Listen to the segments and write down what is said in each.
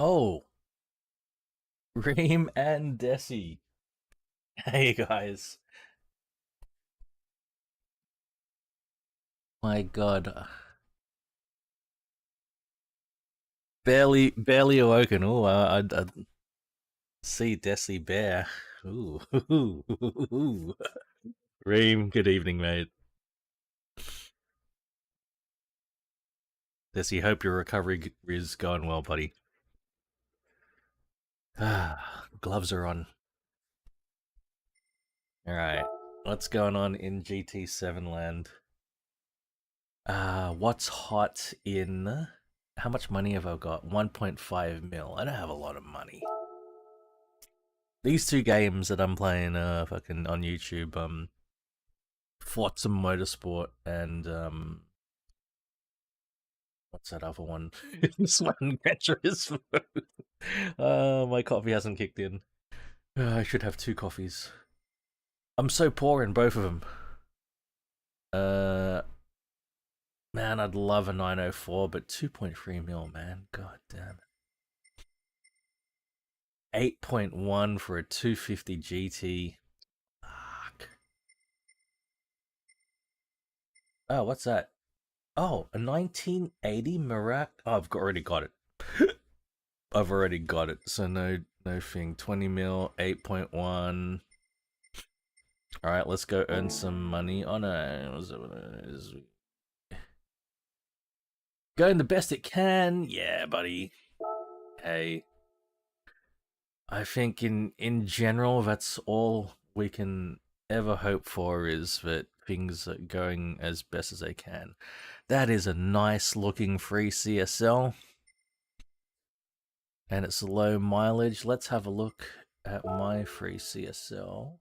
Oh, Reem and Desi. Hey guys. My God. Barely awoken. Oh, I see Desi Bear. Ooh. Reem, good evening, mate. Desi, hope your recovery is going well, buddy. Gloves are on. Alright. What's going on in GT7 land? What's hot in... How much money have I got? 1.5 mil. I don't have a lot of money. These two games that I'm playing fucking on YouTube, Forza Motorsport and what's that other one? This one, Gran Turismo. My coffee hasn't kicked in. I should have two coffees. I'm so poor in both of them. Uh, Man, I'd love a 904, but 2.3 mil, man. God damn it. 8.1 for a 250 GT. Fuck. Oh, what's that? Oh, a 1980 Mirac. Oh, already got it. I've already got it, so no thing. 20 mil, 8.1. All right, let's go earn some money. Oh no, going the best it can. Yeah, buddy. Hey, I think in general, that's all we can ever hope for, is that things are going as best as they can. That is a nice looking free CSL. And it's low mileage. Let's have a look at my free CSL.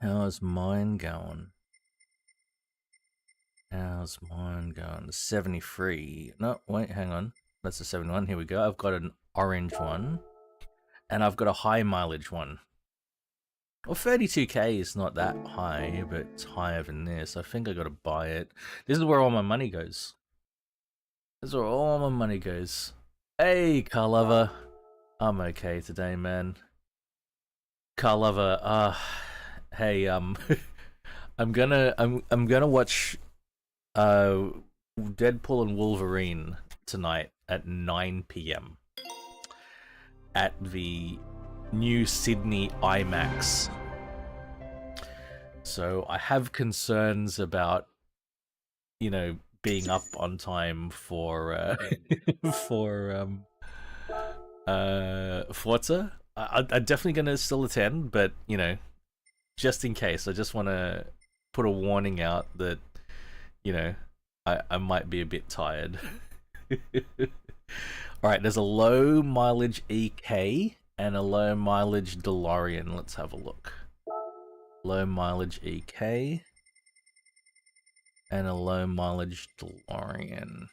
How's mine going? How's mine going? 73. No, wait, hang on. That's a 71. Here we go. I've got an orange one. And I've got a high mileage one. Well, 32k is not that high, but it's higher than this. I think I gotta buy it. This is where all my money goes. This is where all my money goes. Hey, car lover. I'm okay today, man. Car lover, hey, I'm gonna watch Deadpool and Wolverine tonight at 9 p.m. at the new Sydney IMAX. So I have concerns about, you know, being up on time for for Forza. I'm definitely gonna still attend, but you know, just in case, I just want to put a warning out that, you know, I might be a bit tired. Alright, there's a low mileage EK and a low mileage DeLorean. Let's have a look. Low mileage EK and a low mileage DeLorean.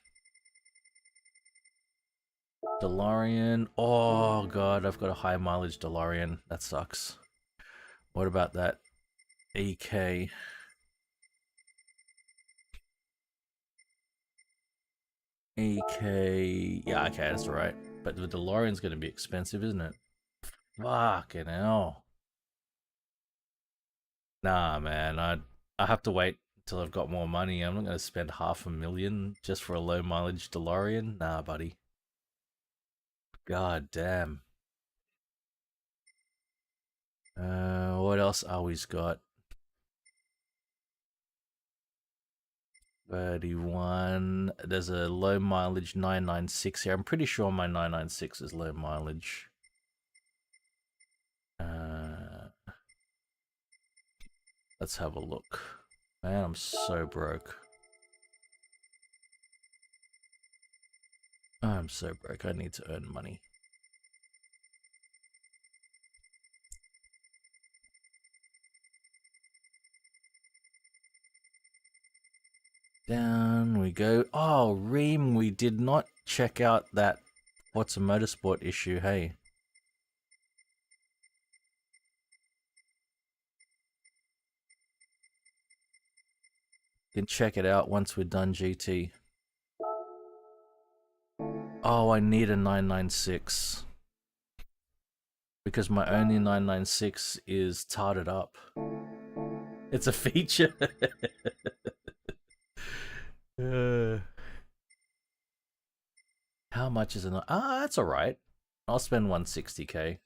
DeLorean. Oh god, I've got a high mileage DeLorean. That sucks. What about that EK? EK. Yeah, okay, that's alright. But the DeLorean's gonna be expensive, isn't it? Fucking hell. Nah, man. I have to wait until I've got more money. I'm not gonna spend $500,000 just for a low mileage DeLorean. Nah, buddy. God damn. What else always got? 31. There's a low mileage 996 here. I'm pretty sure my 996 is low mileage. Let's have a look. Man, I'm so broke. I'm so broke. I need to earn money. Down we go. Oh, Reem, we did not check out that What's a Motorsport issue, hey? can check it out once we're done GT. Oh, I need a 996. Because my only 996 is tarted up. It's a feature. How much is it? Ah, that's alright. I'll spend 160k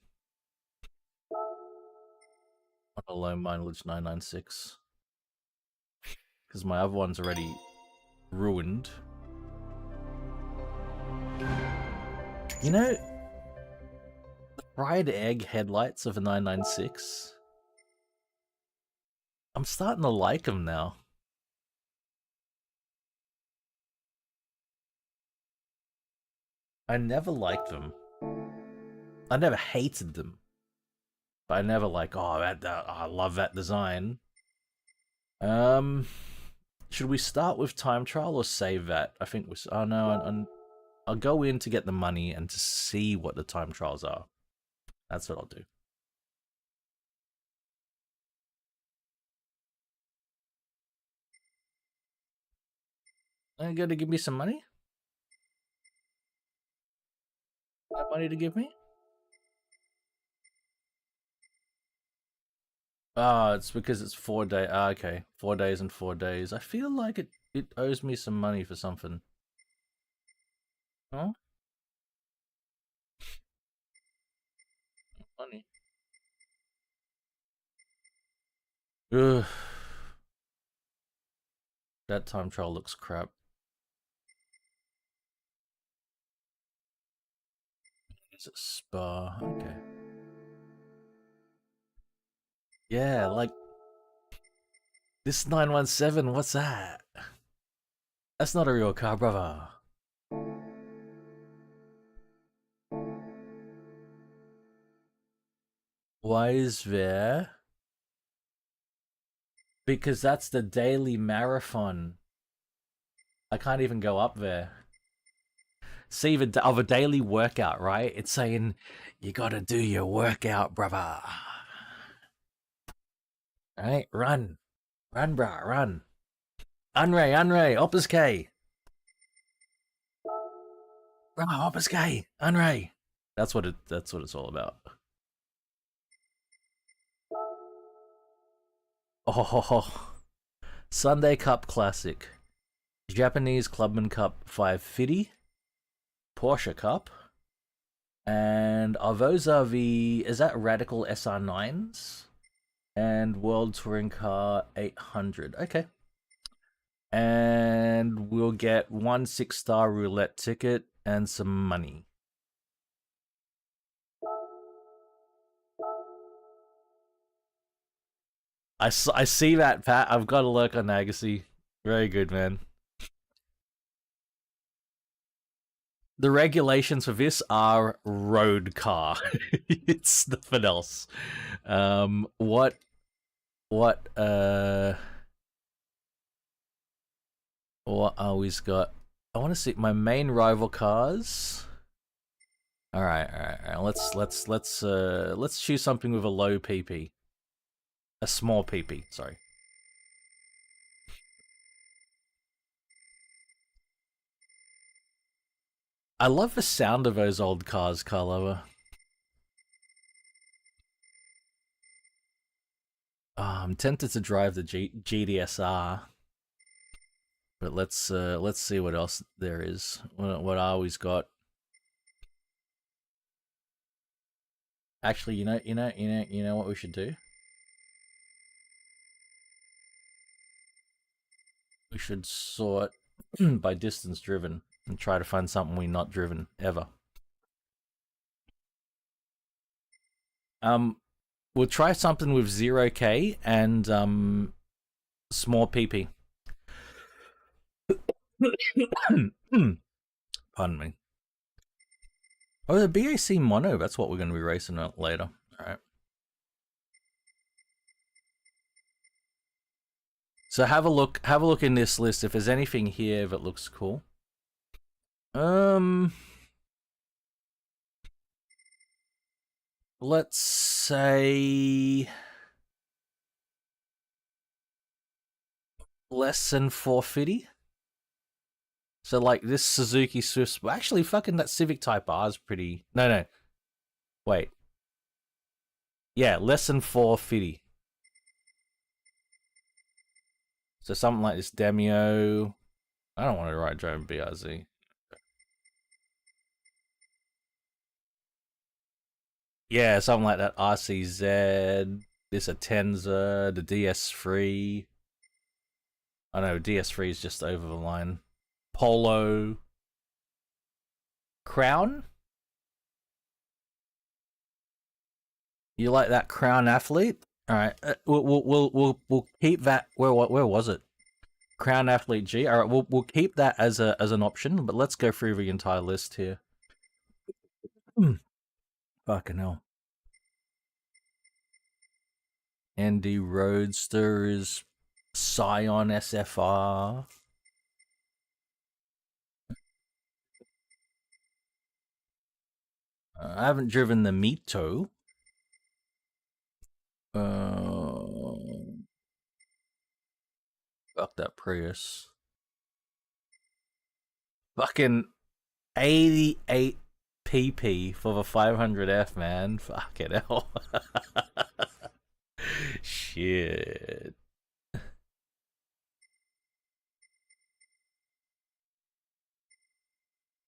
on a low mileage 996. Because my other one's already ruined. You know, the fried egg headlights of a 996. I'm starting to like them now. I never liked them. I never hated them. But I never like, oh, I love that design. Should we start with time trial or save that? I think we. Oh no, I'll go in to get the money and to see what the time trials are. That's what I'll do. Are you going to give me some money? Have money to give me? Ah, it's because it's 4 days. Ah, okay. 4 days and 4 days. I feel like it owes me some money for something. Huh? Money. Ugh. That time trial looks crap. Is it Spa? Okay. Yeah, like this 917, what's that? That's not a real car, brother. Why is there? Because that's the daily marathon. I can't even go up there. See, of a daily workout, right? It's saying, you gotta do your workout, brother. Right? Run. Run, brah, run. Unray, Opus K. Brah, Opus K. Unray. That's what it's all about. Oh, Sunday Cup Classic. Japanese Clubman Cup 550. Porsche Cup. And are those the, is that Radical SR9s? And World Touring Car 800. Okay. And we'll get 1 6-star roulette ticket and some money. I see that, Pat. I've got to lurk on Agassi. Very good, man. The regulations for this are road car. It's nothing else. What we've got? I want to see my main rival cars. All right. Let's choose something with a low PP, a small PP. Sorry. I love the sound of those old cars, Carlover. I'm tempted to drive the GDSR, but let's see what else there is. What I always got. Actually, you know what we should do? We should sort by distance driven and try to find something we not driven ever. We'll try something with 0k and small PP. Pardon me. Oh, the BAC mono. That's what we're going to be racing out later. All right. So have a look in this list if there's anything here that looks cool. Let's say less than 450. So like this Suzuki Swift, well, actually fucking that Civic Type R is pretty. No, wait. Yeah, less than 450. So something like this Demio. I don't want to ride drone BRZ. Yeah, something like that. RCZ. This Atenza, the DS3. I know DS3 is just over the line. Polo. Crown. You like that Crown Athlete? All right, we'll keep that. Where was it? Crown Athlete G. All right, we'll keep that as an option. But let's go through the entire list here. Fucking hell. Andy Roadster is Scion SFR. I haven't driven the Mito. Fuck that Prius. Fucking 88 PP for the 500F, man. Fucking hell. Shit.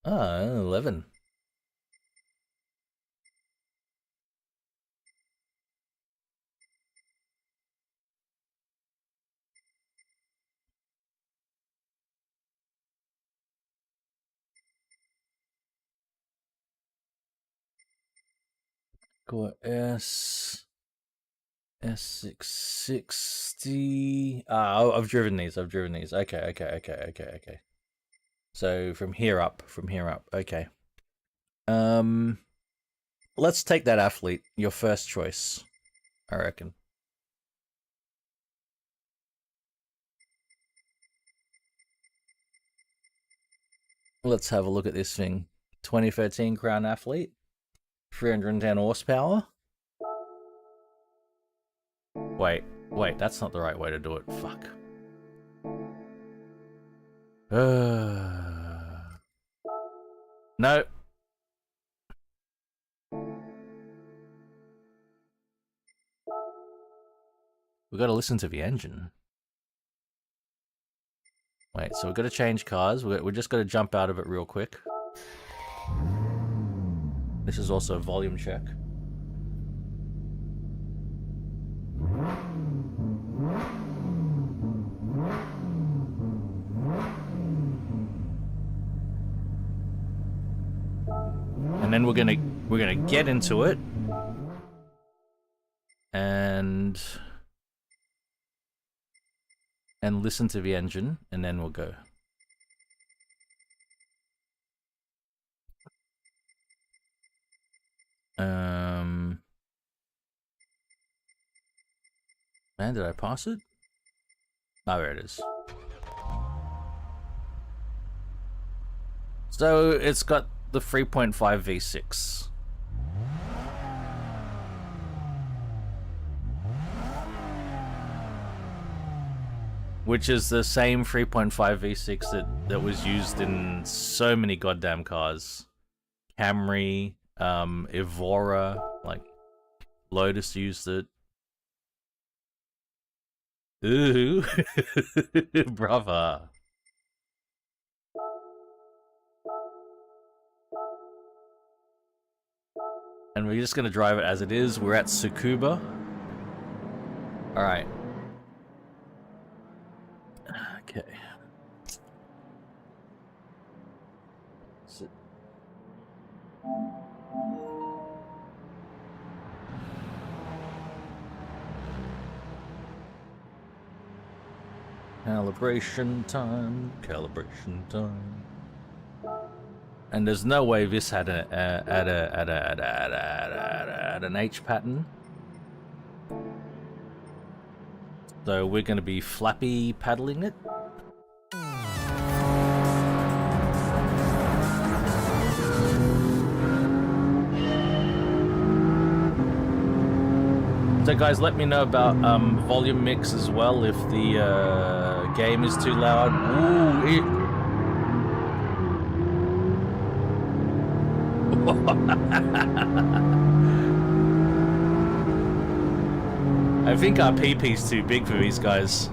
Ah, 11. Got S660. I've driven these. Okay. So from here up. Okay. Let's take that Athlete. Your first choice, I reckon. Let's have a look at this thing. 2013 Crown Athlete. 310 horsepower. Wait, that's not the right way to do it. Fuck. No. We gotta listen to the engine. Wait, so we've got to change cars. We're just got to jump out of it real quick. This is also a volume check. And then we're gonna get into it. And listen to the engine, and then we'll go. Man, did I pass it? Oh, there it is. So it's got the 3.5 V6. Which is the same 3.5 V6 that was used in so many goddamn cars. Camry, Evora, like Lotus used it. Ooh, brother. And we're just gonna drive it as it is. We're at Tsukuba. Alright. Okay. Sit. Calibration time. And there's no way this had an H pattern. So we're going to be flappy paddling it. So guys, let me know about volume mix as well if the Game is too loud. Ooh, I think our PP's too big for these guys.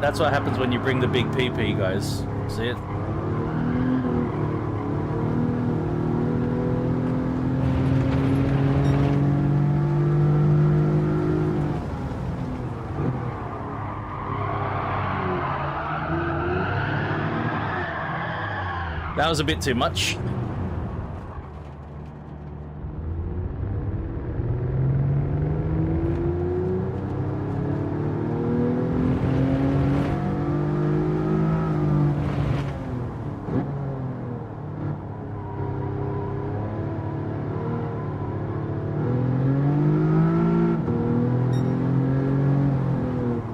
That's what happens when you bring the big PP, guys. See it? That was a bit too much.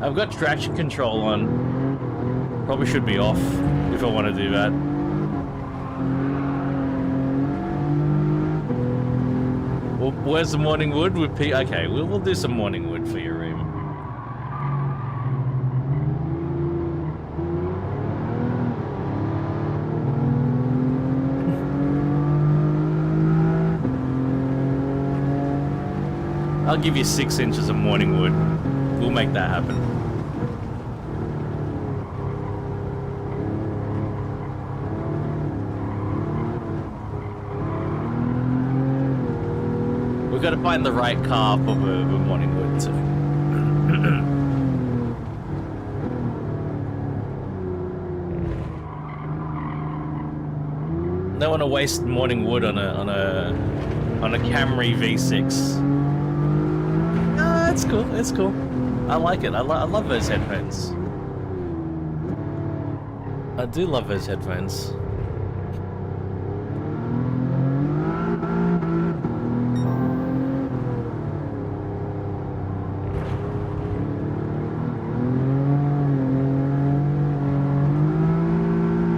I've got traction control on. Probably should be off if I want to do that. Well, where's the morning wood with P? Okay, we'll do some morning wood for your room. I'll give you 6 inches of morning wood. We'll make that happen. We've got to find the right car for the morning wood too. Don't want to waste morning wood on a Camry V6. No, it's cool. It's cool. I like it. I love those headphones. I do love those headphones.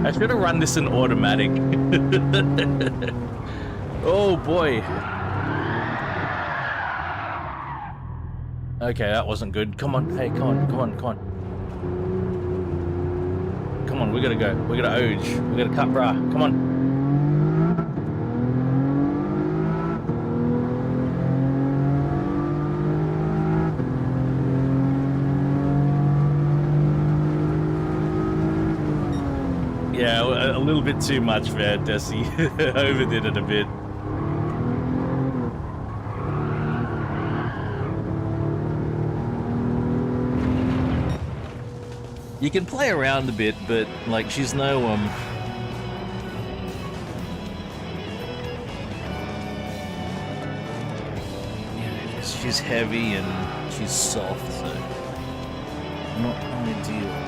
I should have run this in automatic. Oh boy. Okay, that wasn't good. Come on, hey, come on. Come on, we gotta go. We gotta Oge. We gotta cut bra. Come on. Yeah, a little bit too much there, Desi. Overdid it a bit. You can play around a bit, but like she's no yeah, she's heavy and she's soft, so not ideal.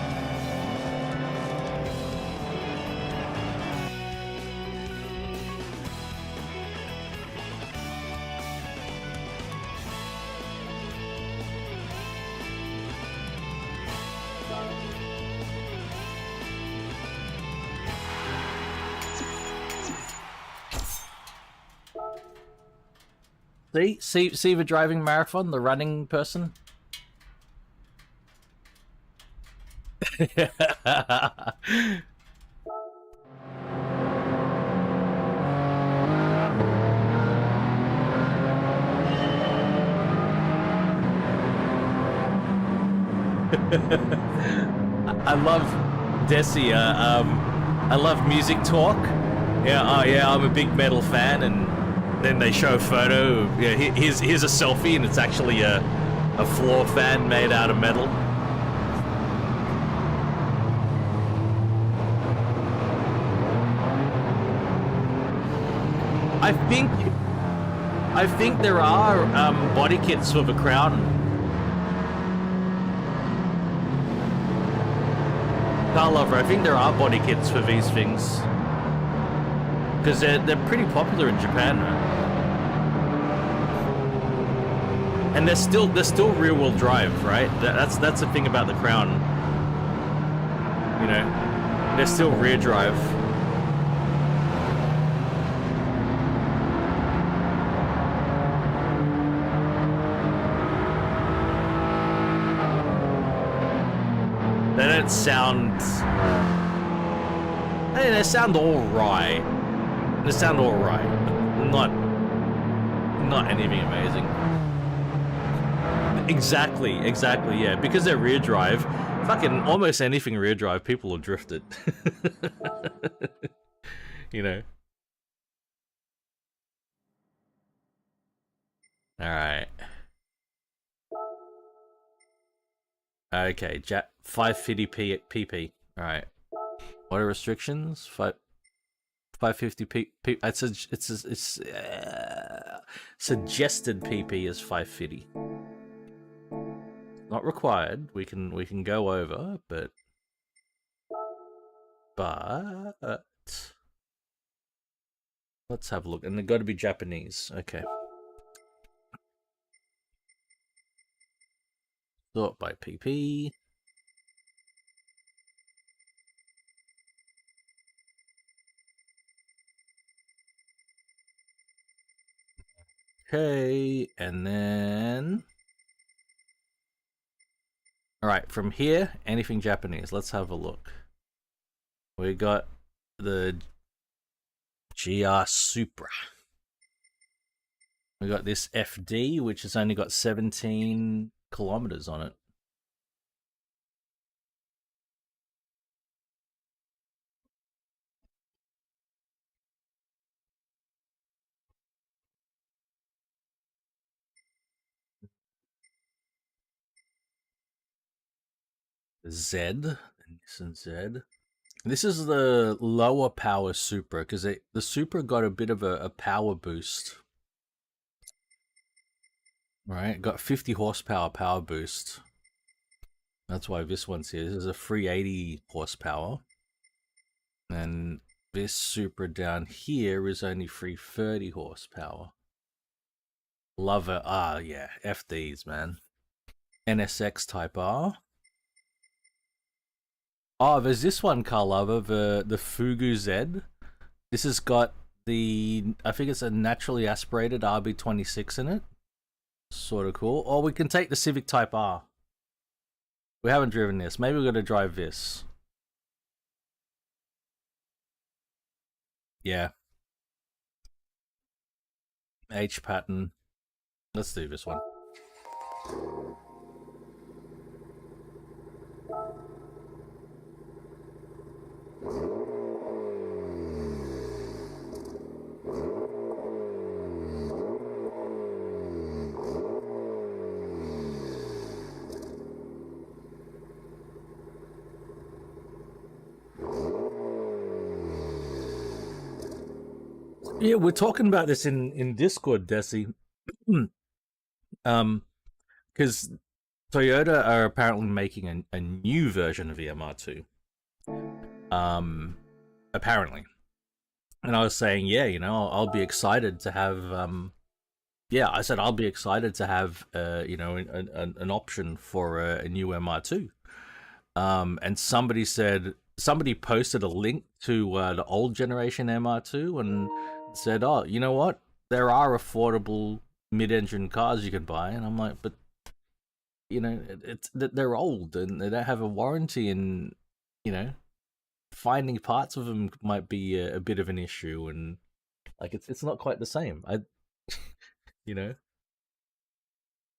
See the driving marathon, the running person? I love Desi. I love music talk. Yeah, yeah, I'm a big metal fan, and then they show a photo. Yeah, here's a selfie, and it's actually a floor fan made out of metal. I think there are body kits for the Crown. Car Lover, I think there are body kits for these things. Because they're pretty popular in Japan, man. And they're still rear-wheel drive, right? That's the thing about the Crown. You know, they're still rear drive. They don't sound. Hey, they sound all right. They sound all right, but not anything amazing. Exactly, yeah. Because they're rear drive, fucking almost anything rear drive, people will drift it. You know. Alright. Okay, 550 pp. Alright. What are restrictions? 550 pp. It's suggested pp is 550. Not required. We can go over, but let's have a look. And they've got to be Japanese. Okay. Sort by pp. Okay, and then alright, from here, anything Japanese. Let's have a look. We got the GR Supra. We got this FD, which has only got 17 kilometers on it. Z, Nissan Z. This is the lower power Supra, because the Supra got a bit of a power boost. Right, got 50 horsepower power boost. That's why this one's here. This is a 380 horsepower. And this Supra down here is only 330 horsepower. Love it. Ah, yeah, FDs, man. NSX Type R. Oh, there's this one, Car Lover, the Fugu Z. This has got the, I think it's a naturally aspirated RB26 in it. Sort of cool. Or we can take the Civic Type R. We haven't driven this. Maybe we're going to drive this. Yeah. H pattern. Let's do this one. Yeah, we're talking about this in Discord, Desi. Because Toyota are apparently making a new version of the MR2. Apparently. And I was saying, yeah, you know, I'll be excited to have, yeah, I said I'll be excited to have, you know, an option for a new MR2. And somebody posted a link to the old generation MR2 and said, oh, you know what? There are affordable mid-engine cars you can buy. And I'm like, but, you know, they're old and they don't have a warranty, and, you know, finding parts of them might be a bit of an issue, and like it's not quite the same. You know,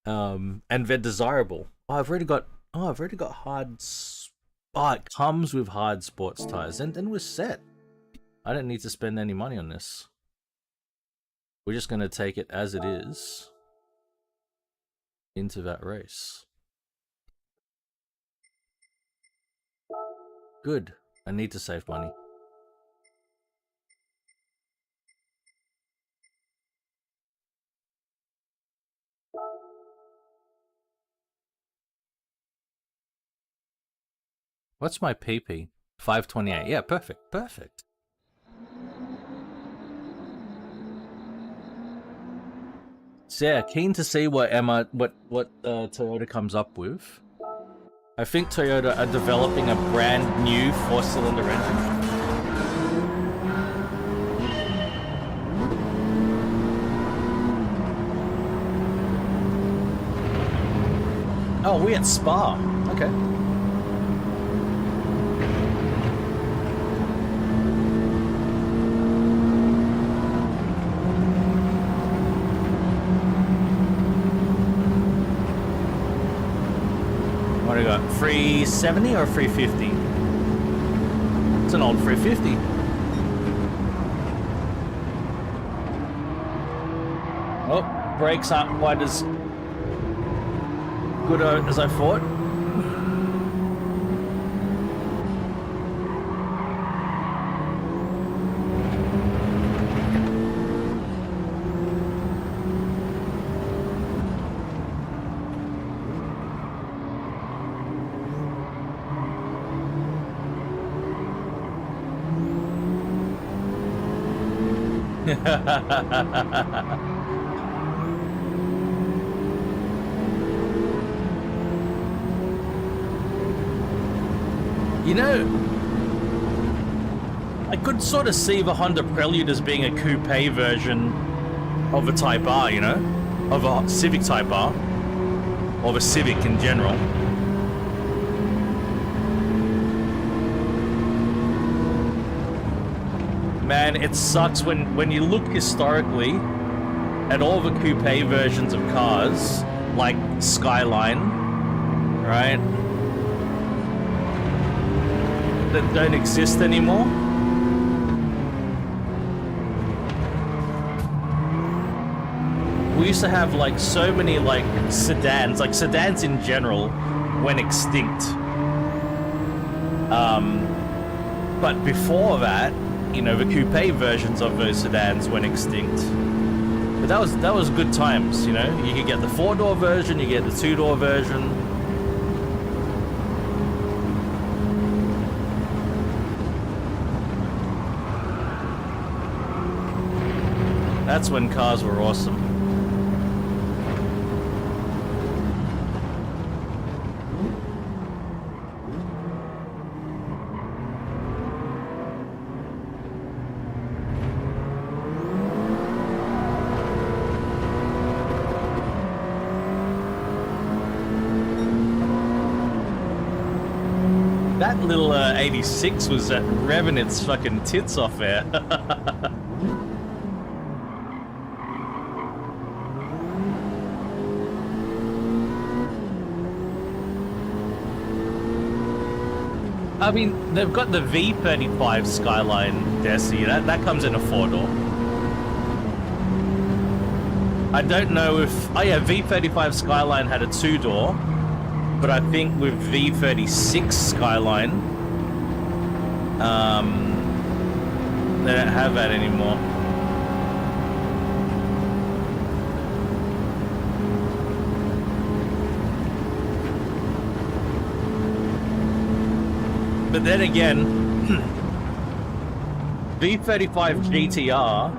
and they're desirable. Oh, I've already got hard. Oh, it comes with hard sports tires, and then we're set. I don't need to spend any money on this. We're just gonna take it as it is into that race. Good. I need to save money. What's my PP? 528. Yeah, perfect. Perfect. So yeah, keen to see what Toyota comes up with. I think Toyota are developing a brand new 4-cylinder engine. Oh, we at Spa. Okay. What do we got? 370 or 350? It's an old 350. Oh, brakes aren't quite as good as I thought. You know, I could sort of see the Honda Prelude as being a coupe version of a Type R, you know? Of a Civic Type R. Or the Civic in general. Man, it sucks when you look historically at all the coupe versions of cars, like Skyline, right? That don't exist anymore. We used to have like so many like sedans in general went extinct. But before that, you know, the coupe versions of those sedans went extinct. But that was good times, you know. You could get the 4-door version, you get the 2-door version. That's when cars were awesome. That little 86 was revving its fucking tits off there. I mean, they've got the V35 Skyline Desi. That comes in a 4-door. I don't know if... Oh yeah, V35 Skyline had a 2-door. But I think with V36 Skyline, they don't have that anymore. But then again, V35 GTR,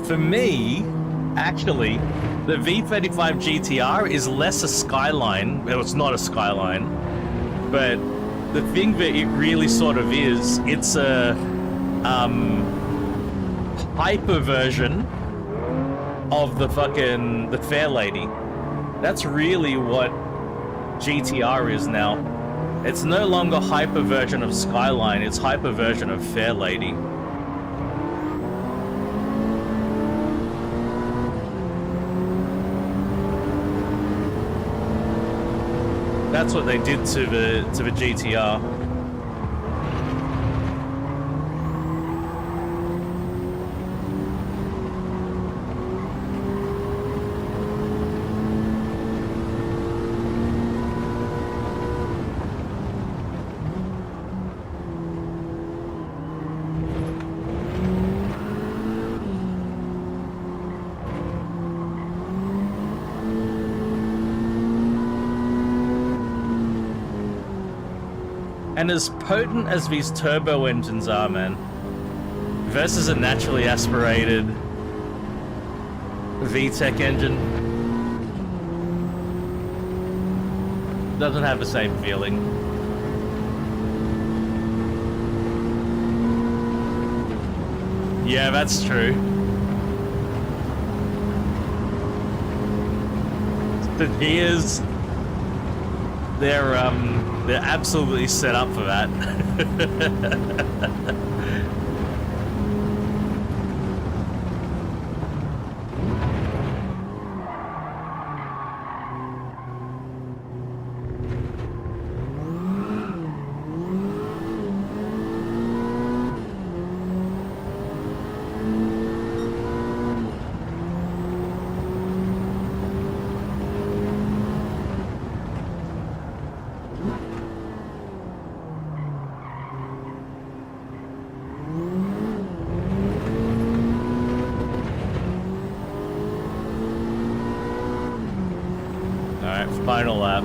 for me, actually, the V35 GTR is less a Skyline. Well, it's not a Skyline, but the thing that it really sort of is, it's a hyper version of the Fairlady. That's really what GTR is now. It's no longer hyper version of Skyline, it's hyper version of Fairlady. That's what they did to the GTR. And as potent as these turbo engines are, man, versus a naturally aspirated VTEC engine, doesn't have the same feeling. Yeah, that's true. The gears, they're absolutely set up for that. Final lap.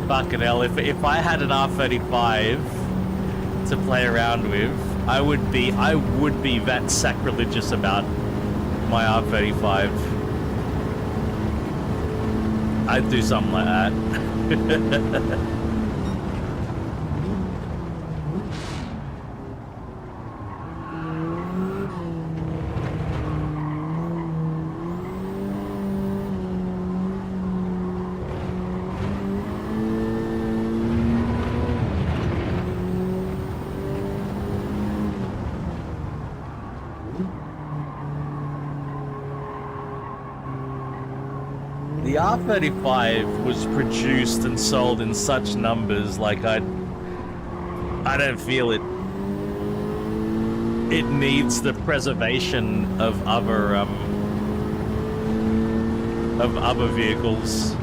Fucking hell, if I had an R35 to play around with, I would be that sacrilegious about my R35. I'd do something like that. The R35 was produced and sold in such numbers, like I don't feel it. It needs the preservation of other vehicles.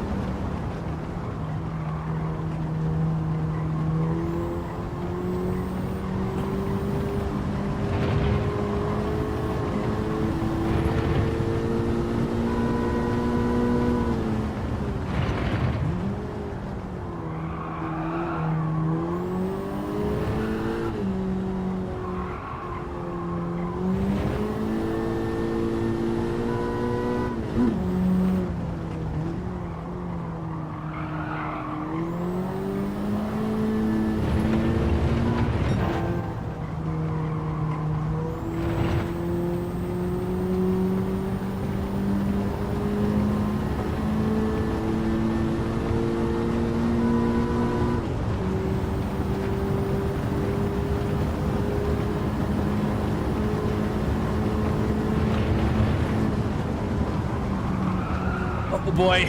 Oh boy.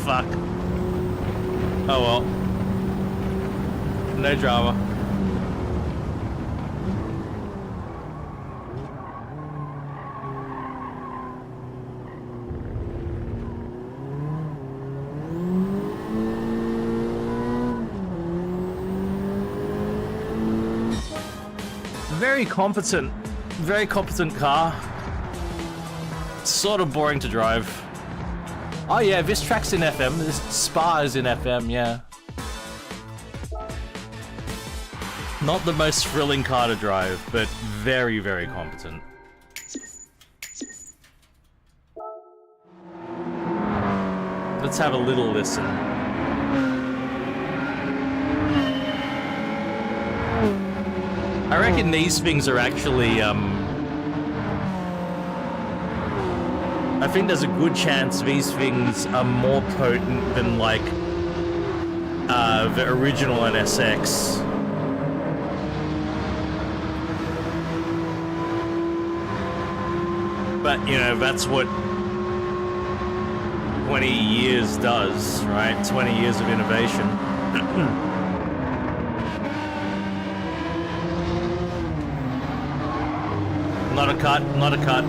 Fuck. Oh well. No drama. Very competent car. Sort of boring to drive. Oh yeah, this track's in FM. This Spa is in FM, yeah. Not the most thrilling car to drive, but very, very competent. Let's have a little listen. I reckon these things are actually, I think there's a good chance these things are more potent than, like, the original NSX. But, you know, that's what 20 years does, right? 20 years of innovation. Not a cut, not a cut.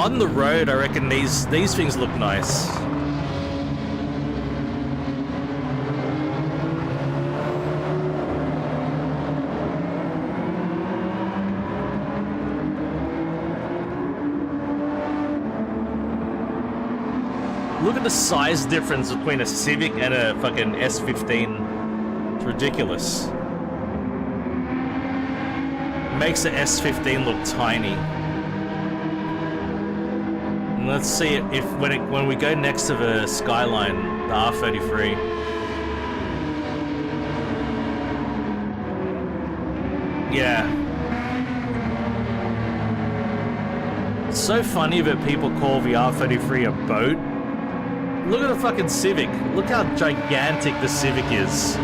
On the road, I reckon these things look nice. Look at the size difference between a Civic and a fucking S15. It's ridiculous. Makes the S15 look tiny. And let's see if when we go next to the Skyline, the R33. Yeah. It's so funny that people call the R33 a boat. Look at the fucking Civic. Look how gigantic the Civic is.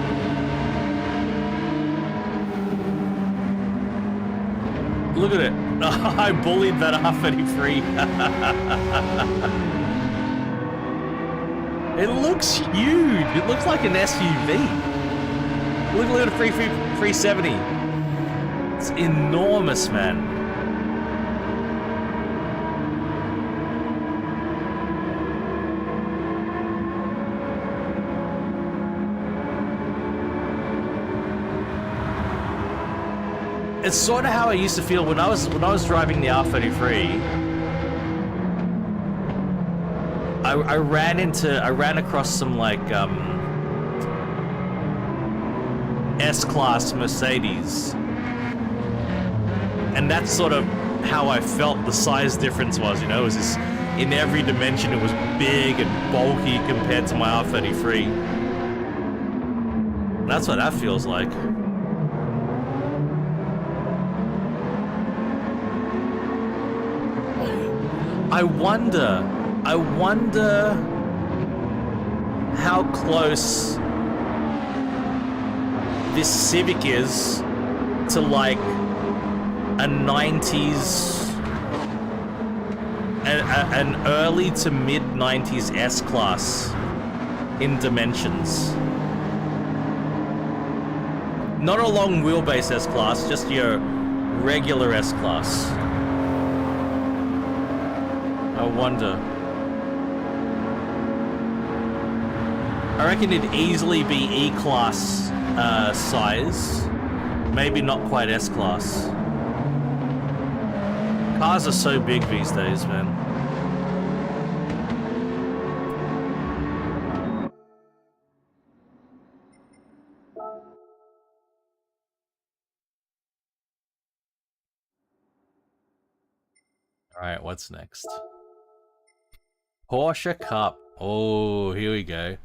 Look at it. I bullied that R33. It looks huge. It looks like an SUV. Look at the 370. It's enormous, man. It's sort of how I used to feel when I was driving the R33. I ran across some like S-Class Mercedes, and that's sort of how I felt the size difference was. You know, it was this, in every dimension it was big and bulky compared to my R33. And that's what that feels like. I wonder how close this Civic is to like a 90s, an early to mid 90s S-Class in dimensions. Not a long wheelbase S-Class, just your regular S-Class. I wonder. I reckon it'd easily be E-Class size. Maybe not quite S-Class. Cars are so big these days, man. Alright, what's next? Porsche Cup. Oh, here we go.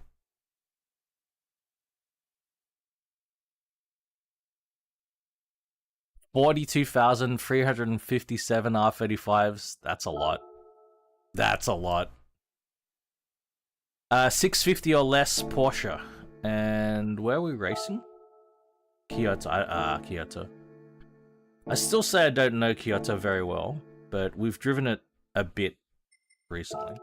$42,357 R35s. That's a lot. That's a lot. 650 or less Porsche. And where are we racing? Kyoto. Kyoto. I still say I don't know Kyoto very well, but we've driven it a bit recently.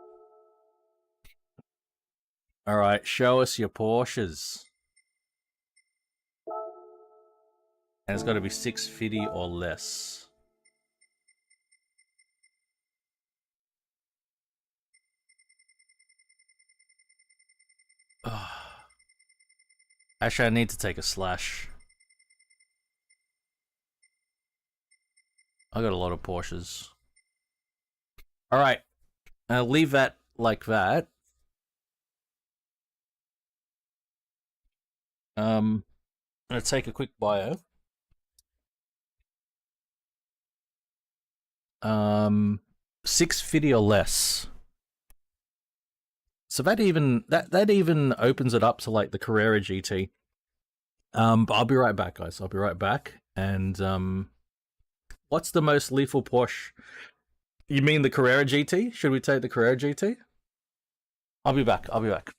Alright, show us your Porsches. And it's got to be 650 or less. Oh. Actually, I need to take a slash. I got a lot of Porsches. Alright, I'll leave that like that. I'm gonna take a quick bio. 650 or less. So that even opens it up to like the Carrera GT. But I'll be right back, guys. I'll be right back. And what's the most lethal Porsche? You mean the Carrera GT? Should we take the Carrera GT? I'll be back. I'll be back.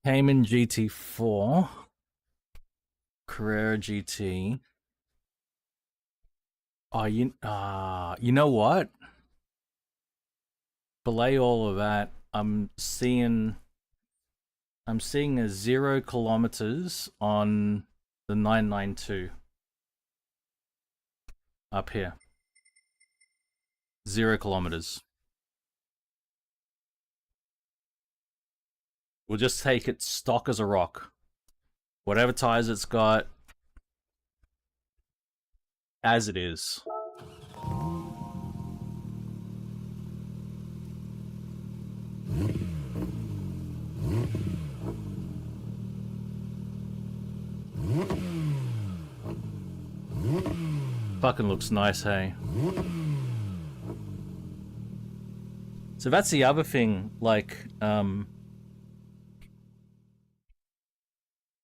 Cayman GT4. Carrera GT. Oh, you know what? Belay all of that. I'm seeing a 0 kilometers on the 992 up here. 0 kilometers. We'll just take it stock as a rock. Whatever tires it's got, as it is. Fucking looks nice, hey? So that's the other thing, like,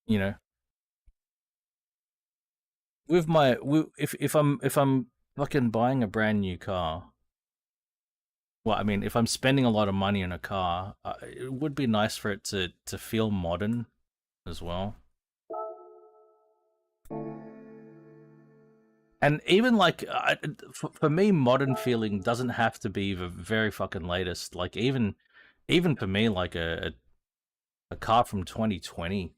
you know, with my, if I'm fucking buying a brand new car, well, I mean, if I'm spending a lot of money on a car, it would be nice for it to feel modern as well. And even like, for me, modern feeling doesn't have to be the very fucking latest. Like even for me, like a car from 2020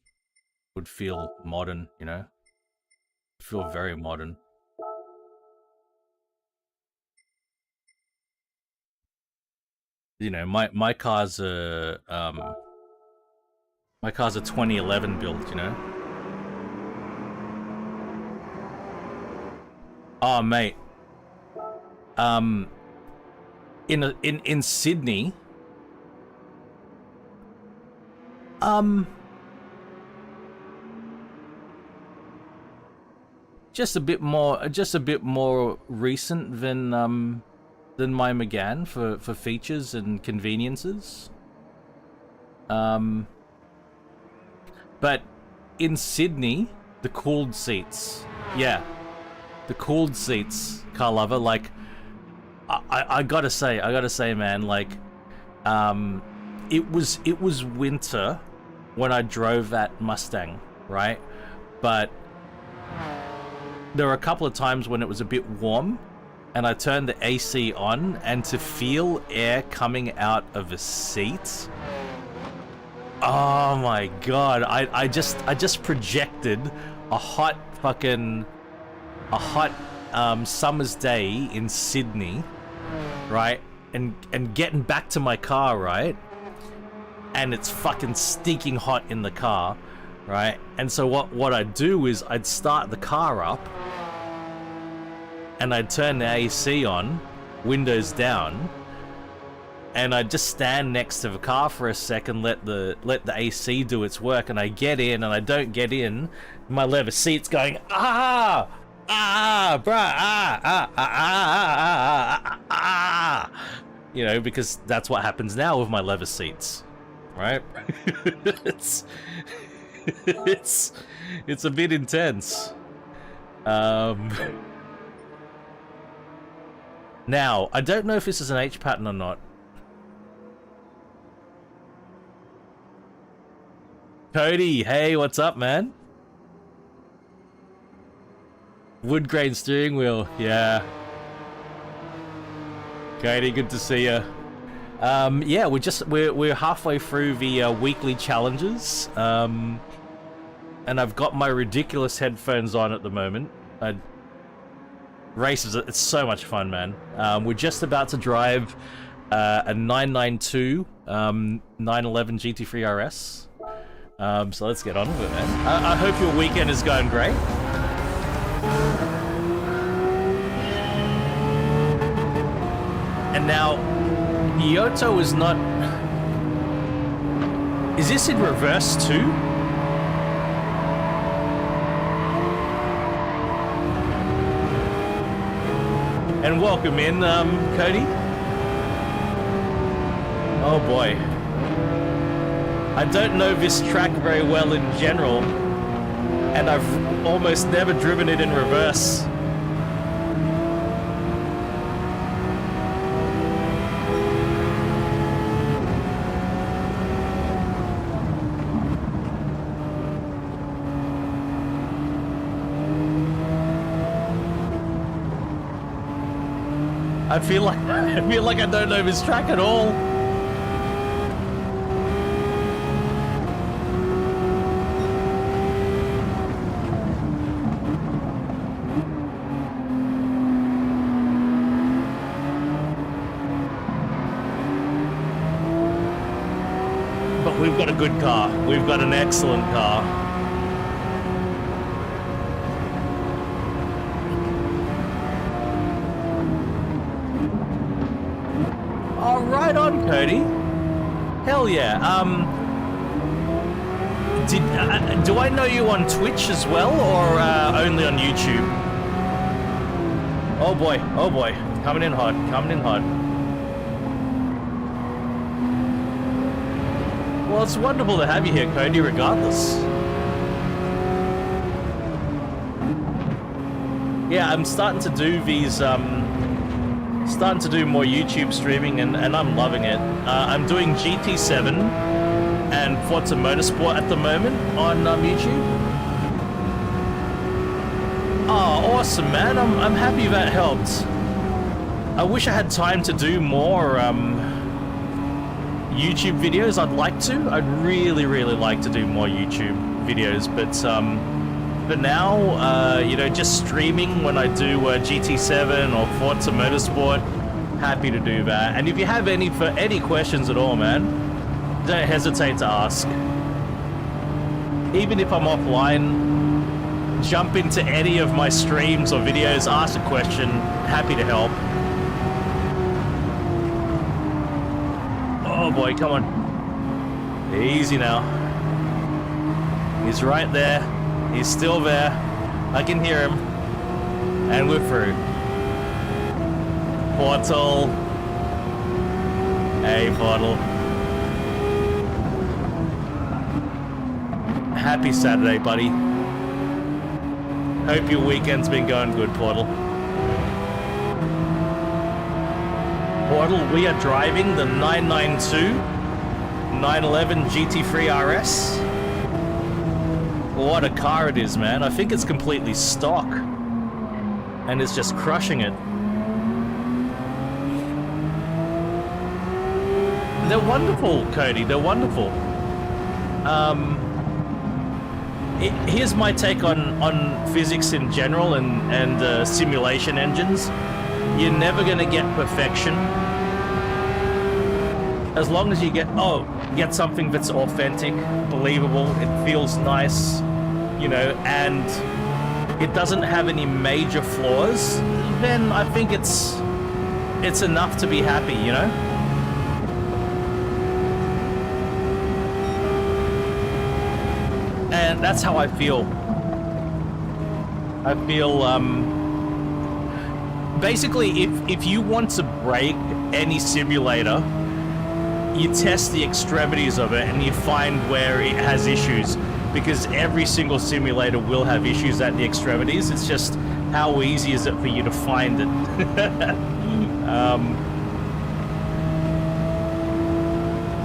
would feel modern, you know? Feel very modern. You know, my car's a 2011 build, you know? Oh mate. In Sydney, just a bit more recent than my Megane for features and conveniences. But in Sydney, the cooled seats, yeah, the cooled seats, car lover. Like, I gotta say, man, like, it was winter when I drove that Mustang, right? But there were a couple of times when it was a bit warm, and I turned the AC on, and to feel air coming out of a seat, oh my god, I just projected a hot summer's day in Sydney, right? And getting back to my car, right? And it's fucking stinking hot in the car, right? And so what I'd do is I'd start the car up, and I'd turn the AC on, windows down, and I'd just stand next to the car for a second, let the AC do its work, and I get in, and I don't get in, my leather seat's going, bruh, you know, because that's what happens now with my leather seats, right? it's a bit intense. Now, I don't know if this is an H pattern or not. Cody, hey, what's up, man? Wood grain steering wheel, yeah. Cody, good to see you. Yeah, we're halfway through the weekly challenges, and I've got my ridiculous headphones on at the moment. Races, it's so much fun, man. We're just about to drive a 992 911 GT3 RS. So let's get on with it, man. I hope your weekend is going great. And now, Kyoto is not... Is this in reverse too? And welcome in, Cody. Oh boy. I don't know this track very well in general, and I've almost never driven it in reverse. I feel like I don't know this track at all. But we've got a good car. We've got an excellent car. Oh, right on, Cody. Hell yeah. Do I know you on Twitch as well, or only on YouTube? Oh boy, coming in hard, coming in hard. Well, it's wonderful to have you here, Cody, regardless. Yeah, I'm starting to do these, starting to do more YouTube streaming, and I'm loving it. I'm doing GT7 and Forza Motorsport at the moment on YouTube. Oh, awesome, man. I'm happy that helped. I wish I had time to do more YouTube videos. I'd like to. I'd really like to do more YouTube videos, but for now, you know, just streaming when I do GT7 or Forza Motorsport, happy to do that. And if you have any questions at all, man, don't hesitate to ask. Even if I'm offline, jump into any of my streams or videos, ask a question, happy to help. Oh boy, come on. Easy now. He's right there. He's still there. I can hear him. And we're through. Portal. Hey, Portal. Happy Saturday, buddy. Hope your weekend's been going good, Portal. Portal, we are driving the 992 911 GT3 RS. What a car it is, man. I think it's completely stock. And it's just crushing it. They're wonderful, Cody. They're wonderful. Here's my take on physics in general and simulation engines. You're never going to get perfection. As long as you get something that's authentic, believable, it feels nice, you know, and it doesn't have any major flaws, then I think it's enough to be happy, you know? And that's how I feel. I feel, basically, if you want to break any simulator, you test the extremities of it and you find where it has issues, because every single simulator will have issues at the extremities. It's just how easy is it for you to find it.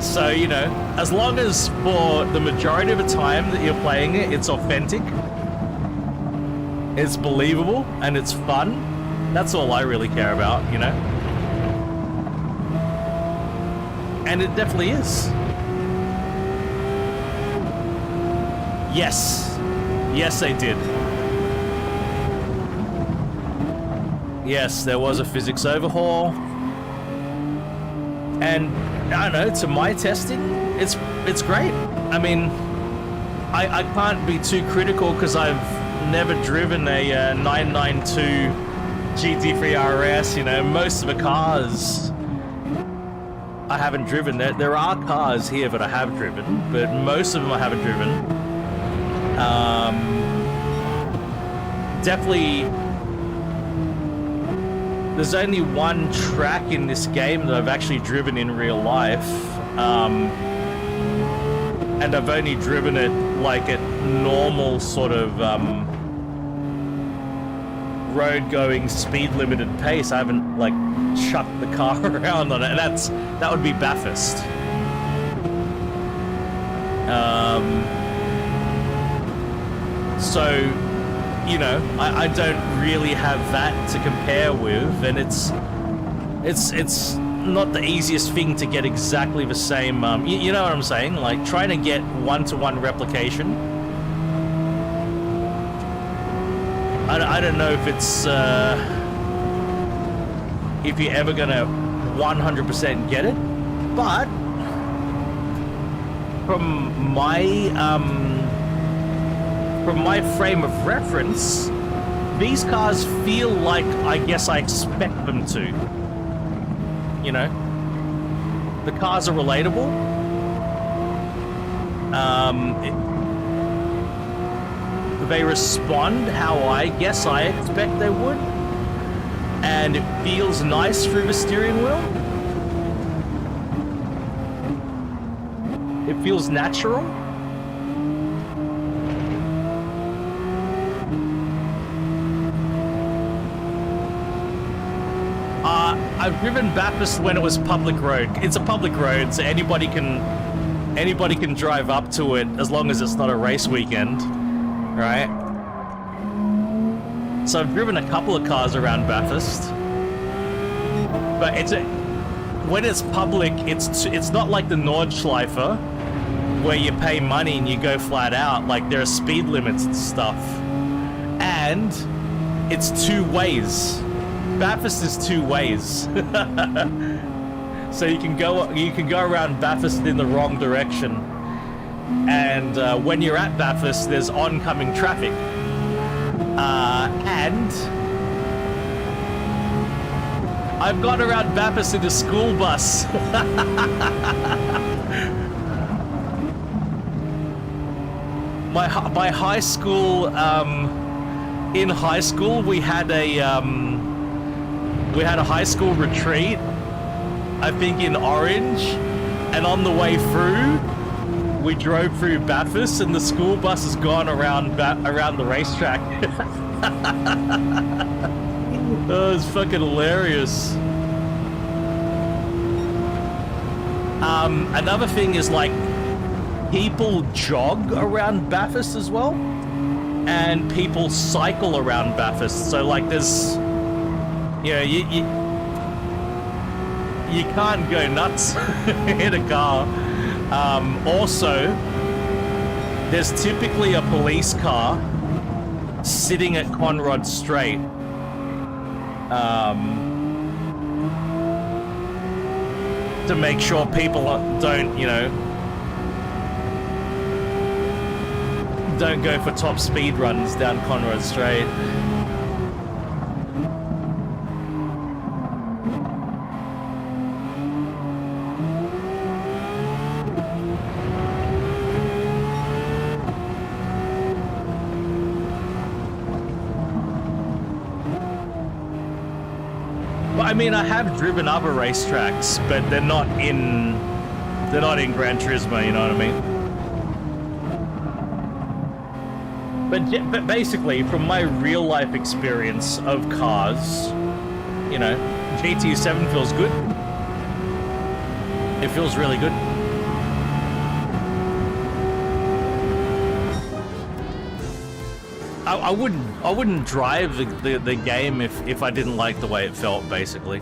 So, you know, as long as for the majority of the time that you're playing it, it's authentic, it's believable, and it's fun, that's all I really care about, you know? And it definitely is. Yes. Yes, they did. Yes, there was a physics overhaul. And, I don't know, to my testing, it's great. I mean, I can't be too critical because I've never driven a 992 GT3 RS, you know. Most of the cars I haven't driven. There are cars here that I have driven, but most of them I haven't driven. Definitely, there's only one track in this game that I've actually driven in real life, and I've only driven it like at normal sort of road-going, speed-limited pace. I haven't like chucked the car around on it, and that would be Bathurst. So, you know, I don't really have that to compare with, and it's not the easiest thing to get exactly the same. You know what I'm saying? Like trying to get one-to-one replication. I don't know if it's if you're ever gonna 100% get it, but from my frame of reference, these cars feel like I guess I expect them to. You know, the cars are relatable. They respond how I guess I expect they would, and it feels nice through the steering wheel. It feels natural. I've driven Bathurst when it was public road. It's a public road, so anybody can drive up to it as long as it's not a race weekend, right? So I've driven a couple of cars around Bathurst, but when it's public, it's not like the Nordschleife where you pay money and you go flat out. Like there are speed limits and stuff, and it's two ways. Bathurst is two ways. So you can go around Bathurst in the wrong direction, and when you're at Bathurst, there's oncoming traffic, and I've gone around Bathurst in a school bus. My high school, in high school, we had a high school retreat, I think in Orange, and on the way through, we drove through Bathurst, and the school bus has gone around the racetrack. Oh, it's fucking hilarious. Another thing is like people jog around Bathurst as well, and people cycle around Bathurst. So like there's, you know, you can't go nuts in a car. Also, there's typically a police car sitting at Conrod Strait. To make sure people don't, you know, don't go for top speed runs down Conrad Strait. I mean, I have driven other racetracks, but they're not in Gran Turismo, you know what I mean? But basically, from my real life experience of cars, you know, GT7 feels good. It feels really good. I wouldn't drive the game if I didn't like the way it felt, basically.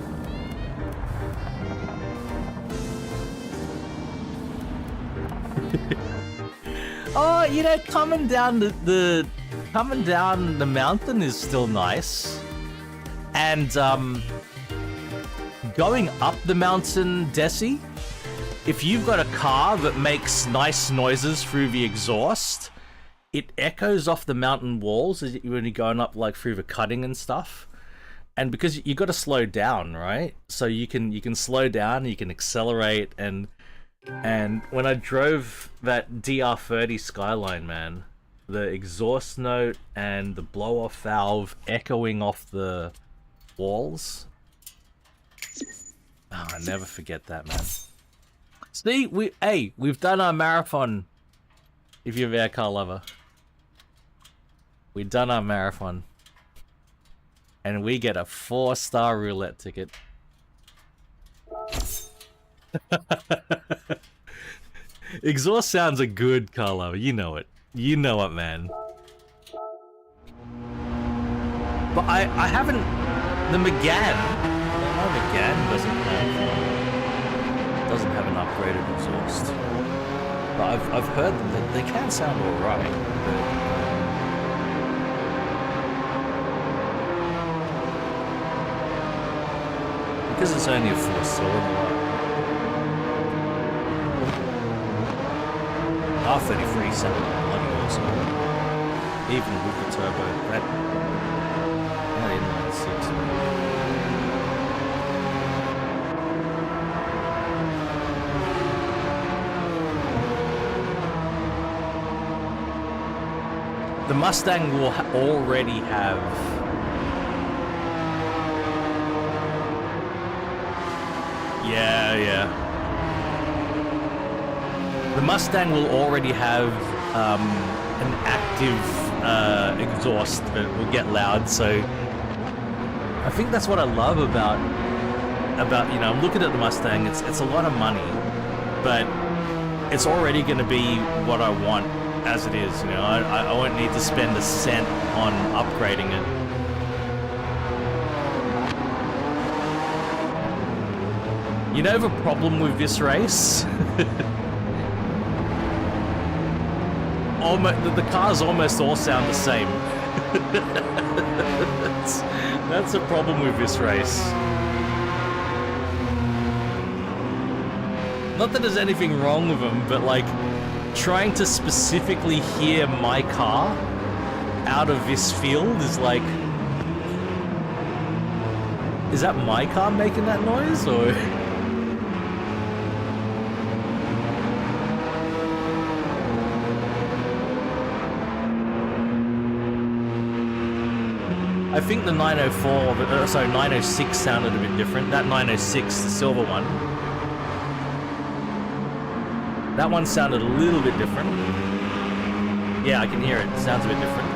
Oh, you know, coming down the mountain is still nice, and going up the mountain, Desi, if you've got a car that makes nice noises through the exhaust, it echoes off the mountain walls when you're going up, like through the cutting and stuff. And because you got to slow down, right? So you can slow down, you can accelerate, and when I drove that DR30 Skyline, man, the exhaust note and the blow-off valve echoing off the walls. Oh, I never forget that, man. See, we've done our marathon. If you're a car lover, we've done our marathon, and we get a 4-star roulette ticket. Exhaust sounds are good, car lover. You know it. You know it, man. But I haven't. The Megane. Megane doesn't have an upgraded exhaust. But I've heard that they can sound alright, but because it's only a 4-cylinder. R33 sounded bloody awesome. Even with the turbo. That inline 6. The Mustang will already have yeah. The Mustang will already have an active exhaust that will get loud, so I think that's what I love about you know, I'm looking at the Mustang. It's a lot of money, but it's already going to be what I want as it is. You know, I won't need to spend a cent on upgrading it. You know the problem with this race? The cars almost all sound the same. That's a problem with this race. Not that there's anything wrong with them, but like, trying to specifically hear my car out of this field is like... Is that my car making that noise, or...? I think the 906 sounded a bit different. That 906, the silver one. That one sounded a little bit different. Yeah, I can hear it. It sounds a bit different.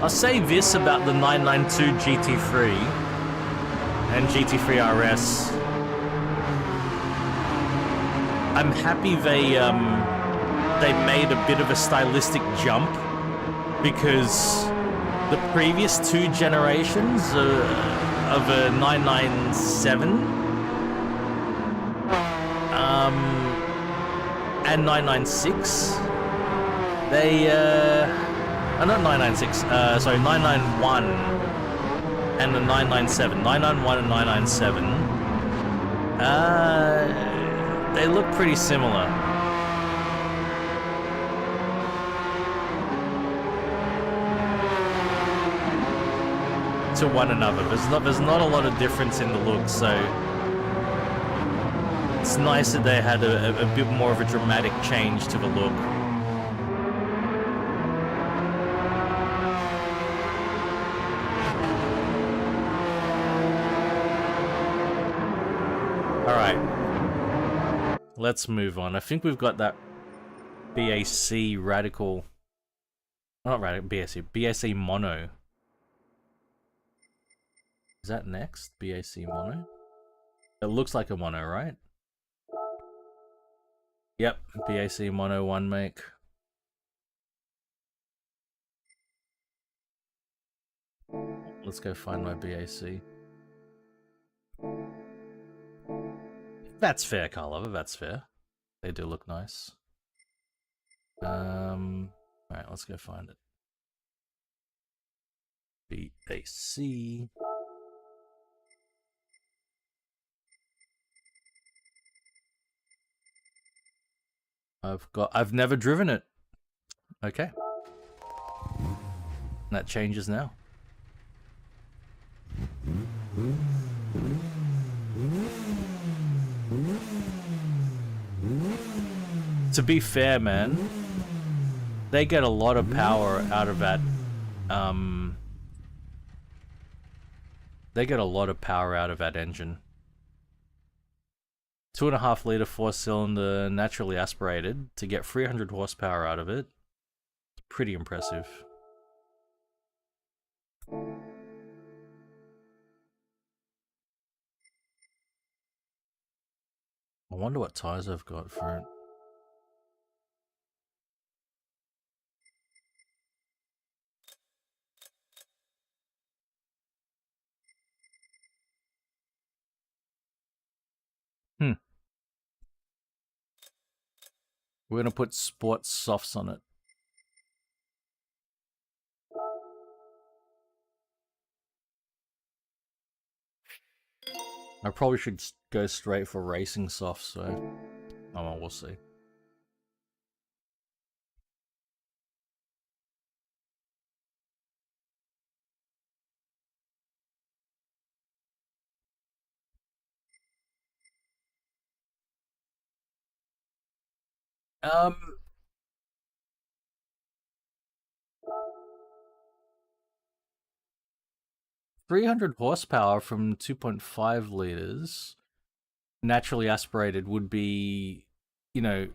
I'll say this about the 992 GT3 and GT3 RS. I'm happy they made a bit of a stylistic jump, because the previous two generations of a 997 and 996, they not 996, sorry, 991 and the 997, 991 and 997, they look pretty similar. To one another. There's not a lot of difference in the look, so it's nice that they had a bit more of a dramatic change to the look. Alright. Let's move on. I think we've got that BAC radical... Not radical, BAC mono. Is that next? BAC mono? It looks like a mono, right? Yep, BAC mono 1 make. Let's go find my BAC. That's fair, Carl. That's fair. They do look nice. Alright, let's go find it. BAC. I've never driven it. Okay. That changes now. To be fair, man, they get a lot of power out of that. They get a lot of power out of that engine. 2.5 liter 4-cylinder naturally aspirated to get 300 horsepower out of it. It's pretty impressive. I wonder what tires I've got for it. We're gonna put sports softs on it. I probably should go straight for racing softs, so oh well, we'll see. Um, 300 horsepower from 2.5 liters, naturally aspirated, would be, you know,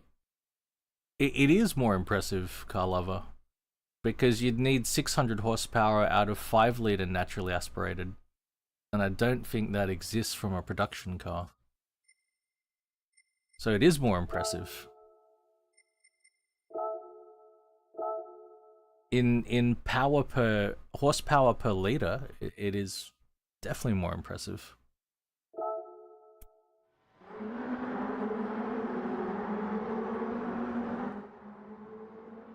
it is more impressive, car lover, because you'd need 600 horsepower out of 5-liter naturally aspirated, and I don't think that exists from a production car. So it is more impressive. In power per horsepower per liter, it is definitely more impressive.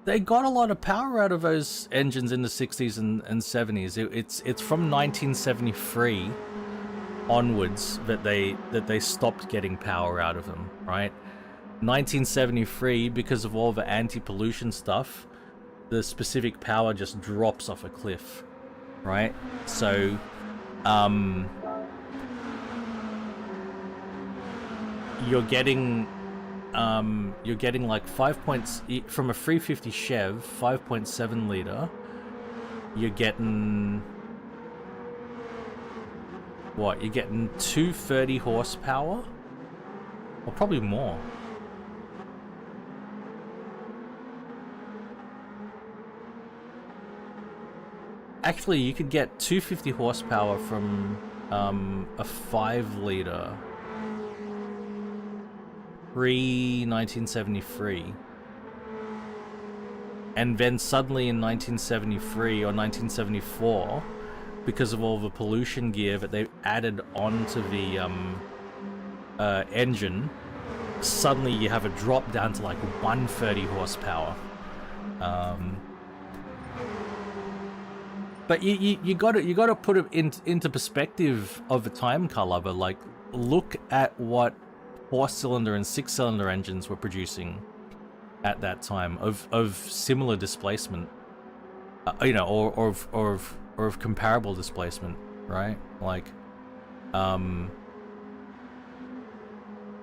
They got a lot of power out of those engines in the 60s and 70s. It's from 1973 onwards that they stopped getting power out of them, right? 1973, because of all the anti-pollution stuff, the specific power just drops off a cliff, right? So, you're getting like 5 points from a 350 Chev, 5.7 liter. You're getting what? You're getting 230 horsepower, or probably more. Actually, you could get 250 horsepower from a 5-liter pre-1973. And then suddenly in 1973 or 1974, because of all the pollution gear that they've added onto the engine, suddenly you have a drop down to like 130 horsepower. But you got to put it into perspective of the time, car lover. Like, look at what 4-cylinder and 6-cylinder engines were producing at that time of similar displacement, you know, or of comparable displacement, right? Like,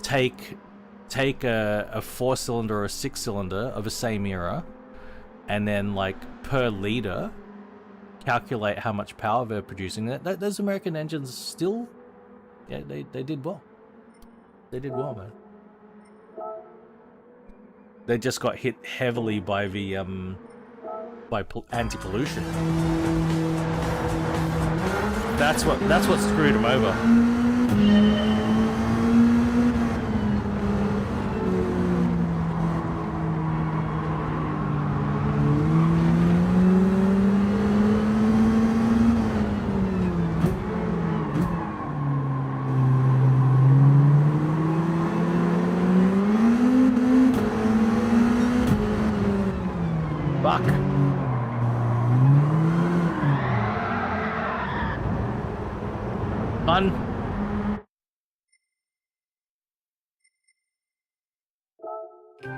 take a 4-cylinder or a 6-cylinder of the same era, and then like per liter, calculate how much power they're producing. Those American engines still, yeah, they did well. They did well, man. They just got hit heavily by the anti-pollution. That's what screwed them over.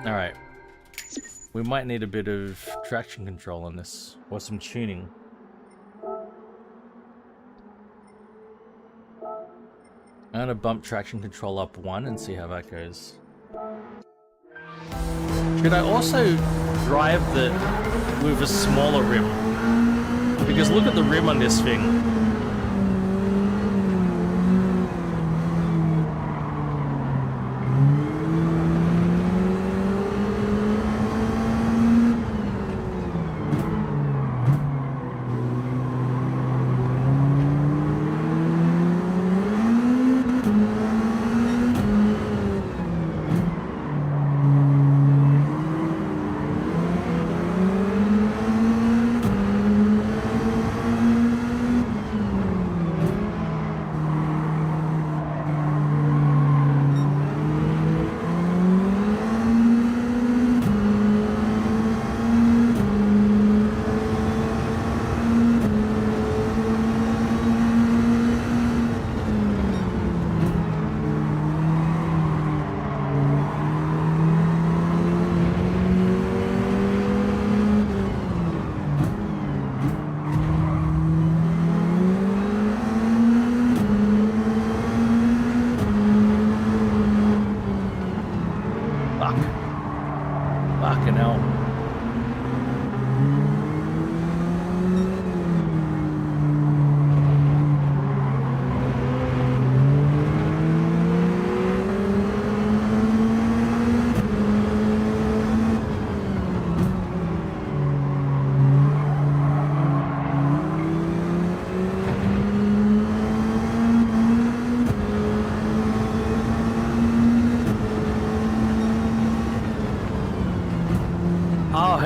Alright. We might need a bit of traction control on this, or some tuning. I'm gonna bump traction control up 1 and see how that goes. Should I also drive with a smaller rim? Because look at the rim on this thing.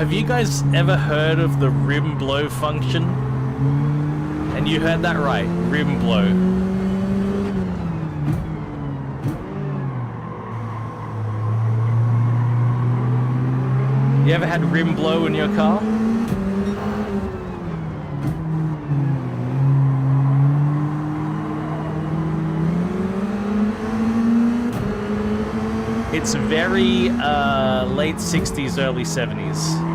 have you guys ever heard of the rim blow function? And you heard that right, rim blow. You ever had rim blow in your car? It's very late 60s, early 70s.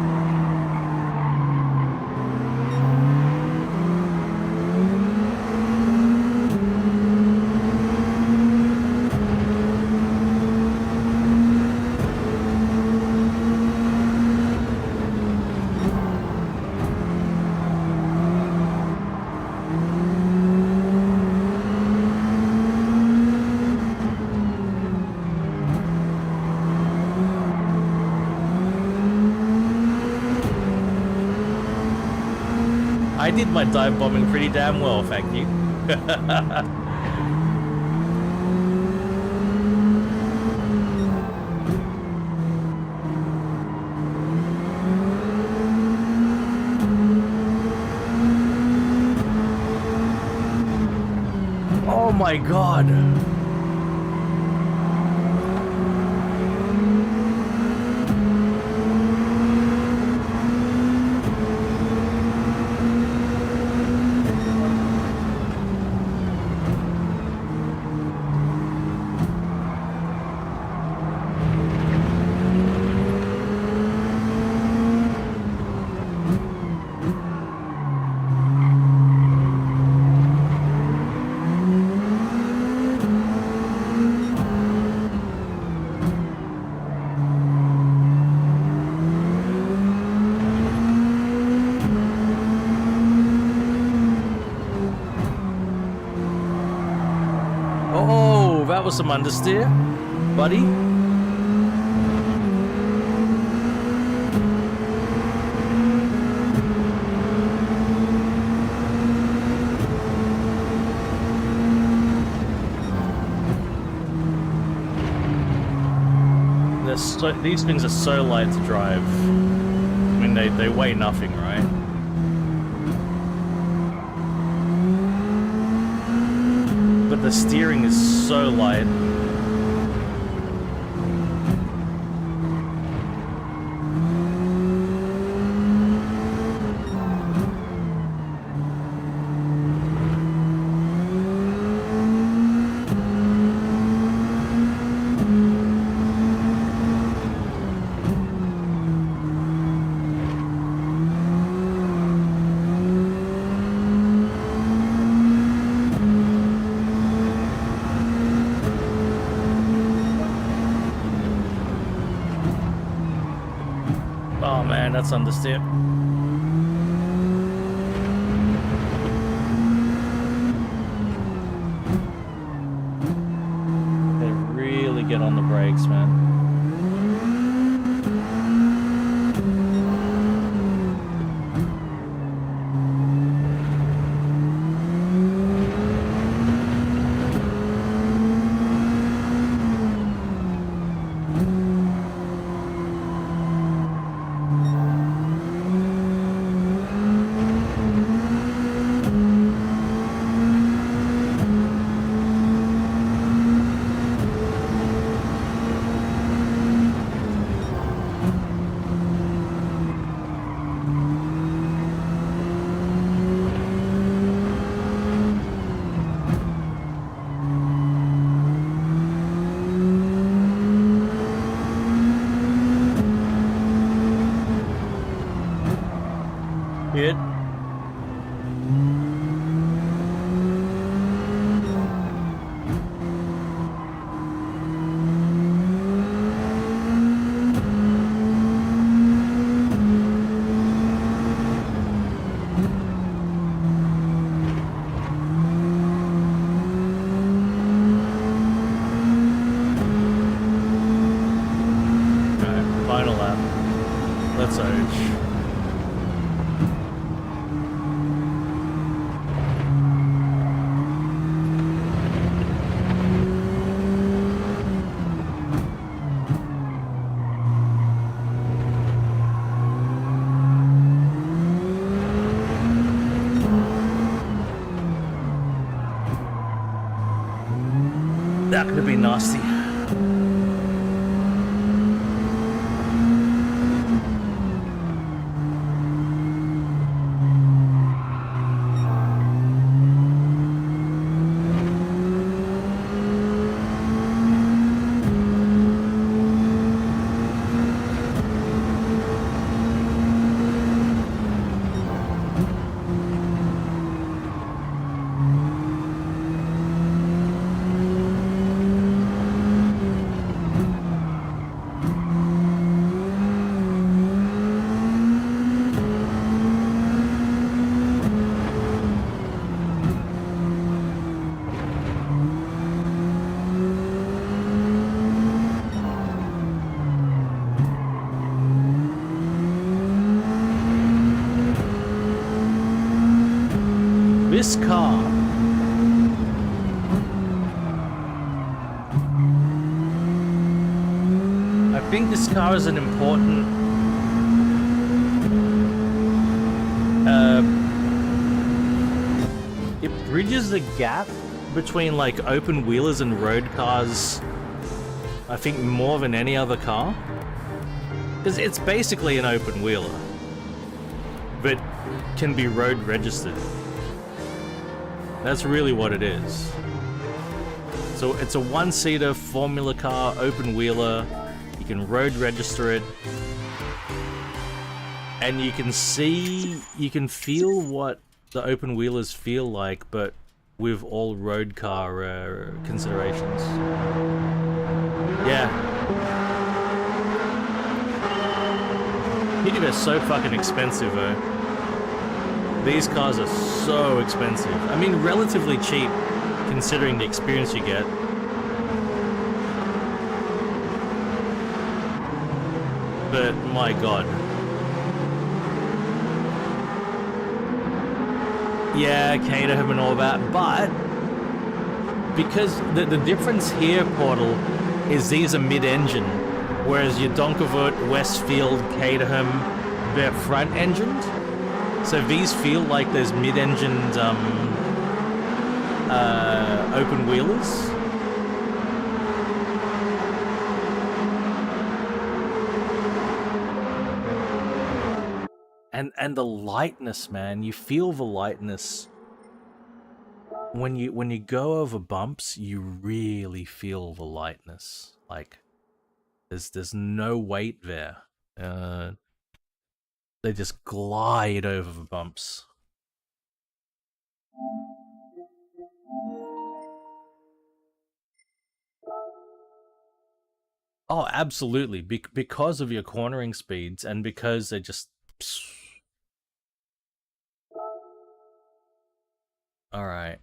I did my dive bombing pretty damn well, thank you. Oh my god. Oh, that was some understeer, buddy. These things are so light to drive. I mean, they weigh nothing, right? But the steering is so light. Oh man, that's understeer. They really get on the brakes, man. Good. Alright, final lap. Let's urge. That could have been nasty. This car. I think this car is an important it bridges the gap between like open wheelers and road cars, I think, more than any other car. Because it's basically an open wheeler, but can be road registered. That's really what it is. So it's a one-seater formula car, open wheeler. You can road register it. And you can see, you can feel what the open wheelers feel like, but with all road car considerations. Yeah. They're so fucking expensive, though. These cars are so expensive. I mean, relatively cheap, considering the experience you get. But, my god. Yeah, Caterham and all that, but because the difference here, Portal, is these are mid-engine, whereas your Donkervoort, Westfield, Caterham, they're front-engined. So these feel like there's mid-engined open wheelers. And the lightness, man, you feel the lightness. When you go over bumps, you really feel the lightness. Like there's no weight there. They just glide over the bumps. Oh, absolutely. Because of your cornering speeds and because they just... Alright.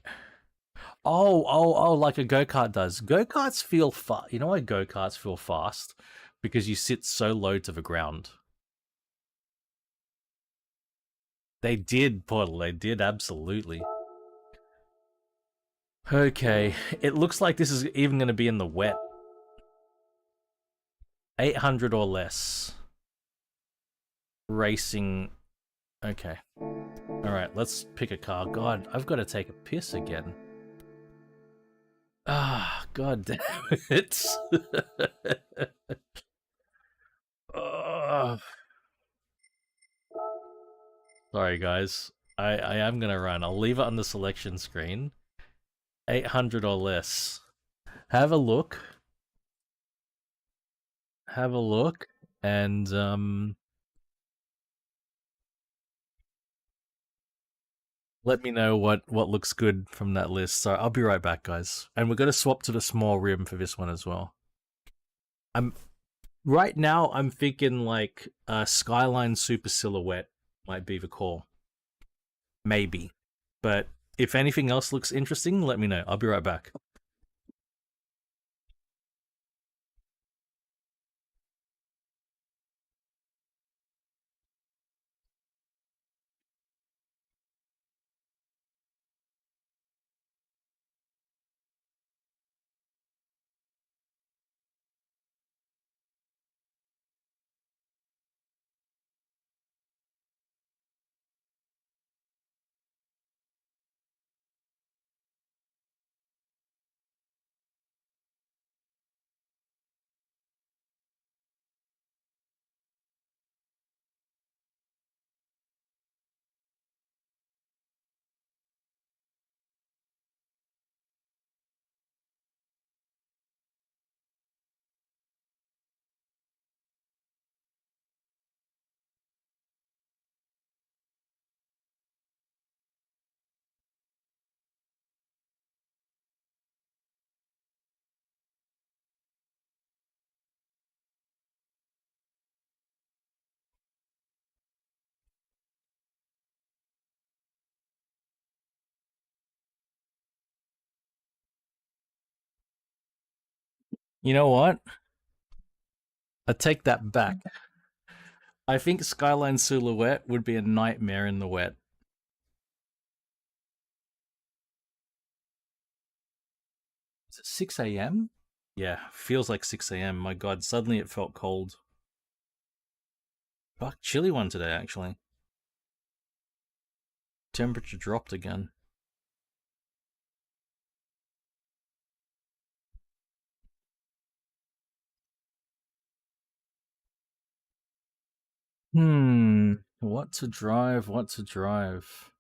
Oh, like a go-kart does. Go-karts feel fast. You know why go-karts feel fast? Because you sit so low to the ground. They did, Portal. They did, absolutely. Okay, it looks like this is even going to be in the wet. 800 or less. Racing. Okay. Alright, let's pick a car. God, I've got to take a piss again. Ah, god damn it. Sorry, guys. I am going to run. I'll leave it on the selection screen. 800 or less. Have a look. Have a look. And, let me know what looks good from that list. So I'll be right back, guys. And we're going to swap to the small rim for this one as well. Right now, I'm thinking like Skyline Super Silhouette might be the call. Maybe. But if anything else looks interesting, let me know. I'll be right back. You know what? I take that back. I think Skyline Silhouette would be a nightmare in the wet. Is it 6 a.m.? Yeah, feels like 6 a.m. My god, suddenly it felt cold. Fuck, chilly one today, actually. Temperature dropped again. What to drive, what to drive.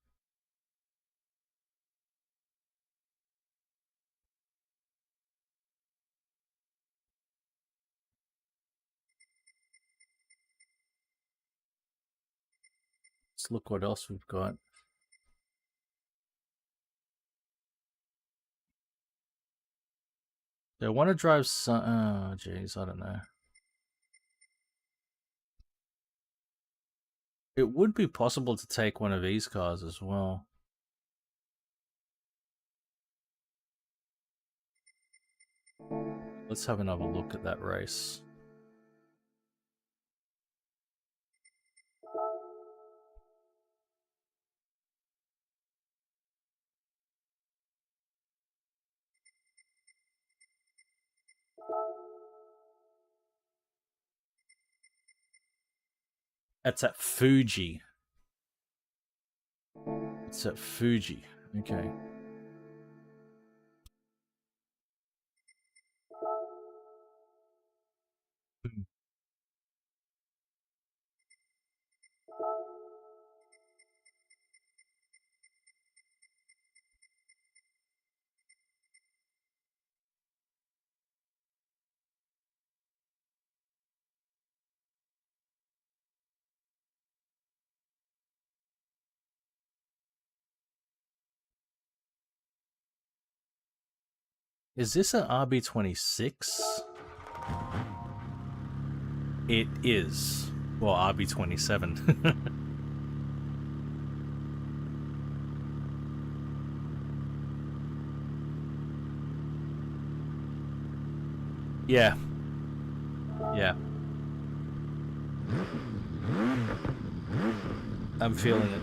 Let's look what else we've got. I want to drive some... Oh, jeez, I don't know. It would be possible to take one of these cars as well. Let's have another look at that race. That's at Fuji. It's at Fuji. Okay. Is this an RB26? It is. Well, RB27. Yeah. Yeah. I'm feeling it.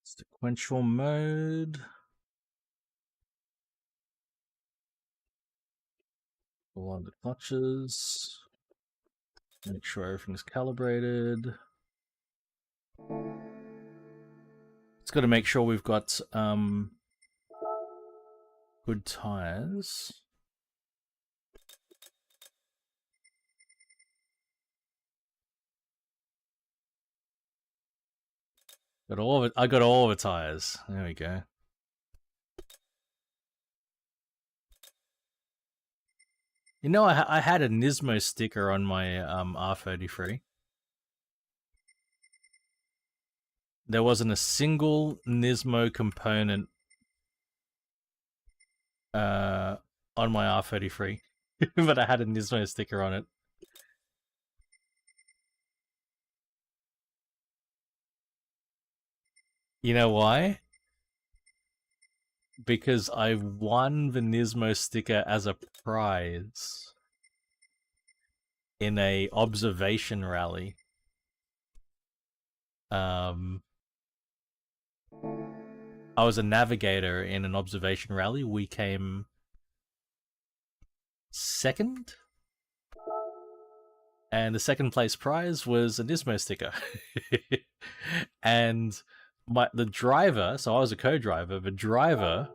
Sequential mode. Pull on the clutches. Make sure everything's calibrated. It's got to make sure we've got good tires. Got all of it. I got all of the tires. There we go. You know, I had a Nismo sticker on my R33. There wasn't a single Nismo component on my R33, but I had a Nismo sticker on it. You know why? Because I won the Nismo sticker as a prize in a observation rally. I was a navigator in an observation rally. We came second, and the second place prize was a Nismo sticker. and the driver, so I was a co-driver, the driver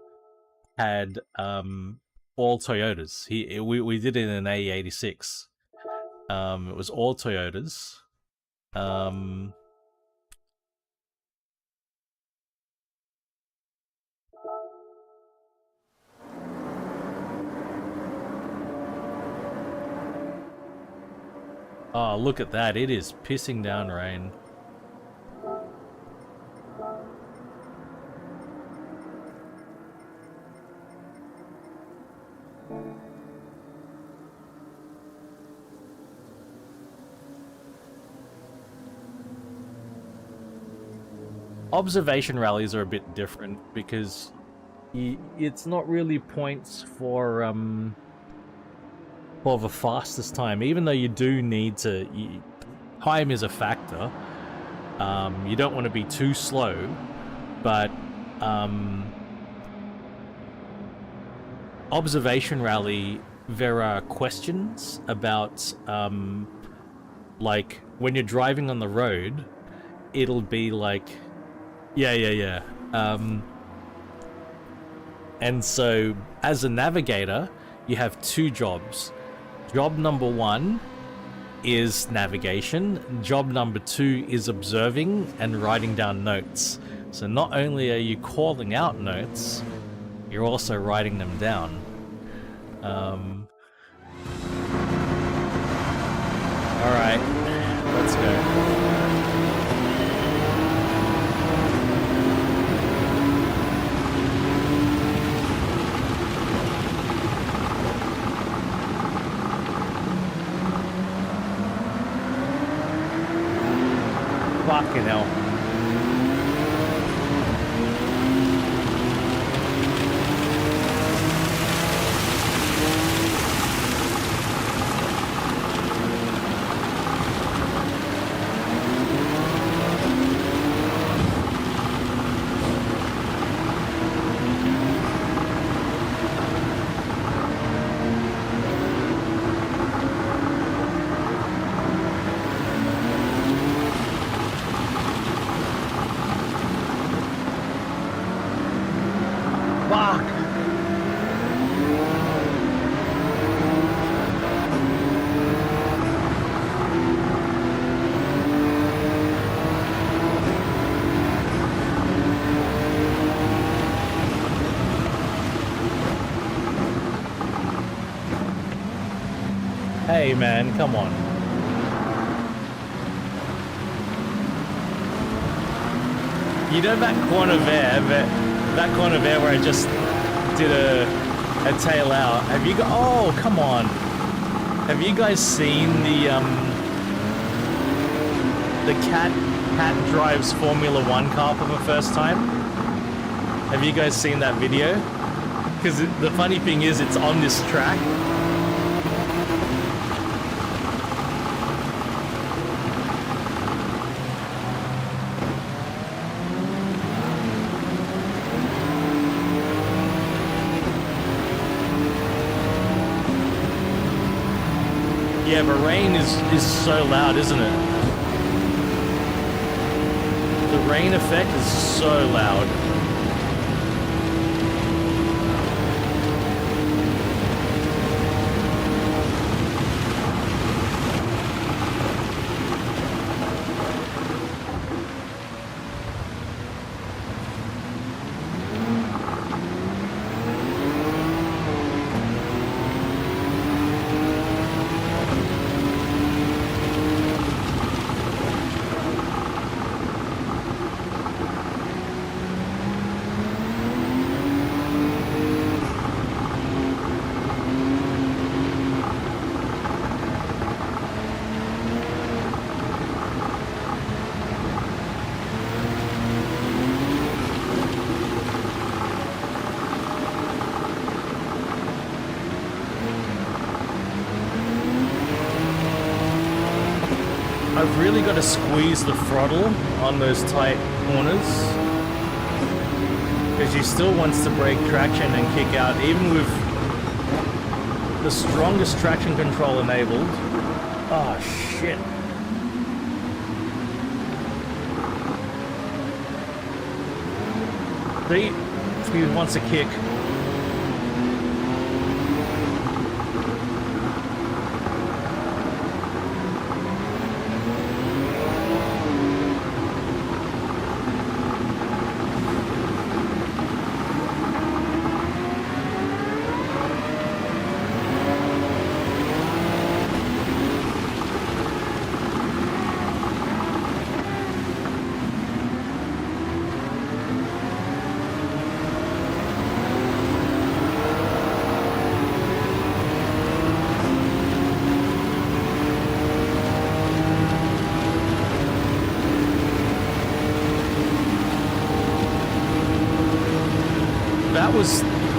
had all Toyotas. We did it in an A86. It was all Toyotas. Oh, look at that. It is pissing down rain. Observation rallies are a bit different because it's not really points for the fastest time, even though you do need to. Time is a factor. You don't want to be too slow, but observation rally, there are questions about like when you're driving on the road, it'll be like yeah. And so as a navigator, you have two jobs. Job number one is navigation. Job number two is observing and writing down notes. So not only are you calling out notes, you're also writing them down. Alright, let's go. Fucking hell. Hey man, come on. You know that corner there, that corner there where I just did a tail out. Have you got? Oh, come on. Have you guys seen the cat drives Formula 1 car for the first time? Have you guys seen that video? Because the funny thing is, it's on this track. Yeah, the rain is so loud, isn't it? The rain effect is so loud. I've really got to squeeze the throttle on those tight corners because she still wants to break traction and kick out even with the strongest traction control enabled. Oh shit. See? He wants a kick.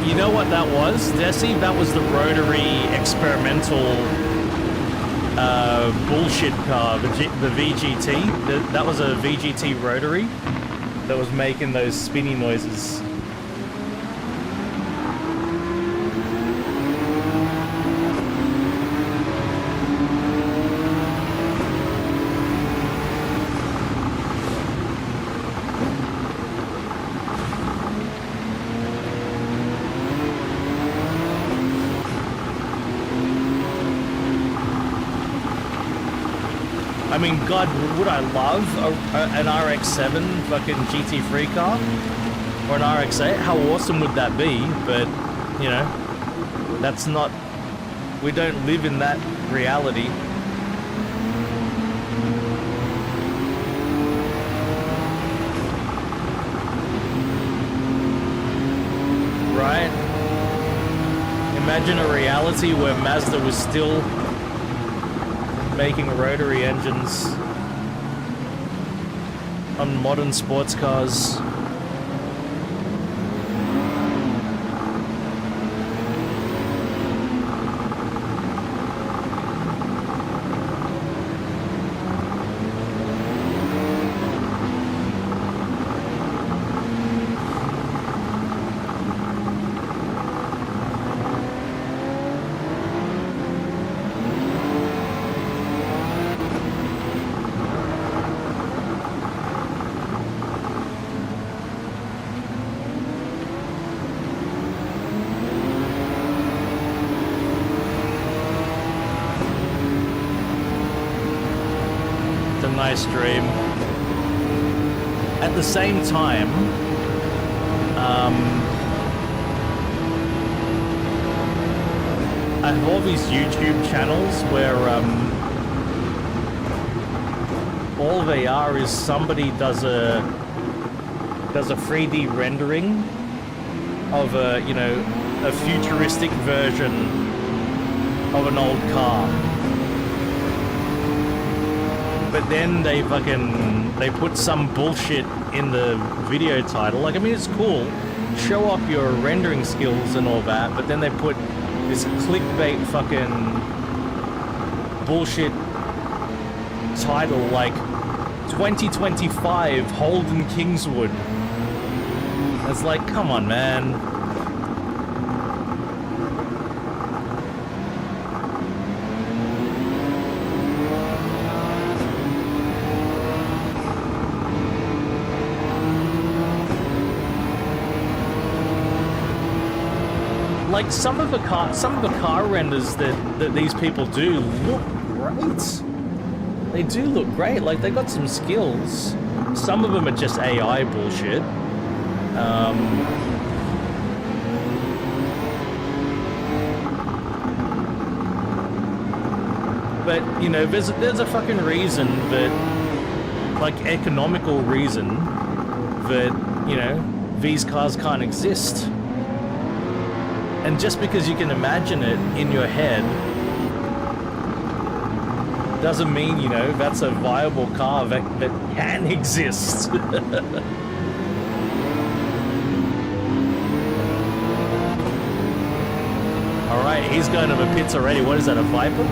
You know what that was, Desi? That was the rotary experimental bullshit car, the VGT. That was a VGT rotary that was making those spinny noises. I mean, God, would I love an RX-7 fucking GT3 car? Or an RX-8? How awesome would that be? But, you know, that's not... We don't live in that reality. Right? Imagine a reality where Mazda was still making rotary engines on modern sports cars. Nice dream. At the same time, I have all these YouTube channels where all they are is somebody does a 3D rendering of a, you know, a futuristic version of an old car. But then they put some bullshit in the video title. Like, I mean, it's cool. Show off your rendering skills and all that, but then they put this clickbait fucking bullshit title like 2025 Holden Kingswood. It's like, come on, man. Like some of the car renders that these people do look great. They do look great. Like, they got some skills. Some of them are just AI bullshit. But you know, there's a fucking reason that, like, economical reason that, you know, these cars can't exist. And just because you can imagine it in your head doesn't mean, you know, that's a viable car that can exist. Alright, he's going to the pits already. What is that, a Viper?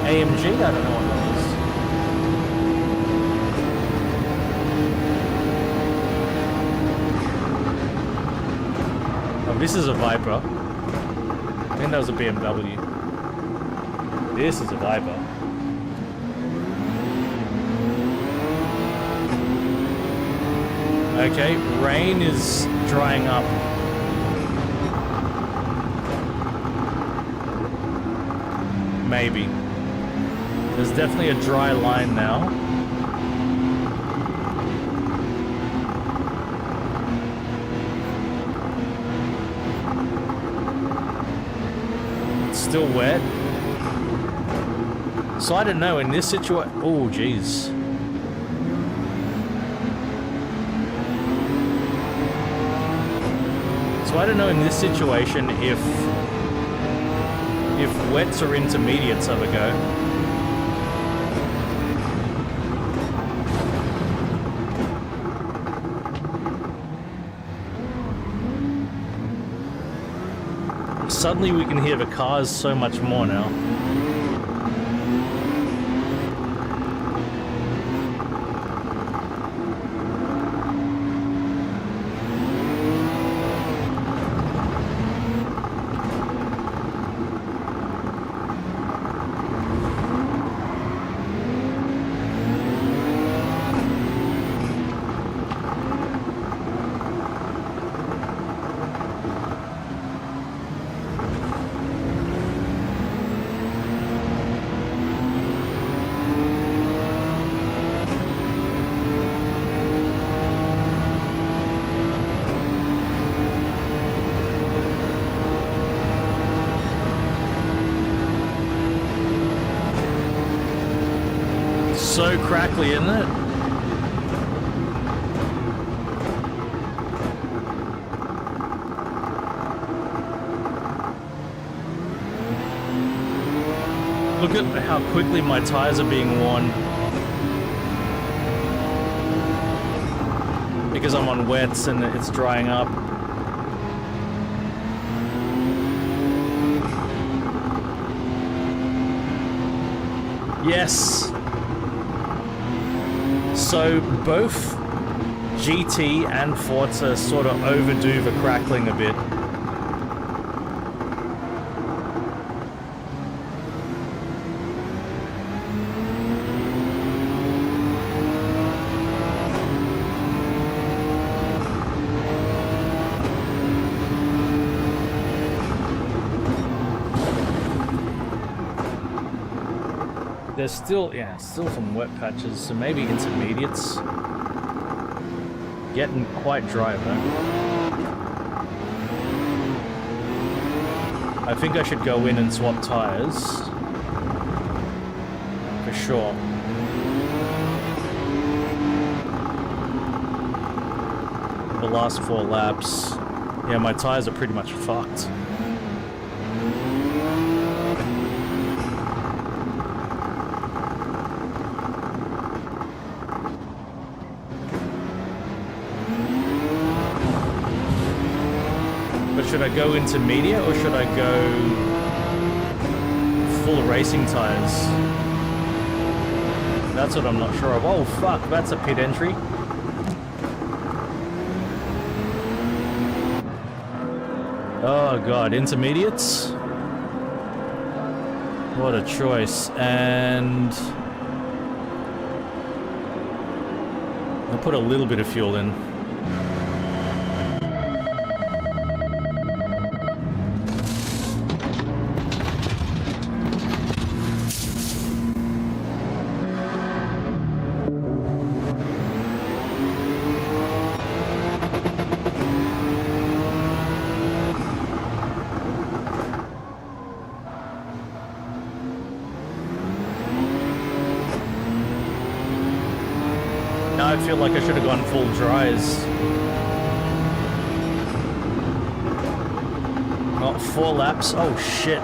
AMG? I don't know what that is. This is a Viper. I think that was a BMW. This is a Viper. Okay, rain is drying up. Maybe. There's definitely a dry line now. It's still wet. So I don't know, in this situation... Oh, jeez. So I don't know in this situation if wets or intermediates have a go. Suddenly we can hear the cars so much more now. So crackly, isn't it? Look at how quickly my tires are being worn. Because I'm on wets and it's drying up. Yes! So both GT and Forza sort of overdo the crackling a bit. There's still, yeah, still some wet patches, so maybe intermediates. Getting quite dry though. I think I should go in and swap tires. For sure. The last 4 laps. Yeah, my tires are pretty much fucked. Should I go intermediate or should I go full racing tires? That's what I'm not sure of. Oh fuck, that's a pit entry. Oh god, intermediates? What a choice. And I'll put a little bit of fuel in. I feel like I should have gone full dries. Oh, 4 laps. Oh shit.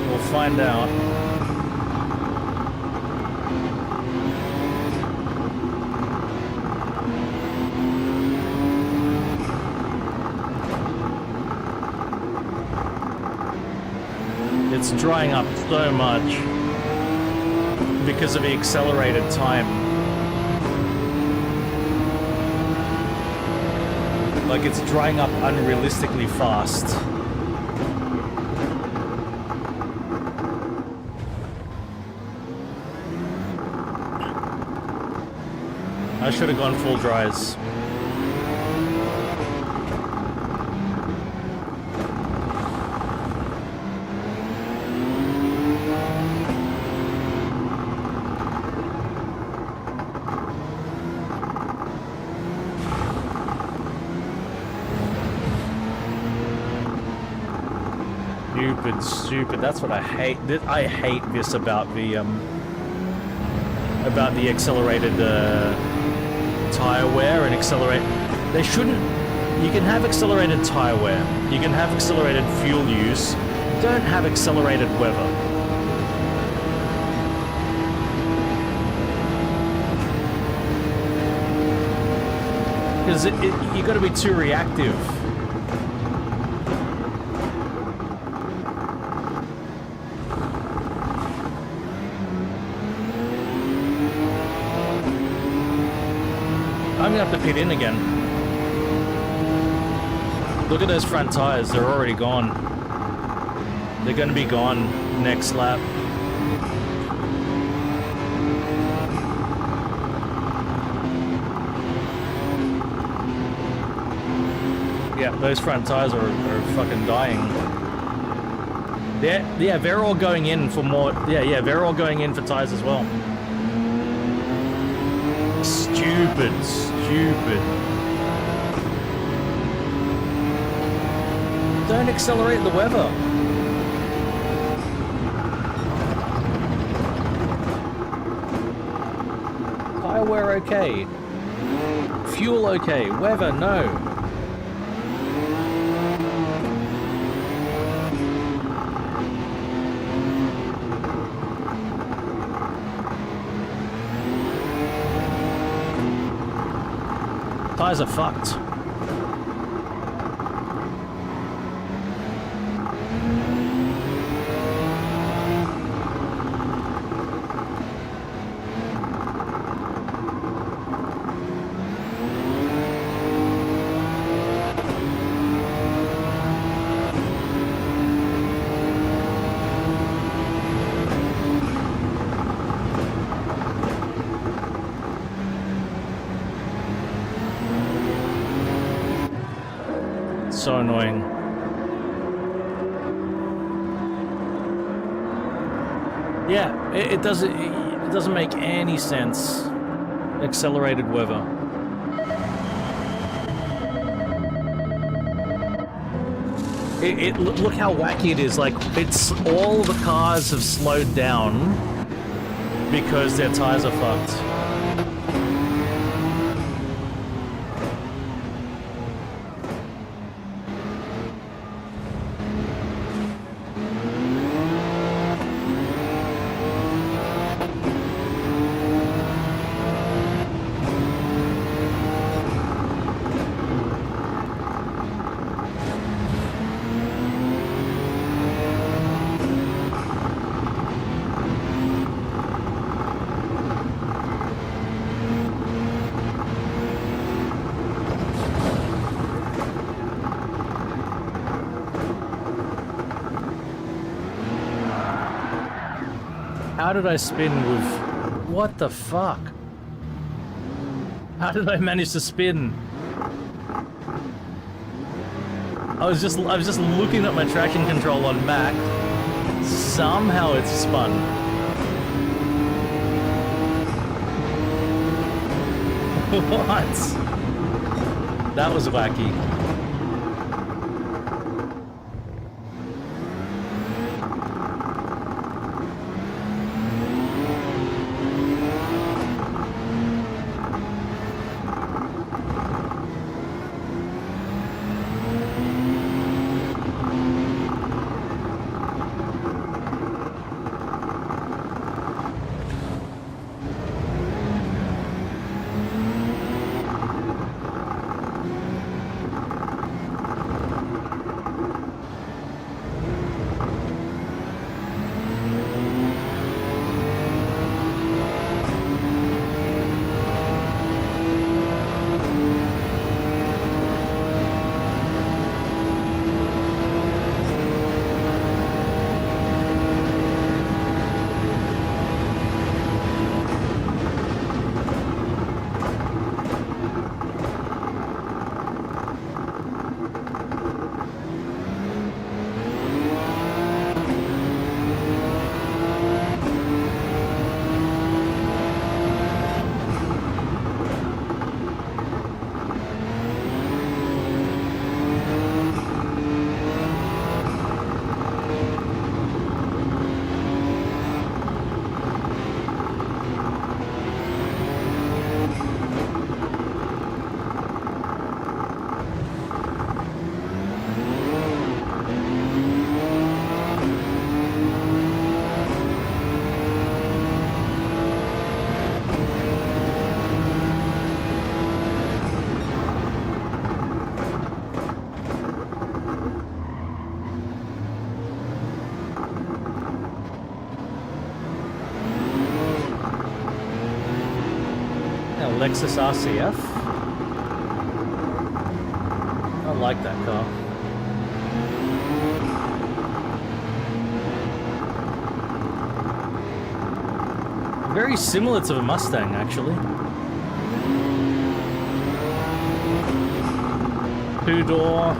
We'll find out. It's drying up so much because of the accelerated time. Like, it's drying up unrealistically fast. I should have gone full dries. Stupid. That's what I hate. I hate this about the accelerated tire wear and accelerate. They shouldn't. You can have accelerated tire wear. You can have accelerated fuel use. Don't have accelerated weather. Because you got to be too reactive. I'm gonna have to pit in again. Look at those front tires, they're already gone. They're gonna be gone next lap. Yeah, those front tires are fucking dying. Yeah, they're all going in for more. Yeah, they're all going in for tires as well. Stupid. Don't accelerate the weather. Tire wear okay. Fuel okay. Weather no. Tires are fucked. So annoying. Yeah, it doesn't make any sense. Accelerated weather. Look how wacky it is. Like, it's all the cars have slowed down because their tires are fucked. How did I spin with... What the fuck? How did I manage to spin? I was just looking at my traction control on Mac. Somehow it's spun. What? That was wacky. Lexus RCF. I like that car. Very similar to the Mustang, actually. 2-door,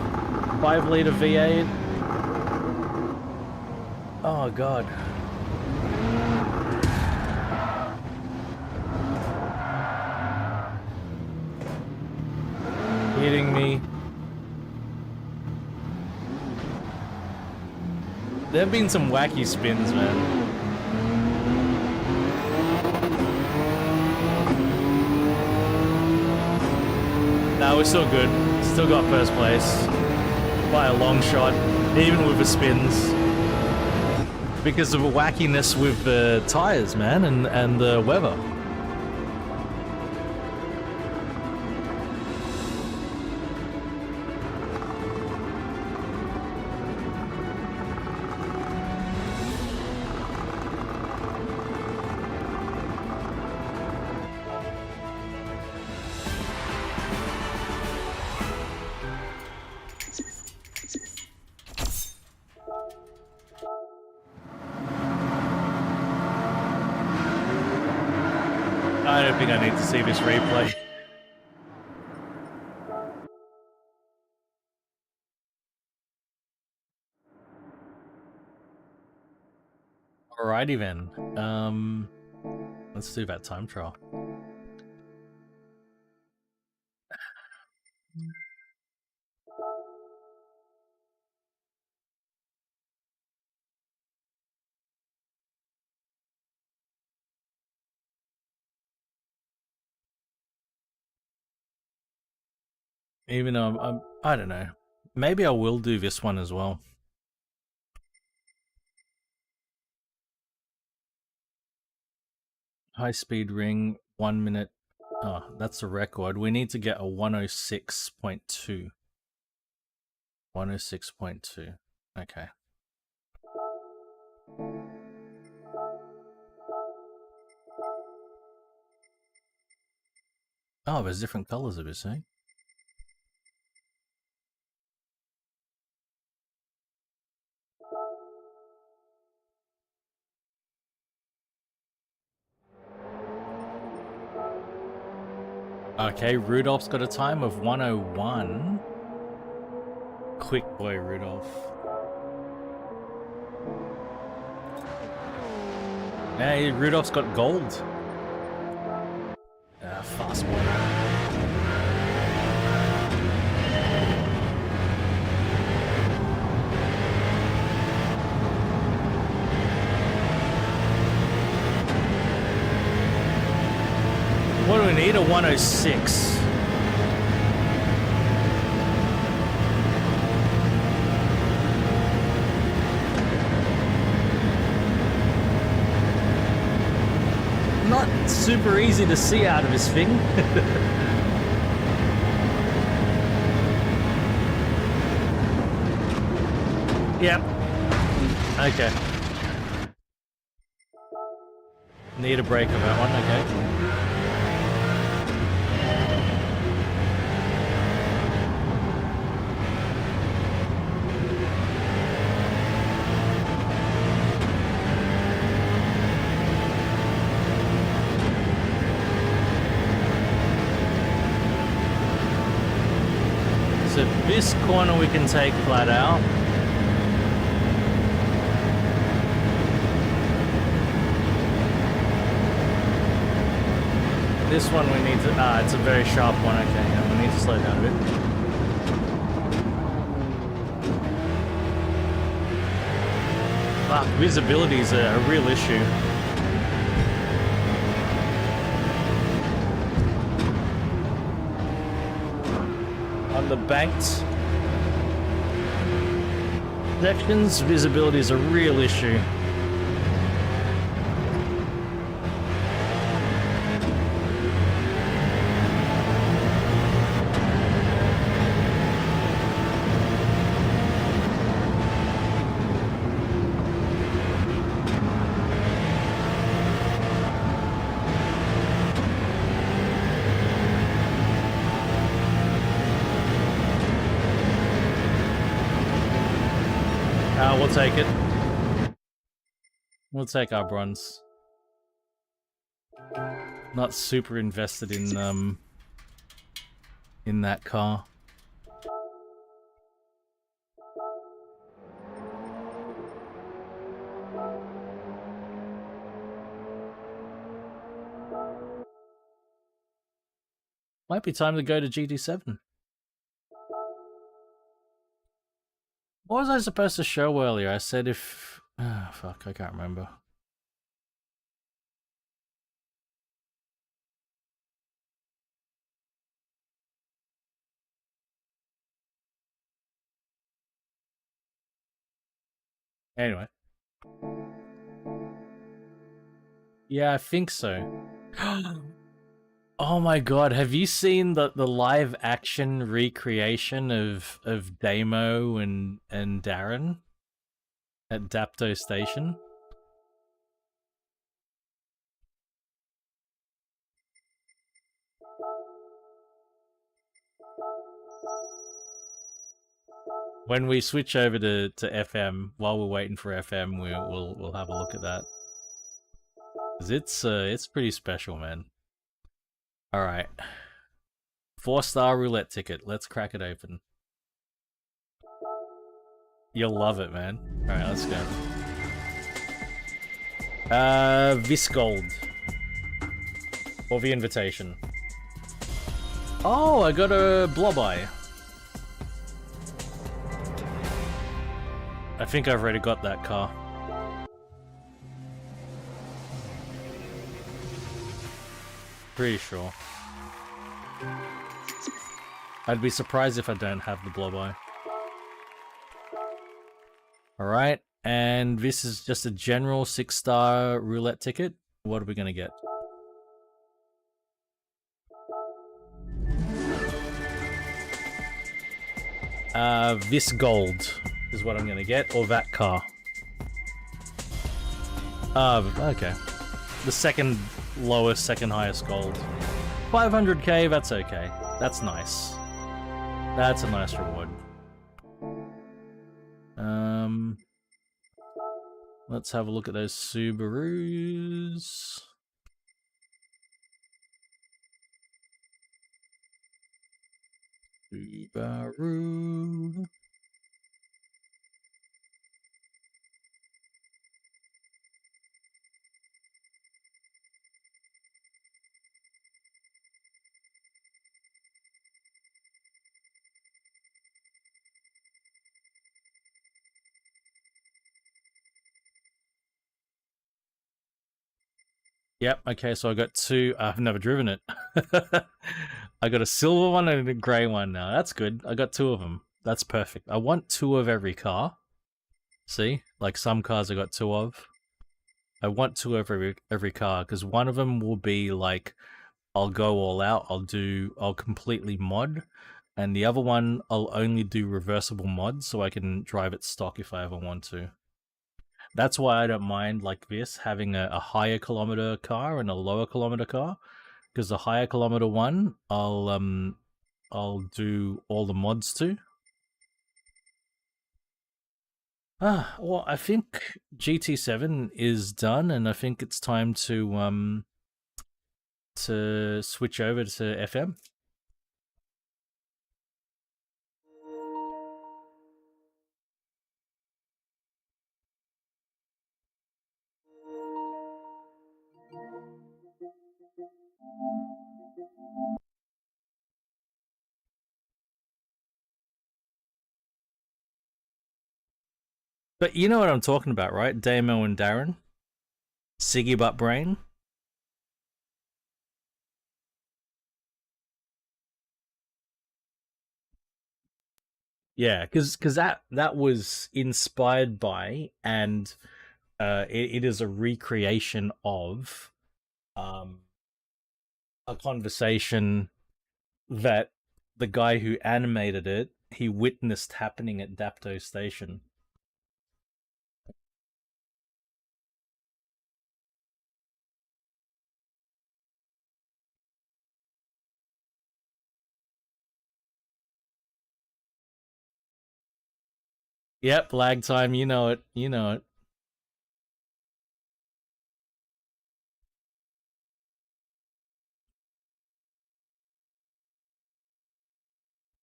5-liter V8. Oh god. Hitting me. There have been some wacky spins, man. No, we're still good. Still got first place by a long shot, even with the spins. Because of the wackiness with the tires, man, and the weather. I don't think I need to see this replay. Alrighty then. Let's do that time trial. Even though I don't know. Maybe I will do this one as well. High speed ring, 1 minute. Oh, that's a record. We need to get a 106.2. 106.2. Okay. Oh, there's different colors of this, eh? Okay, Rudolph's got a time of 101. Quick boy, Rudolph. Hey, Rudolph's got gold. Ah, fast boy. What do we need? A 106. Not super easy to see out of this thing. Yep. Okay. Need a break on that one, okay. So this corner we can take flat out. This one we need to, it's a very sharp one, okay, yeah, we need to slow down a bit. Fuck, visibility is a real issue. On the banked sections, visibility is a real issue. We'll take it. We'll take our bronze. Not super invested in that car. Might be time to go to GT7. What was I supposed to show earlier? I said if... Oh, fuck, I can't remember. Anyway. Yeah, I think so. Oh my god, have you seen the live action recreation of Damo and Darren at Dapto Station? When we switch over to FM, while we're waiting for FM, we'll have a look at that. 'Cause it's pretty special, man. All right, 4-star roulette ticket. Let's crack it open. You'll love it, man. All right, let's go. Visgold for the invitation. Oh, I got a blob eye. I think I've already got that car. Pretty sure. I'd be surprised if I don't have the blob eye. Alright, and this is just a general 6-star roulette ticket. What are we gonna get? This gold is what I'm gonna get, or that car. Okay. The second lowest, second highest gold. 500k, that's okay. That's nice. That's a nice reward. Let's have a look at those Subarus. Subaru. Yep, okay, so I got two. I've never driven it. I got a silver one and a grey one now. That's good. I got two of them. That's perfect. I want two of every car. See? Like some cars I got two of. I want two of every car, because one of them will be like, I'll go all out, I'll completely mod, and the other one I'll only do reversible mods so I can drive it stock if I ever want to. That's why I don't mind, like this, having a higher kilometer car and a lower kilometer car, because the higher kilometer one I'll do all the mods to. Well, I think GT7 is done, and I think it's time to switch over to FM. But you know what I'm talking about, right? Damo and Darren? Siggy Butt Brain? Yeah, because that was inspired by, and it is a recreation of a conversation that the guy who animated it, he witnessed happening at Dapto Station. Yep, lag time, you know it. You know it.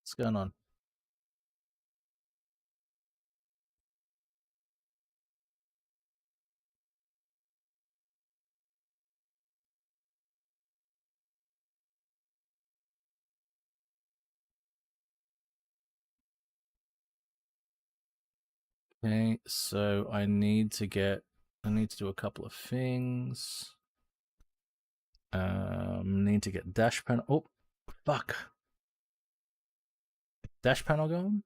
What's going on? Okay, so I need to do a couple of things. Need to get dash panel. Oh, fuck. Dash panel going?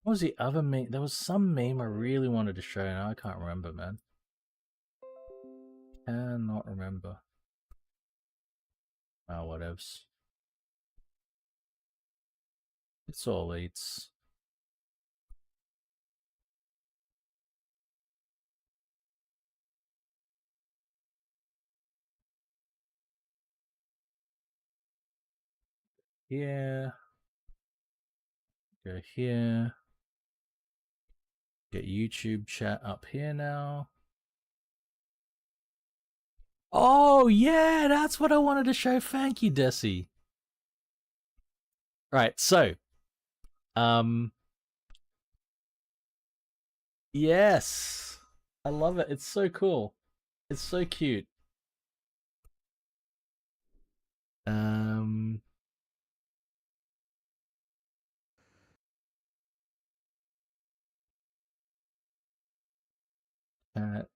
What was the other meme? There was some meme I really wanted to show, and I can't remember, man. Cannot remember. Oh, whatevs. It's all eats. Yeah. Go here. Get YouTube chat up here now. Oh, yeah, that's what I wanted to show. Thank you, Desi. Right, so, yes. I love it. It's so cool. It's so cute. Um, cat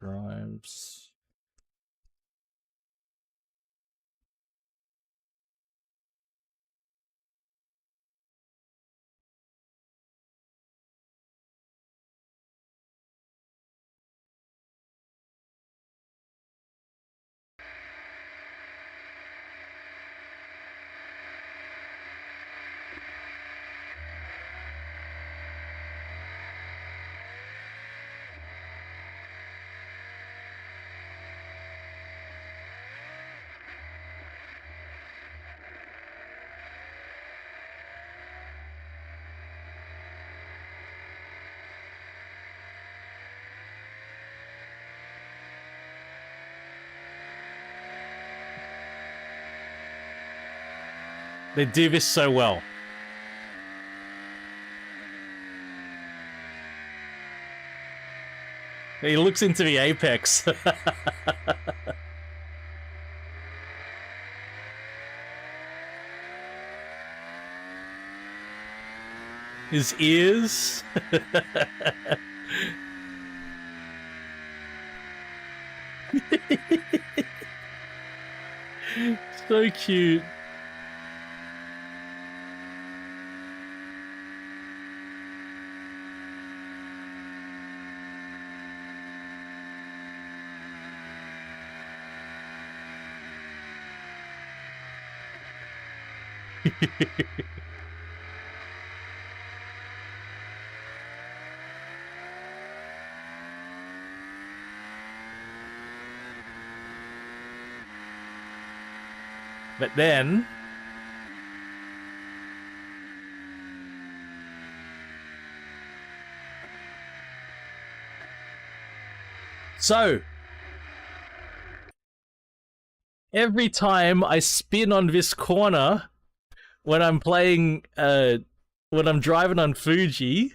drives. They do this so well. He looks into the apex. His ears. So cute. But then, so every time I spin on this corner when I'm playing, when I'm driving on Fuji,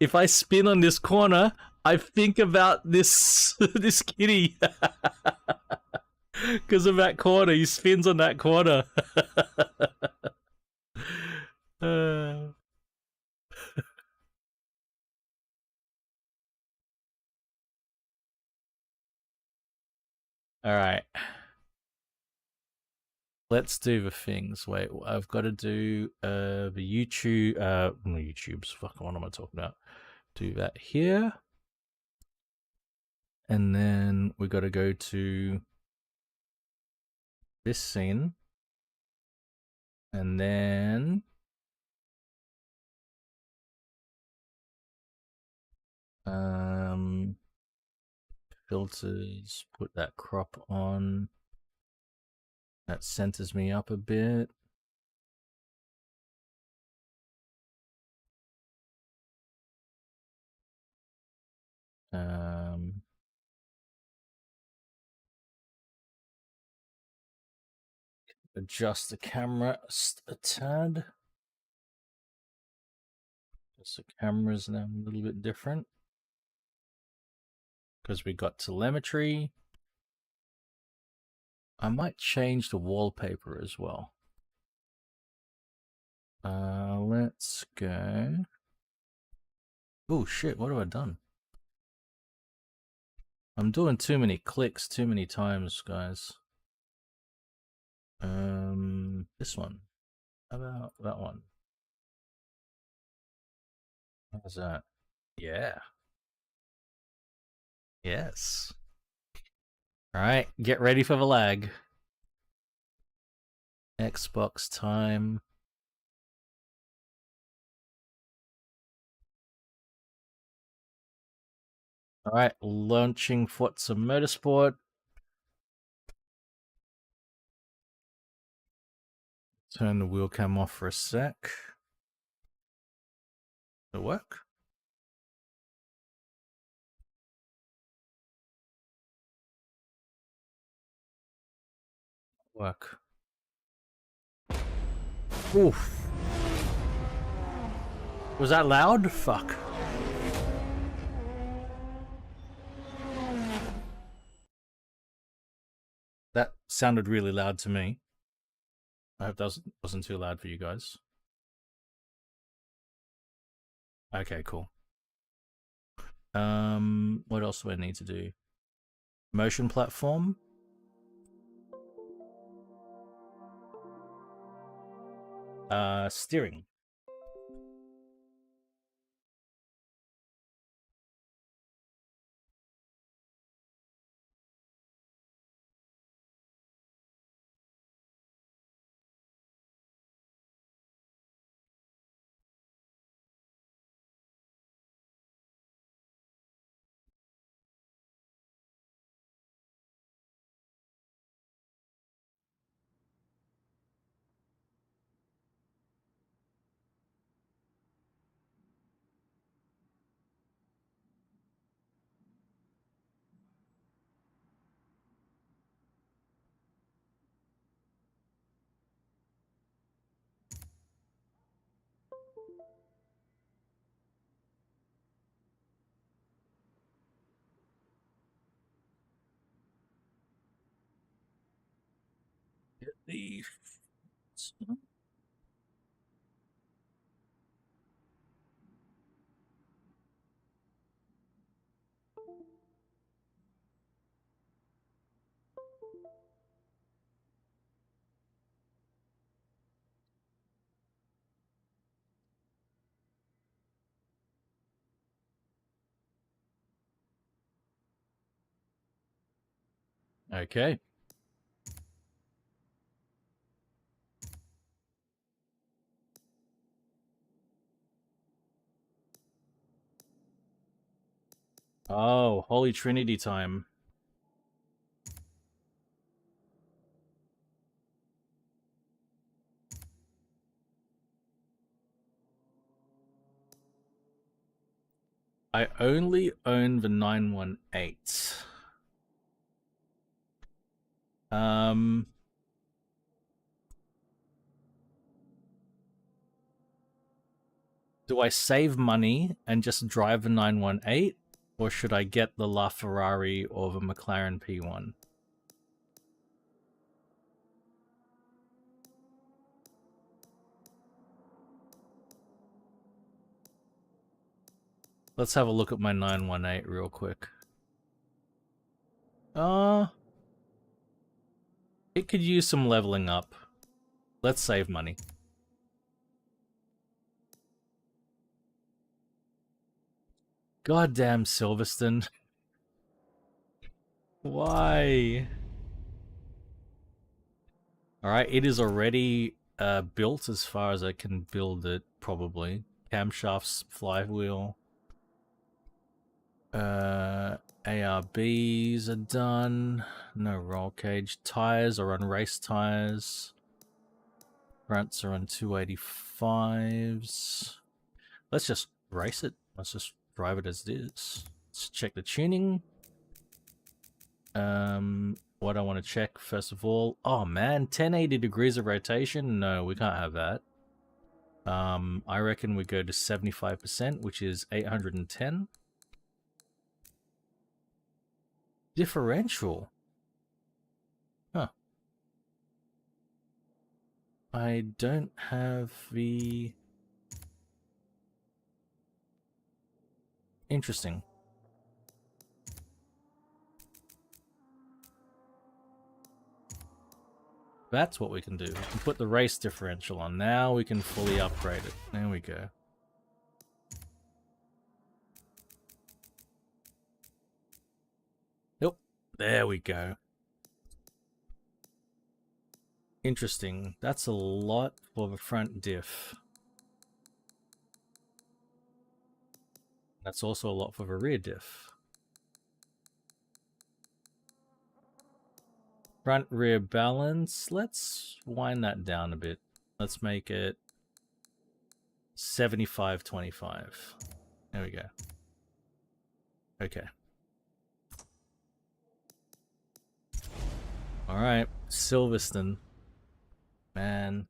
if I spin on this corner, I think about this this kitty because of that corner. He spins on that corner. uh, all right. Let's do the things. Wait, I've got to do the YouTube. No, YouTube's fuck. What am I talking about? Do that here, and then we got to go to this scene, and then filters. Put that crop on. That centers me up a bit. Adjust the camera a tad. Just the camera's now a little bit different because we got telemetry. I might change the wallpaper as well. Let's go. Oh shit, what have I done? I'm doing too many clicks too many times, guys. This one. How about that one? How's that? Yeah. Yes. Alright, get ready for the lag. Xbox time. Alright, launching Forza Motorsport. Turn the wheel cam off for a sec. Did it work? Work. Oof. Was that loud? Fuck. That sounded really loud to me. I hope that wasn't too loud for you guys. Okay, cool. What else do I need to do? Motion platform. Steering. Get the... Okay. Oh, Holy Trinity time. I only own the 918. Do I save money and just drive the 918? Or should I get the LaFerrari or the McLaren P1? Let's have a look at my 918 real quick. It could use some leveling up. Let's save money. Goddamn Silverstone. Why? Alright, it is already built as far as I can build it, probably. Camshafts, flywheel. ARBs are done. No roll cage. Tires are on race tires. Fronts are on 285s. Let's just race it. Let's just drive it as it is. Let's Let's check the tuning. What I want to check first of all. Oh man, 1080 degrees of rotation. No, we can't have that. I reckon we go to 75%, which is 810. Differential. Huh. I don't have the... Interesting. That's what we can do. We can put the race differential on. Now we can fully upgrade it. There we go. Yep. There we go. Interesting. That's a lot for the front diff. That's also a lot for the rear diff. Front rear balance. Let's wind that down a bit. Let's make it 75-25. There we go. Okay. Alright, Silverstone. Man.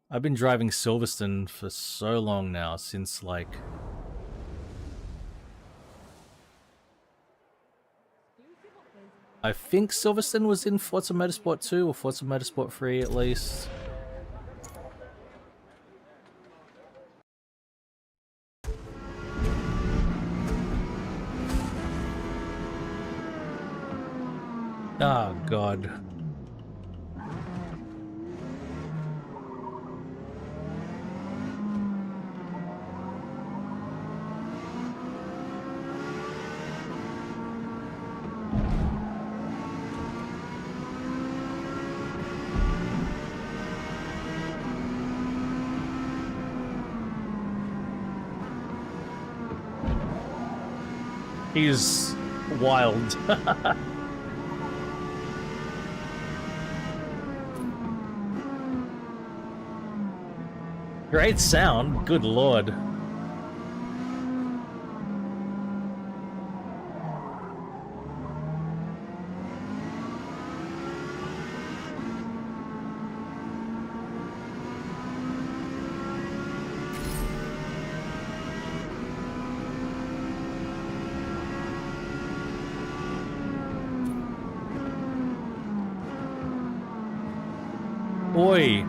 I've been driving Silverstone for so long now, since like... I think Silverstone was in Forza Motorsport 2 or Forza Motorsport 3 at least. Oh god. He's wild. Great sound, good lord. Oi.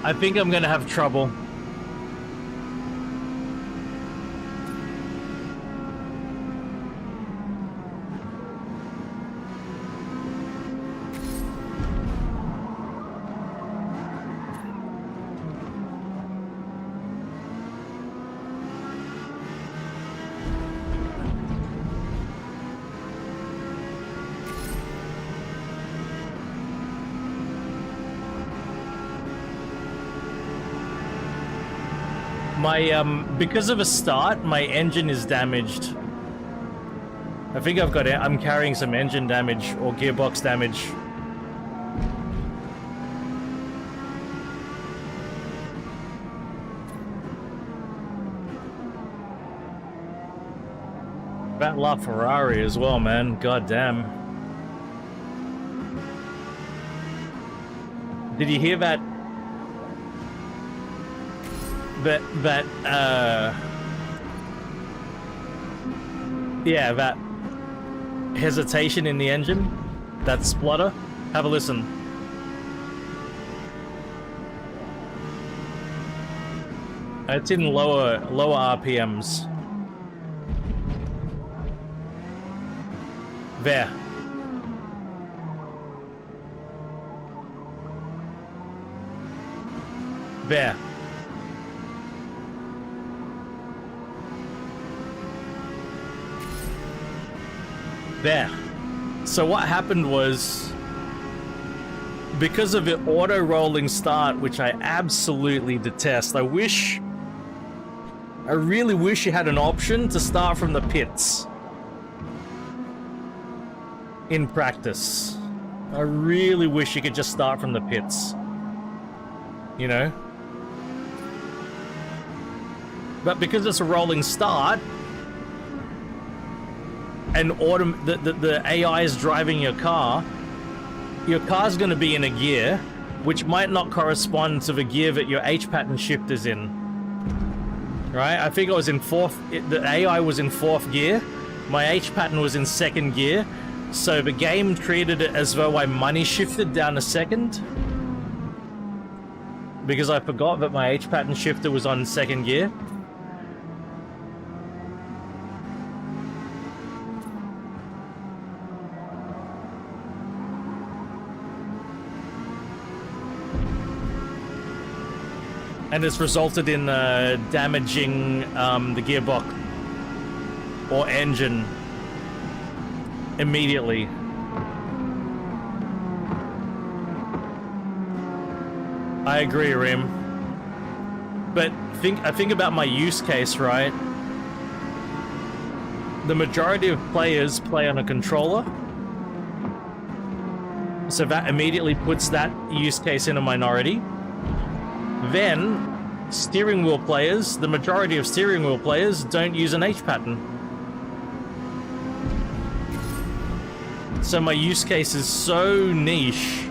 I think I'm gonna have trouble. My, because of a start, my engine is damaged. I think I'm carrying some engine damage or gearbox damage. That LaFerrari as well, man. God damn. Did you hear that? Yeah, that hesitation in the engine, that splutter. Have a listen. It's in lower RPMs. There. There. There. So what happened was, because of the auto rolling start, which I absolutely detest, I really wish you had an option to start from the pits in practice. I really wish you could just start from the pits, you know? But because it's a rolling start, and the AI is driving your car's going to be in a gear which might not correspond to the gear that your H pattern shift is in. Right? I think I was in the AI was in 4th gear. My H pattern was in 2nd gear. So the game treated it as though I money shifted down to 2nd. Because I forgot that my H pattern shifter was on 2nd gear. And it's resulted in damaging the gearbox or engine immediately. I agree, Rim. But I think about my use case, right? The majority of players play on a controller. So that immediately puts that use case in a minority. Then, steering wheel players, the majority of steering wheel players don't use an H pattern. So my use case is so niche.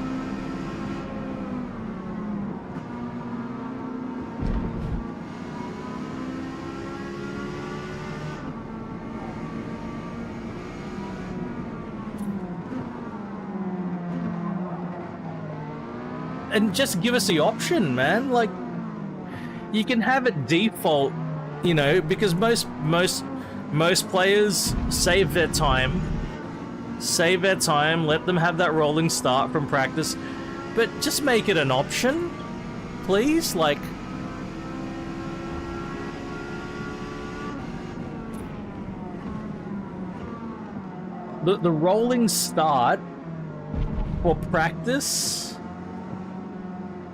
And just give us the option, man. Like, you can have it default, you know, because most players save their time, let them have that rolling start from practice, but just make it an option, please. Like, the rolling start for practice.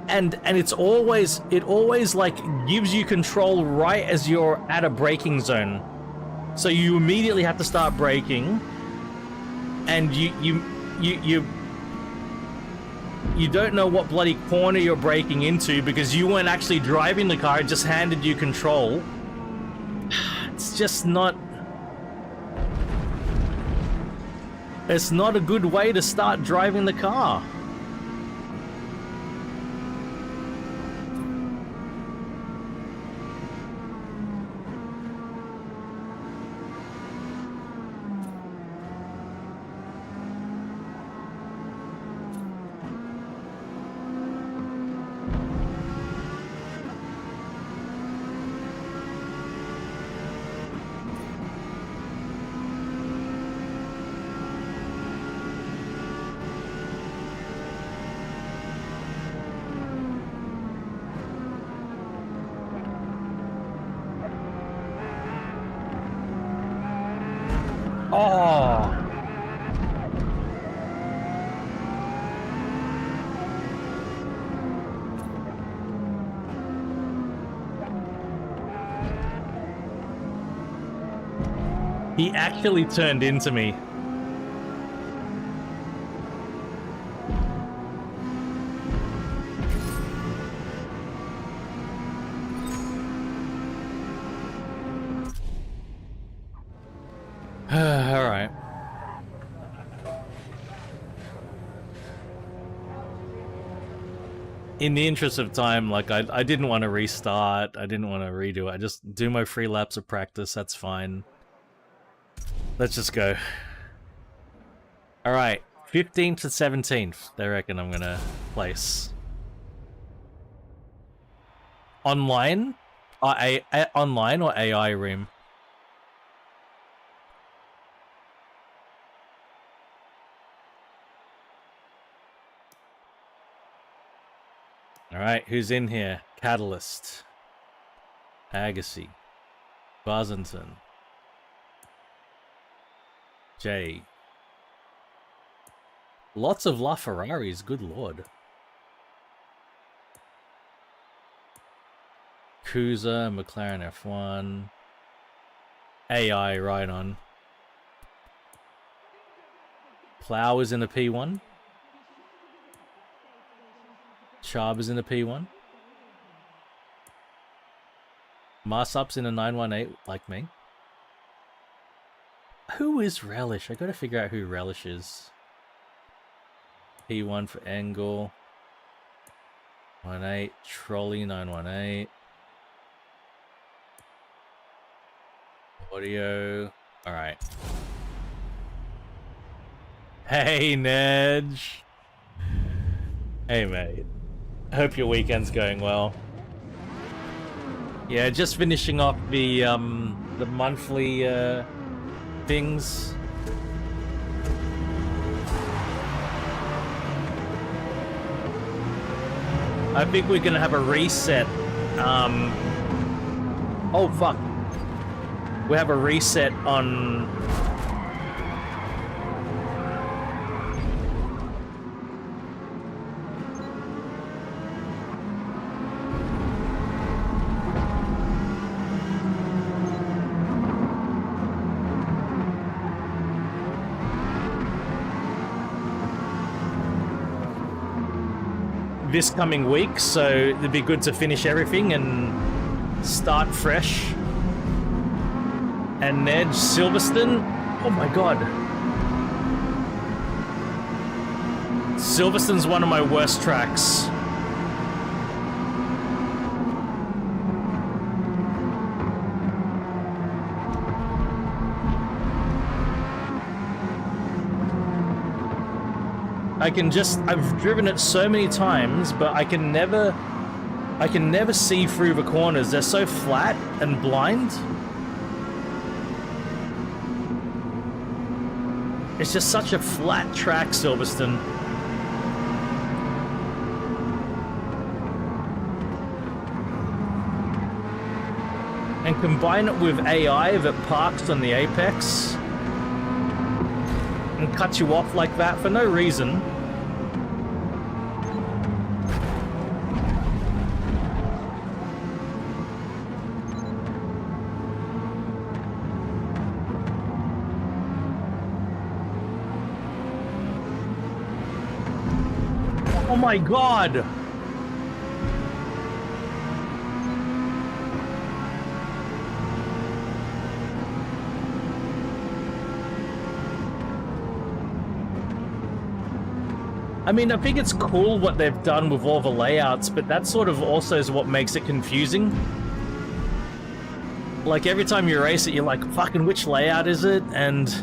And it always like gives you control right as you're at a braking zone, so you immediately have to start braking, and you don't know what bloody corner you're braking into because you weren't actually driving the car; it just handed you control. It's just not. It's not a good way to start driving the car. Oh. He actually turned into me. All right. In the interest of time, like, I didn't want to restart. I didn't want to redo it. I just do my 3 laps of practice. That's fine. Let's just go. All right. 15th to 17th, they reckon I'm gonna place. Online? Online or AI Rim? Alright, who's in here? Catalyst. Agassi. Barzington. Jay. Lots of LaFerraris, good lord. Cruiser, McLaren F1. AI, right on. Plow is in a P1. Sharp is in a P1. Marsup's in a 918, like me. Who is Relish? I gotta figure out who Relish is. P1 for Angle. 18, Trolley 918. Audio. Alright. Hey, Nedge. Hey, mate. Hope your weekend's going well. Yeah, just finishing off the monthly things. I think we're gonna have a reset. Oh fuck. We have a reset on. This coming week, so it'd be good to finish everything and start fresh. And Ned Silverstone, oh my god. Silverstone's one of my worst tracks. I've driven it so many times, but I can never see through the corners. They're so flat and blind. It's just such a flat track, Silverstone. And combine it with AI that parks on the apex and cuts you off like that for no reason. Oh my god! I mean, I think it's cool what they've done with all the layouts, but that sort of also is what makes it confusing. Like, every time you race it, you're like, fucking which layout is it? And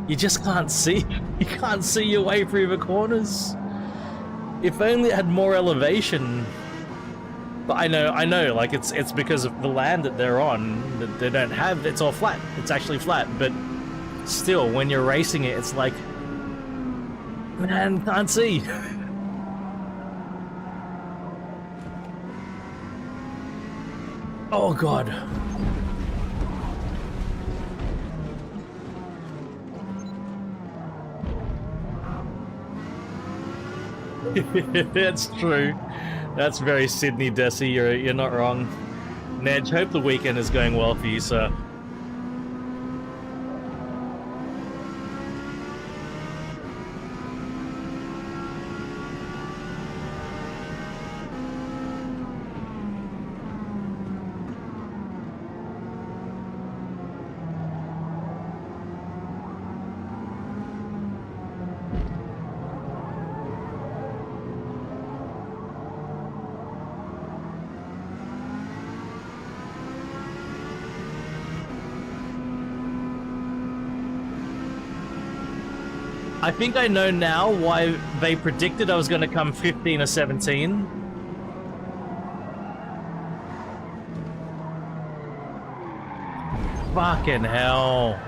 you just can't see. You can't see your way through the corners. If only it had more elevation. But I know, like, it's because of the land that they're on, that they don't have, it's all flat. It's actually flat, but still, when you're racing it, it's like, man, can't see. Oh god. That's true. That's very Sydney Desi. You're not wrong. Nedge, hope the weekend is going well for you, sir. I think I know now why they predicted I was going to come 15 or 17. Fucking hell.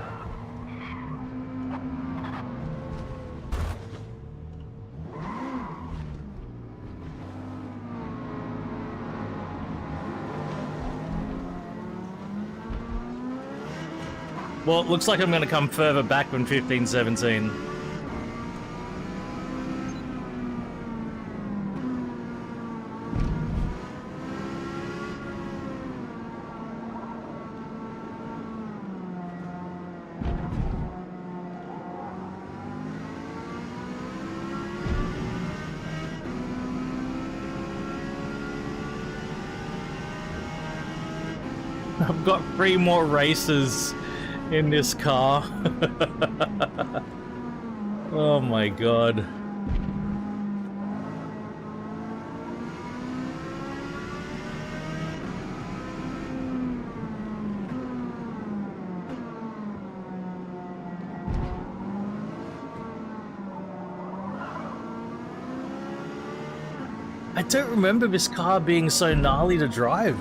Well, it looks like I'm going to come further back than 15, 17. I've got 3 more races in this car. Oh my god. I don't remember this car being so gnarly to drive.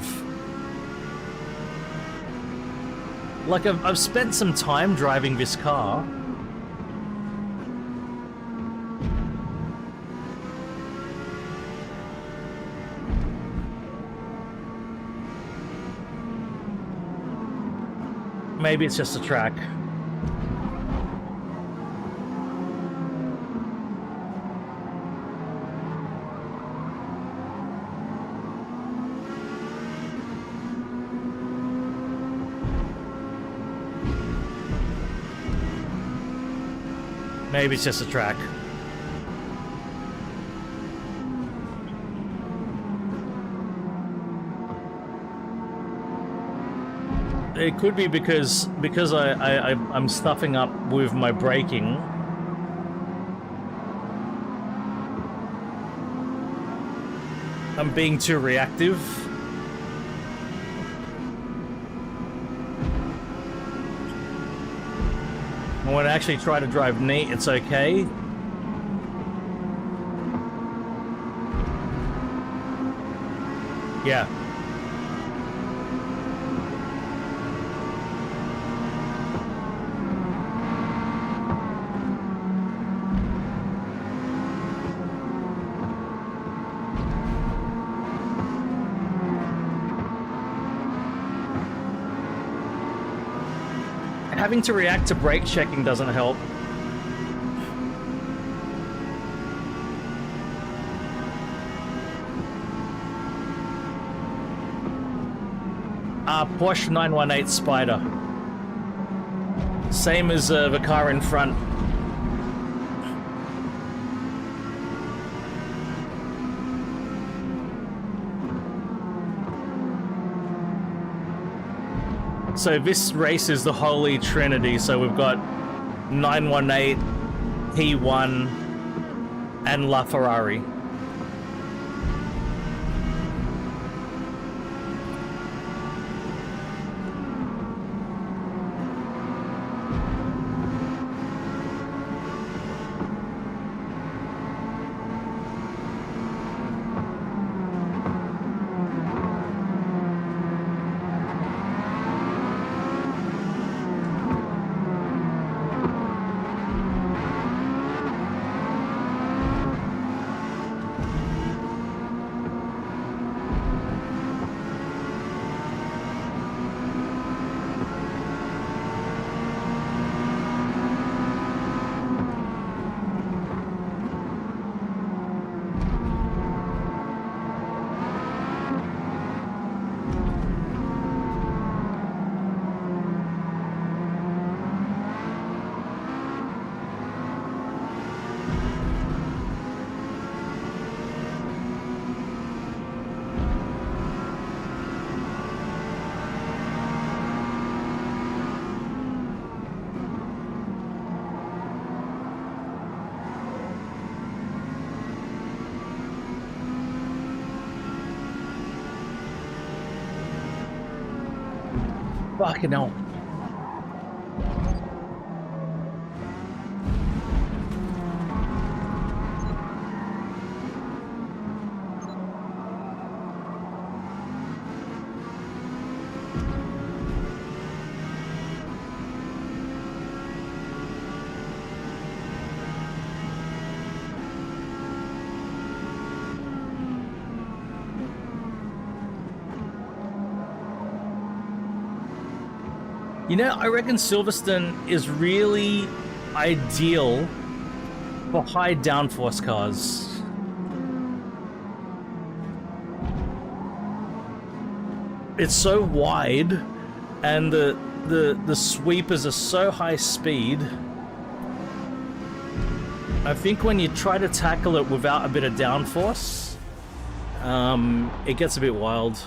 Like, I've spent some time driving this car. Maybe it's just a track. Maybe it's just a track. It could be because I'm stuffing up with my braking. I'm being too reactive. And when I actually try to drive neat, it's okay. Yeah. Having to react to brake checking doesn't help. Porsche 918 Spider. Same as the car in front. So this race is the Holy Trinity. So we've got 918, P1, and LaFerrari. Fucking hell. You know, I reckon Silverstone is really ideal for high downforce cars. It's so wide, and the sweepers are so high speed. I think when you try to tackle it without a bit of downforce, it gets a bit wild.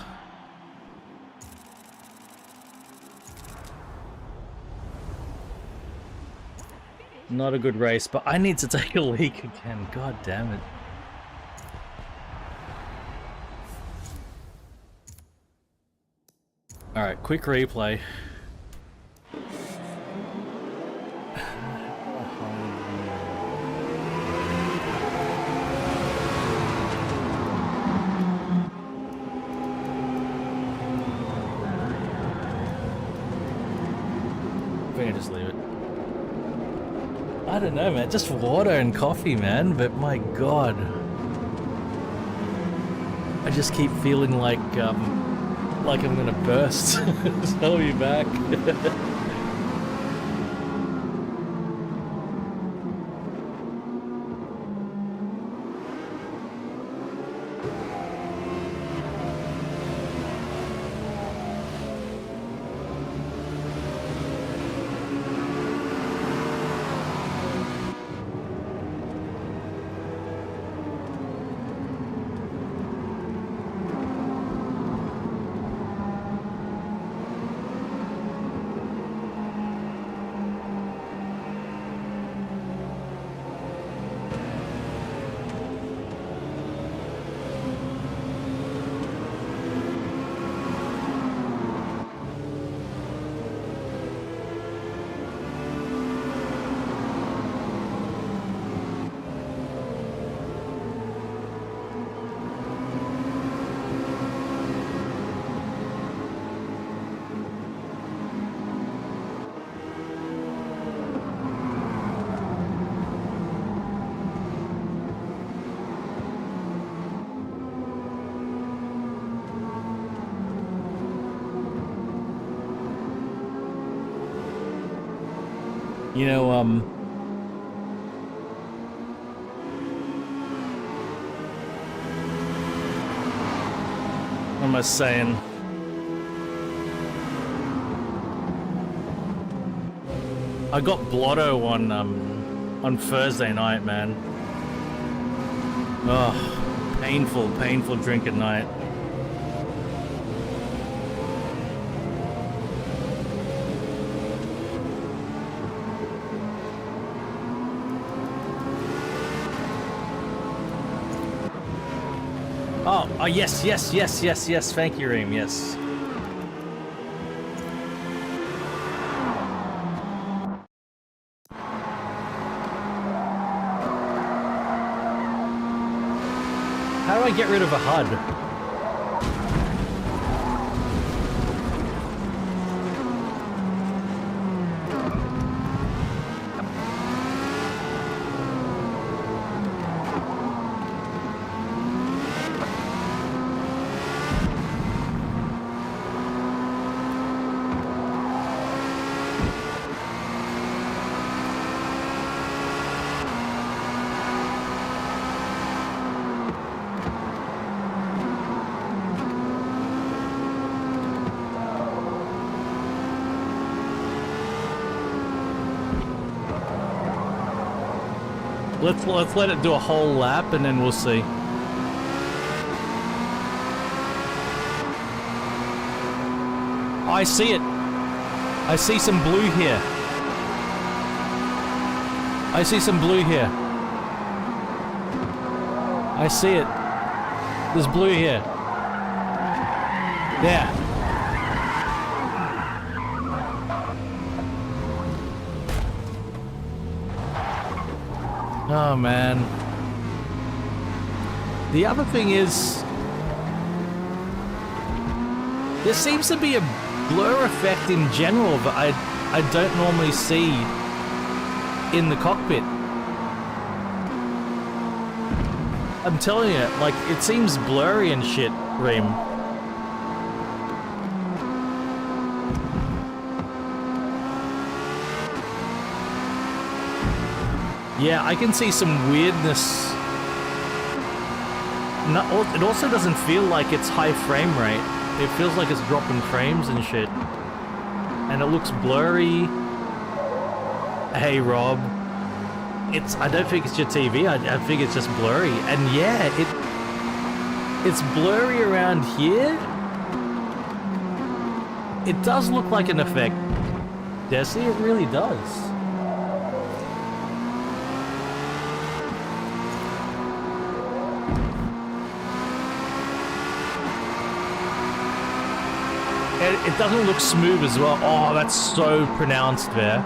Not a good race, but I need to take a leak again. God damn it. Alright, quick replay. I think I just leave it. I don't know, man. Just water and coffee, man. But my god, I just keep feeling like I'm gonna burst. I'll be back. You know, what am I saying? I got blotto on Thursday night, man. Oh, painful drink at night. Oh, yes, thank you, Reem, yes. How do I get rid of a HUD? Let's let it do a whole lap and then we'll see. I see it. I see some blue here. I see some blue here. I see it. There's blue here. There. Oh man. The other thing is, there seems to be a blur effect in general that I don't normally see in the cockpit. I'm telling you, like, it seems blurry and shit, Reem. Yeah, I can see some weirdness. No, it also doesn't feel like it's high frame rate. It feels like it's dropping frames and shit. And it looks blurry. Hey, Rob. I don't think it's your TV. I think it's just blurry. And yeah, it's blurry around here. It does look like an effect. Desi, it really does. It doesn't look smooth as well. Oh, that's so pronounced there.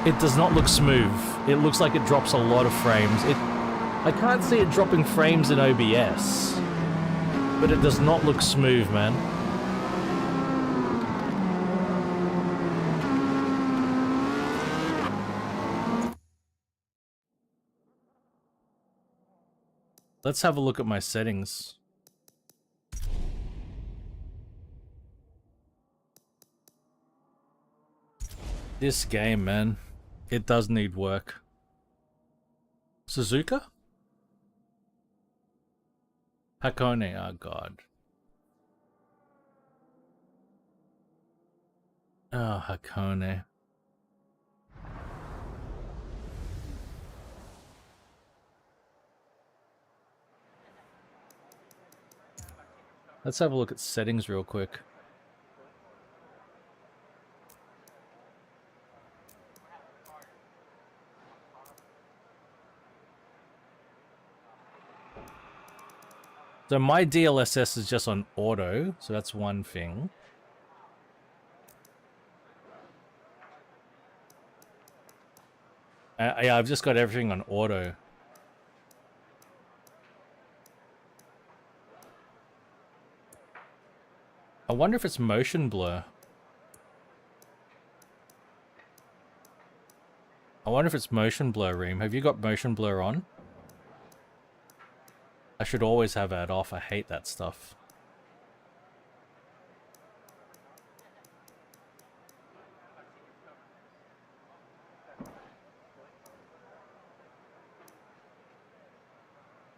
It does not look smooth. It looks like it drops a lot of frames. I can't see it dropping frames in OBS, but it does not look smooth, man. Let's have a look at my settings. This game, man, it does need work. Suzuka? Hakone, oh god. Oh, Hakone. Let's have a look at settings real quick. So my DLSS is just on auto, so that's one thing. Yeah, I've just got everything on auto. I wonder if it's motion blur. I wonder if it's motion blur, Reem. Have you got motion blur on? I should always have that off. I hate that stuff.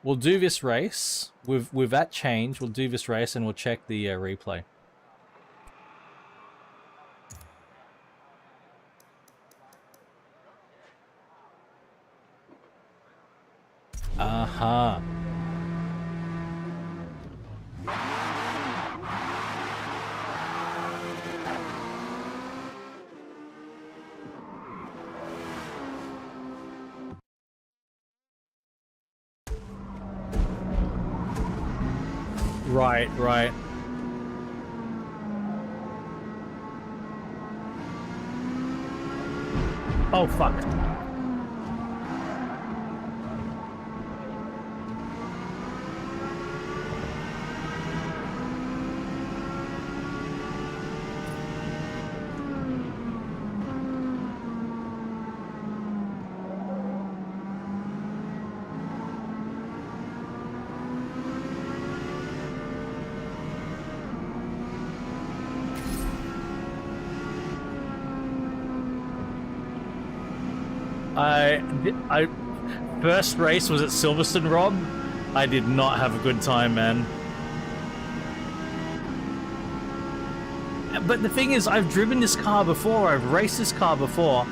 We'll do this race. With that change, we'll do this race and we'll check the replay. Aha. Right, right. Oh, fuck. I first race was at Silverstone, Rob. I did not have a good time, man. But the thing is, I've driven this car before, I've raced this car before,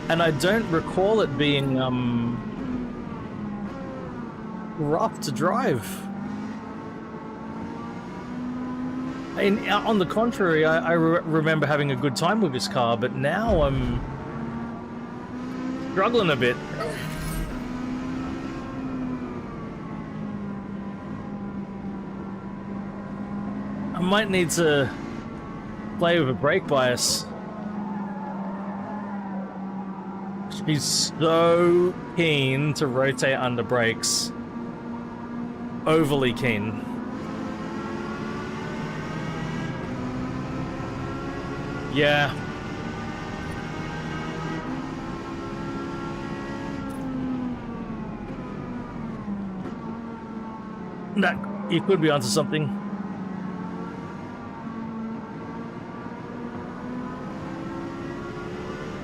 and I don't recall it being rough to drive. On the contrary, I remember having a good time with this car, but now I'm struggling a bit. I might need to play with a brake bias. She's so keen to rotate under brakes. Overly keen. Yeah. That, you could be onto something.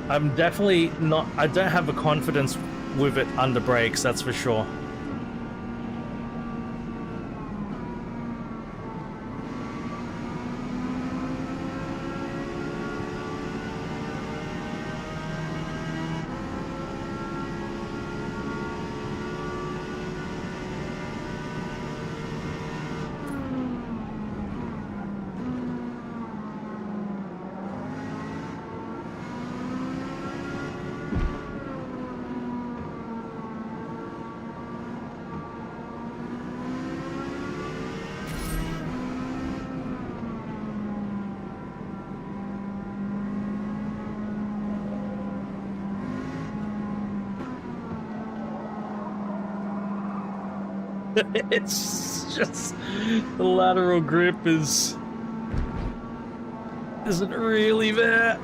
I'm definitely not... I don't have a confidence with it under brakes, that's for sure. It's just the lateral grip isn't really there.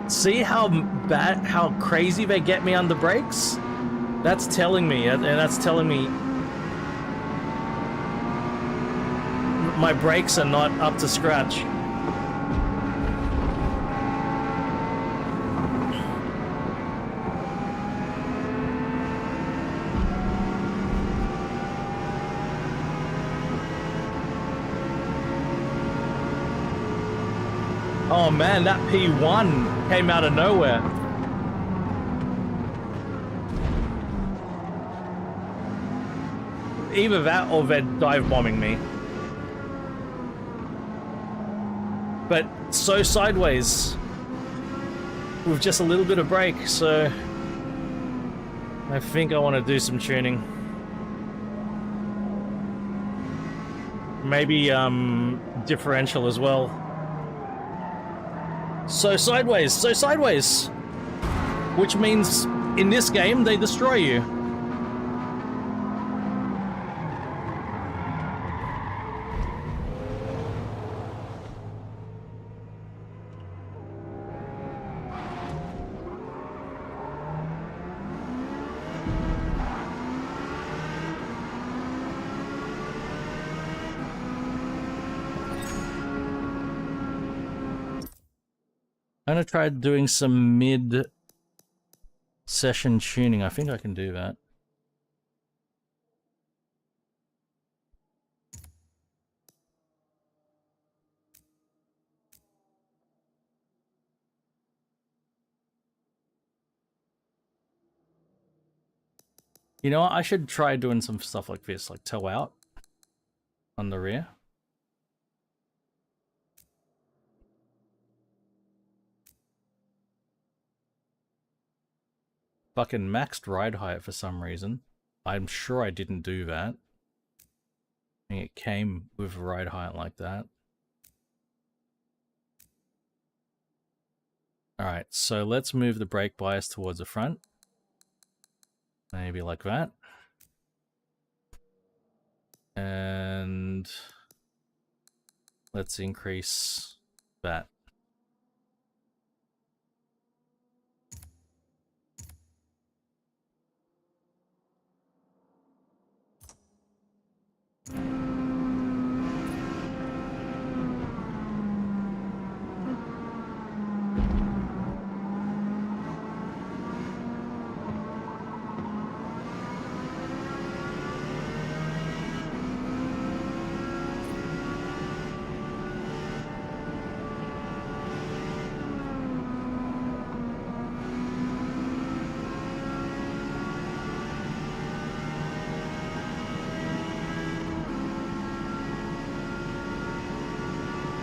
See how bad, how crazy they get me under brakes? That's telling me, and that's telling me my brakes are not up to scratch. Oh man, that P1 came out of nowhere. Either that or they're dive bombing me. But so sideways with just a little bit of brake, so I think I want to do some tuning. Maybe differential as well. So sideways, which means in this game they destroy you. I'm gonna try doing some mid-session tuning. I think I can do that. You know what? I should try doing some stuff like this, like toe out on the rear. Fucking maxed ride height for some reason. I'm sure I didn't do that. I think it came with ride height like that. Alright, so let's move the brake bias towards the front. Maybe like that. And let's increase that.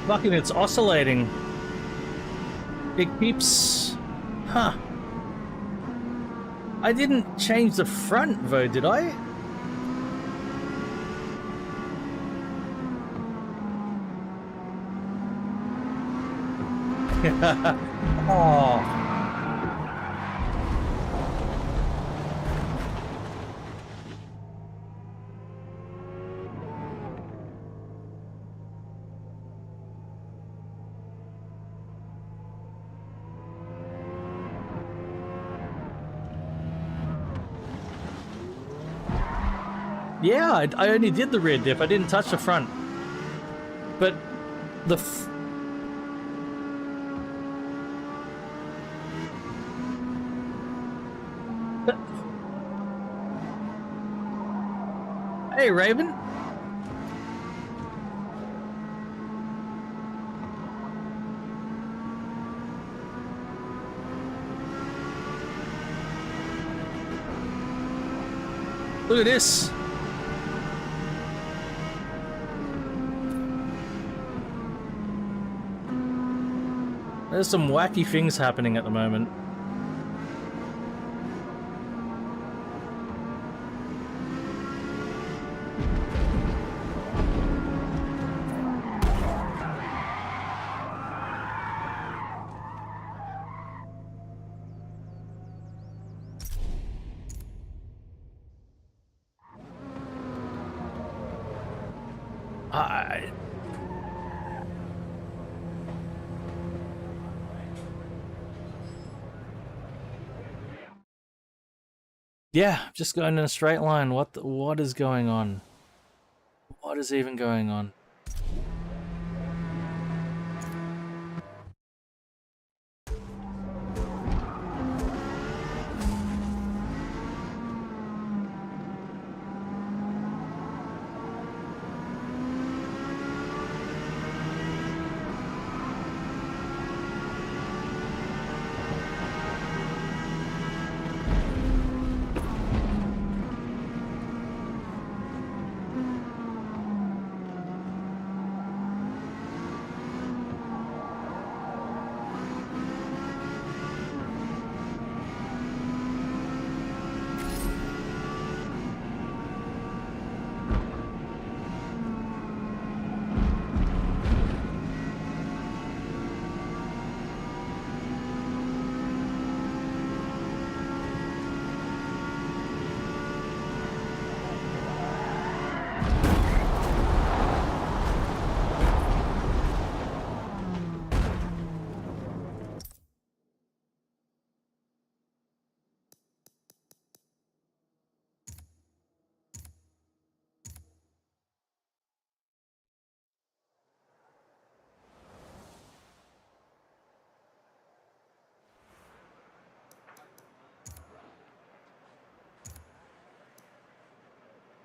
Fucking, it's oscillating. It keeps... Huh. I didn't change the front though, did I? Oh. Yeah, I only did the rear dip. I didn't touch the front. But the... Hey, Raven. Look at this. There's some wacky things happening at the moment. Yeah, just going in a straight line. What is going on? What is even going on?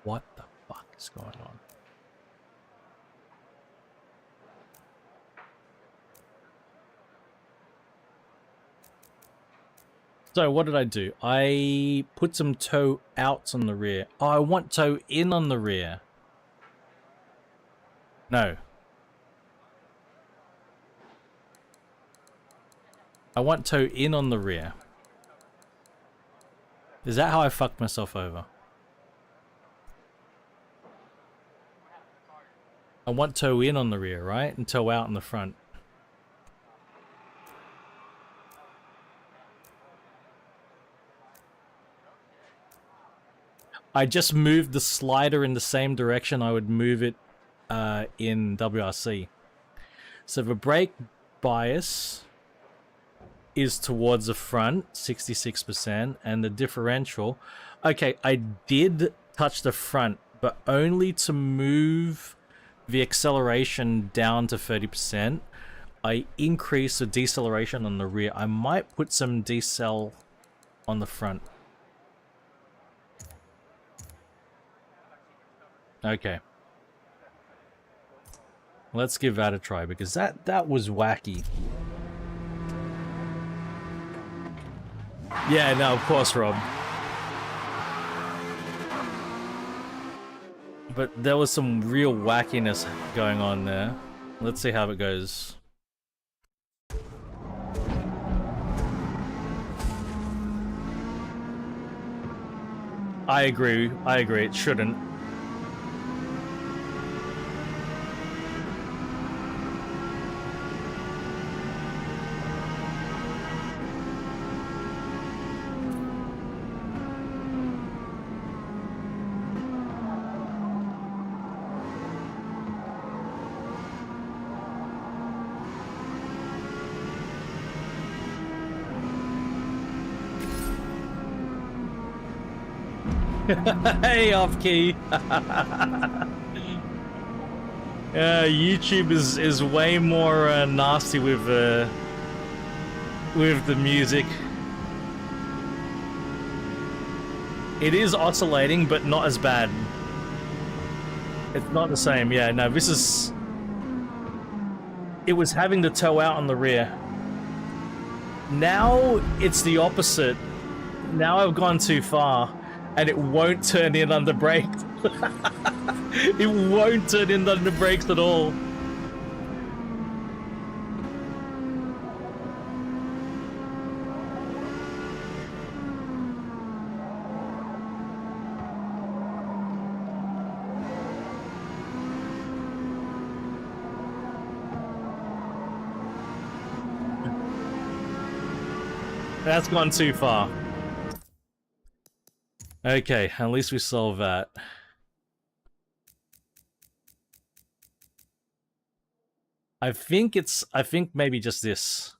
What the fuck is going on? So what did I do? I put some toe outs on the rear. Oh, I want toe in on the rear. No. I want toe in on the rear. Is that how I fucked myself over? I want toe in on the rear, right? And toe out in the front. I just moved the slider in the same direction I would move it in WRC. So the brake bias is towards the front, 66%, and the differential... Okay, I did touch the front, but only to move the acceleration down to 30%. I increased the deceleration on the rear. I might put some decel on the front. Okay. Let's give that a try, because that was wacky. Yeah, no, of course, Rob. But there was some real wackiness going on there. Let's see how it goes. I agree, it shouldn't. Hey, off key. YouTube is way more nasty with the music. It is oscillating, but not as bad. It's not the same. Yeah, no, this is... It was having to tow out on the rear. Now it's the opposite. Now I've gone too far, and it won't turn in under brakes. It won't turn in under brakes at all. That's gone too far. Okay, at least we solved that. I think maybe just this.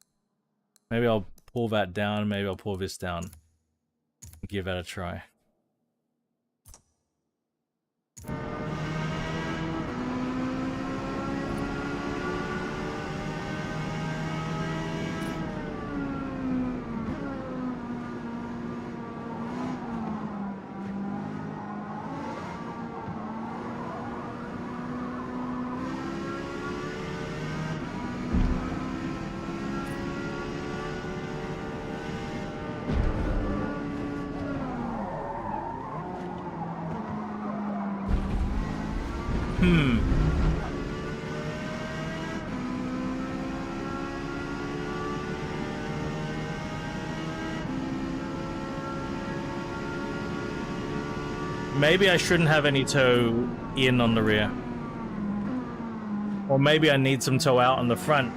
Maybe I'll pull that down, maybe I'll pull this down. Give that a try. Maybe I shouldn't have any tow in on the rear. Or maybe I need some tow out on the front,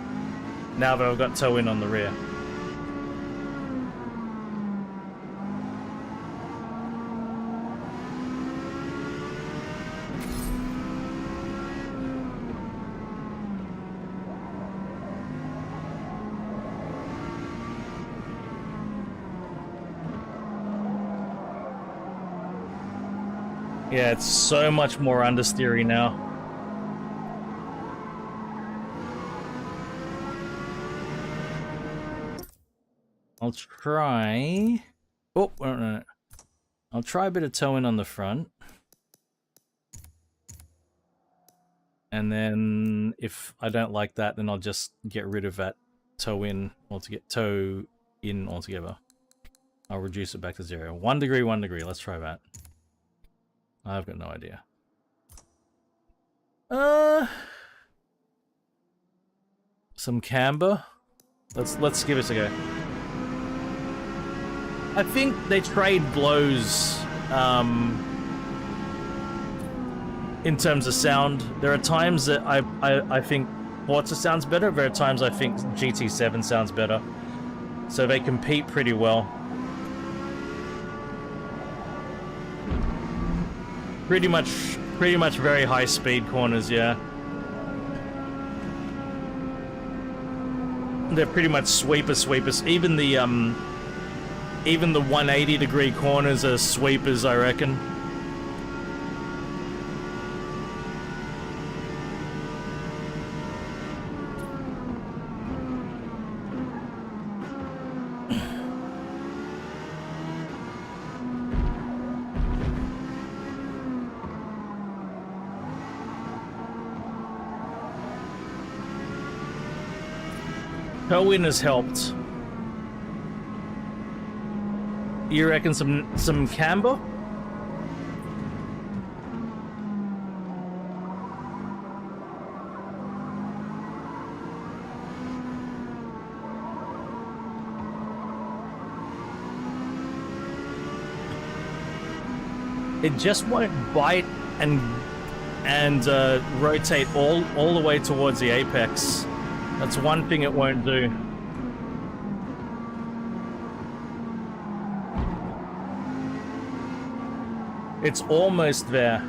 now that I've got tow in on the rear. Yeah, it's so much more understeery now. I'll try... Oh, no. I'll try a bit of towing on the front. And then if I don't like that, then I'll just get rid of that tow in altogether. I'll reduce it back to 0. 1 degree, 1 degree. Let's try that. I've got no idea. Some camber. Let's give it a go. I think they trade blows in terms of sound. There are times that I think Forza sounds better. There are times I think GT7 sounds better. So they compete pretty well. Pretty much very high speed corners, yeah. They're pretty much sweepers. Even the 180 degree corners are sweepers, I reckon. Tow-in has helped. You reckon some camber? It just won't bite and rotate all the way towards the apex. That's one thing it won't do. It's almost there.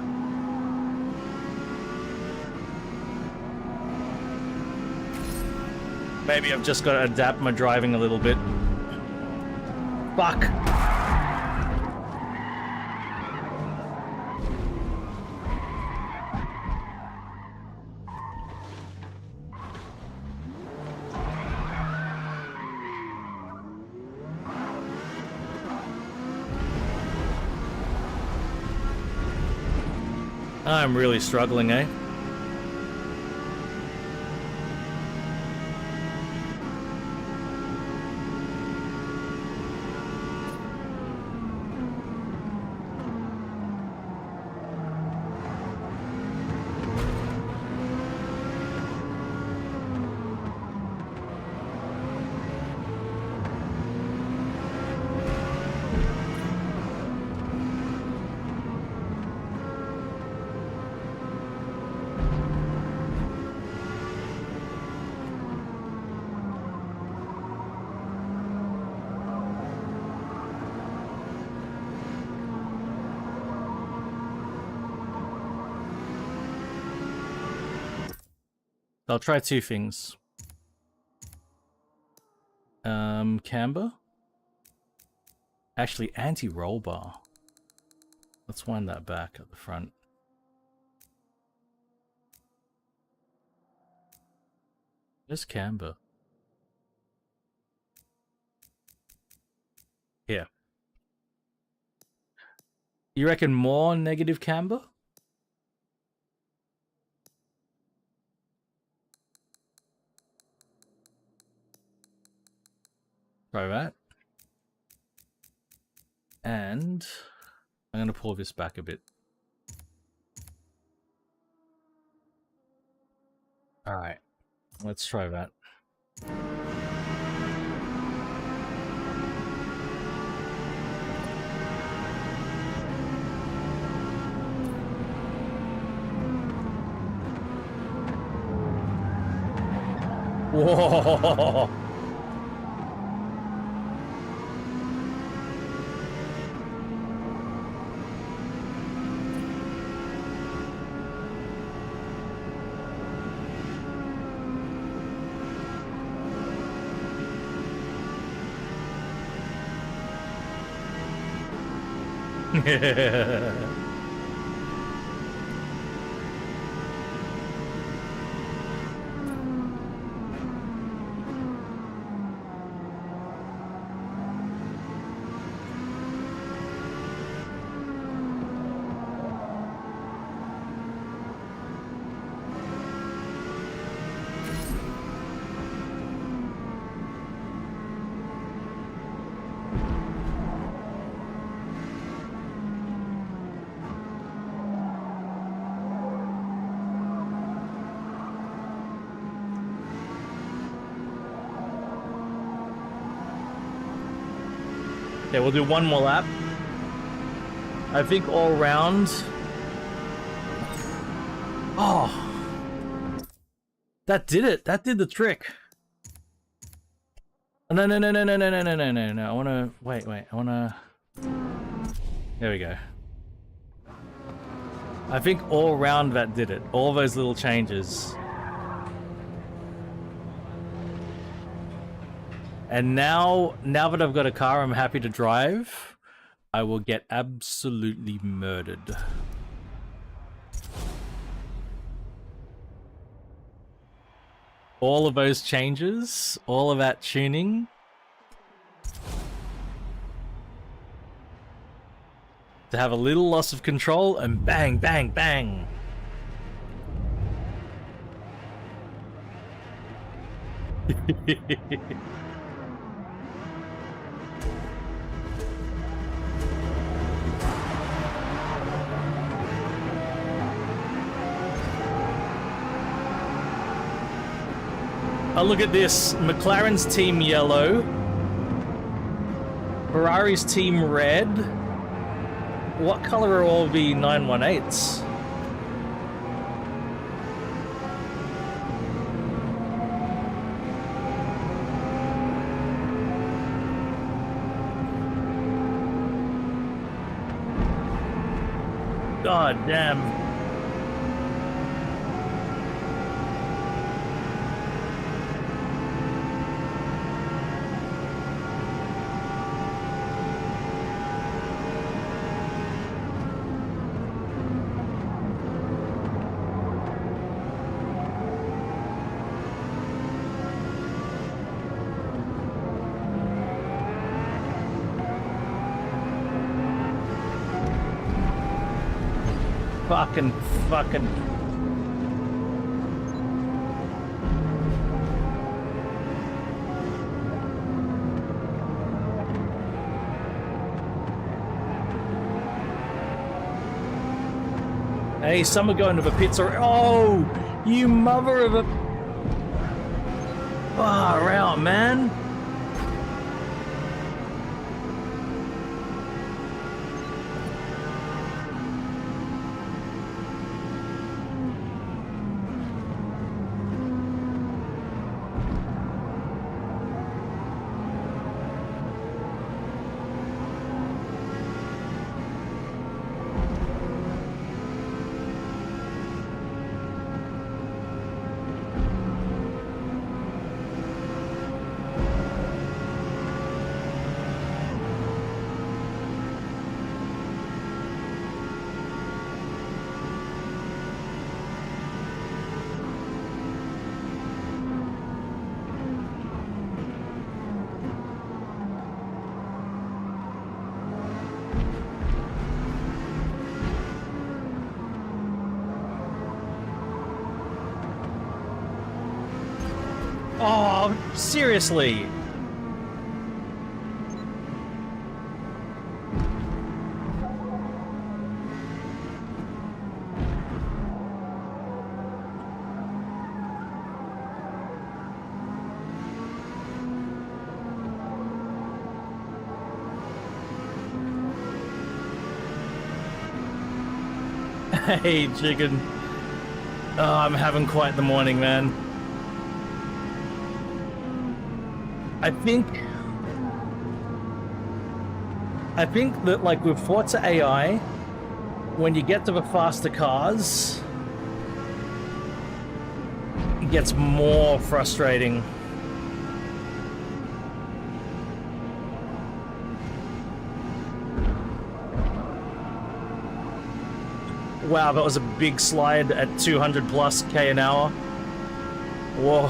Maybe I've just got to adapt my driving a little bit. Fuck. I'm really struggling, eh? I'll try two things. Camber? Actually, anti-roll bar. Let's wind that back at the front. Where's camber? Here. You reckon more negative camber? Try that. And I'm going to pull this back a bit. All right, let's try that. Whoa! Okay, we'll do one more lap. I think all round. Oh, that did it. That did the trick. No. I wanna wait. I wanna. There we go. I think all round that did it. All those little changes. And now that I've got a car I'm happy to drive, I will get absolutely murdered. All of those changes, all of that tuning. To have a little loss of control and bang, bang, bang. Oh, look at this. McLaren's team yellow. Ferrari's team red. What color are all the 918s? God damn. fucking. Hey, some are going to the pits or oh, you mother of a far out, man. Oh, seriously. Hey, chicken. Oh, I'm having quite the morning, man. I think that, like, with Forza AI, when you get to the faster cars, it gets more frustrating. Wow, that was a big slide at 200 plus K an hour. Whoa.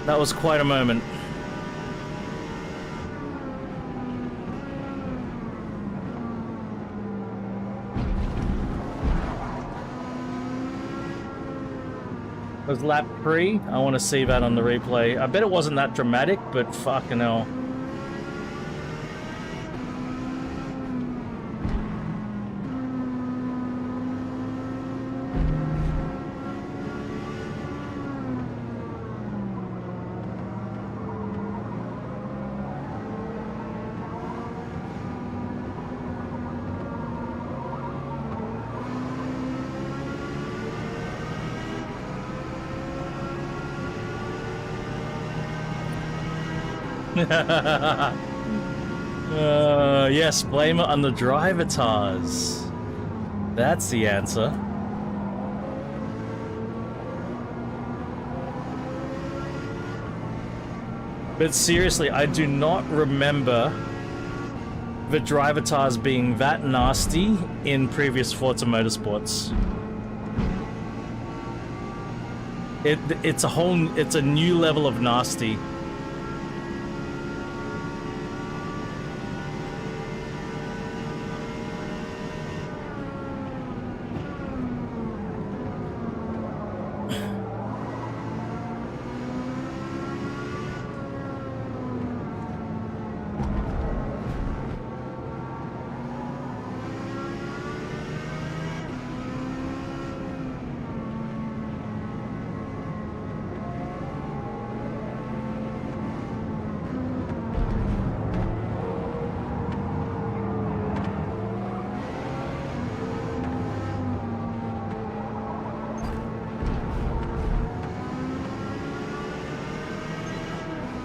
That was quite a moment. It was lap 3. I want to see that on the replay. I bet it wasn't that dramatic, but fucking hell. Yes, blame it on the drivatars. That's the answer. But seriously, I do not remember the drivatars being that nasty in previous Forza Motorsports. It's a new level of nasty.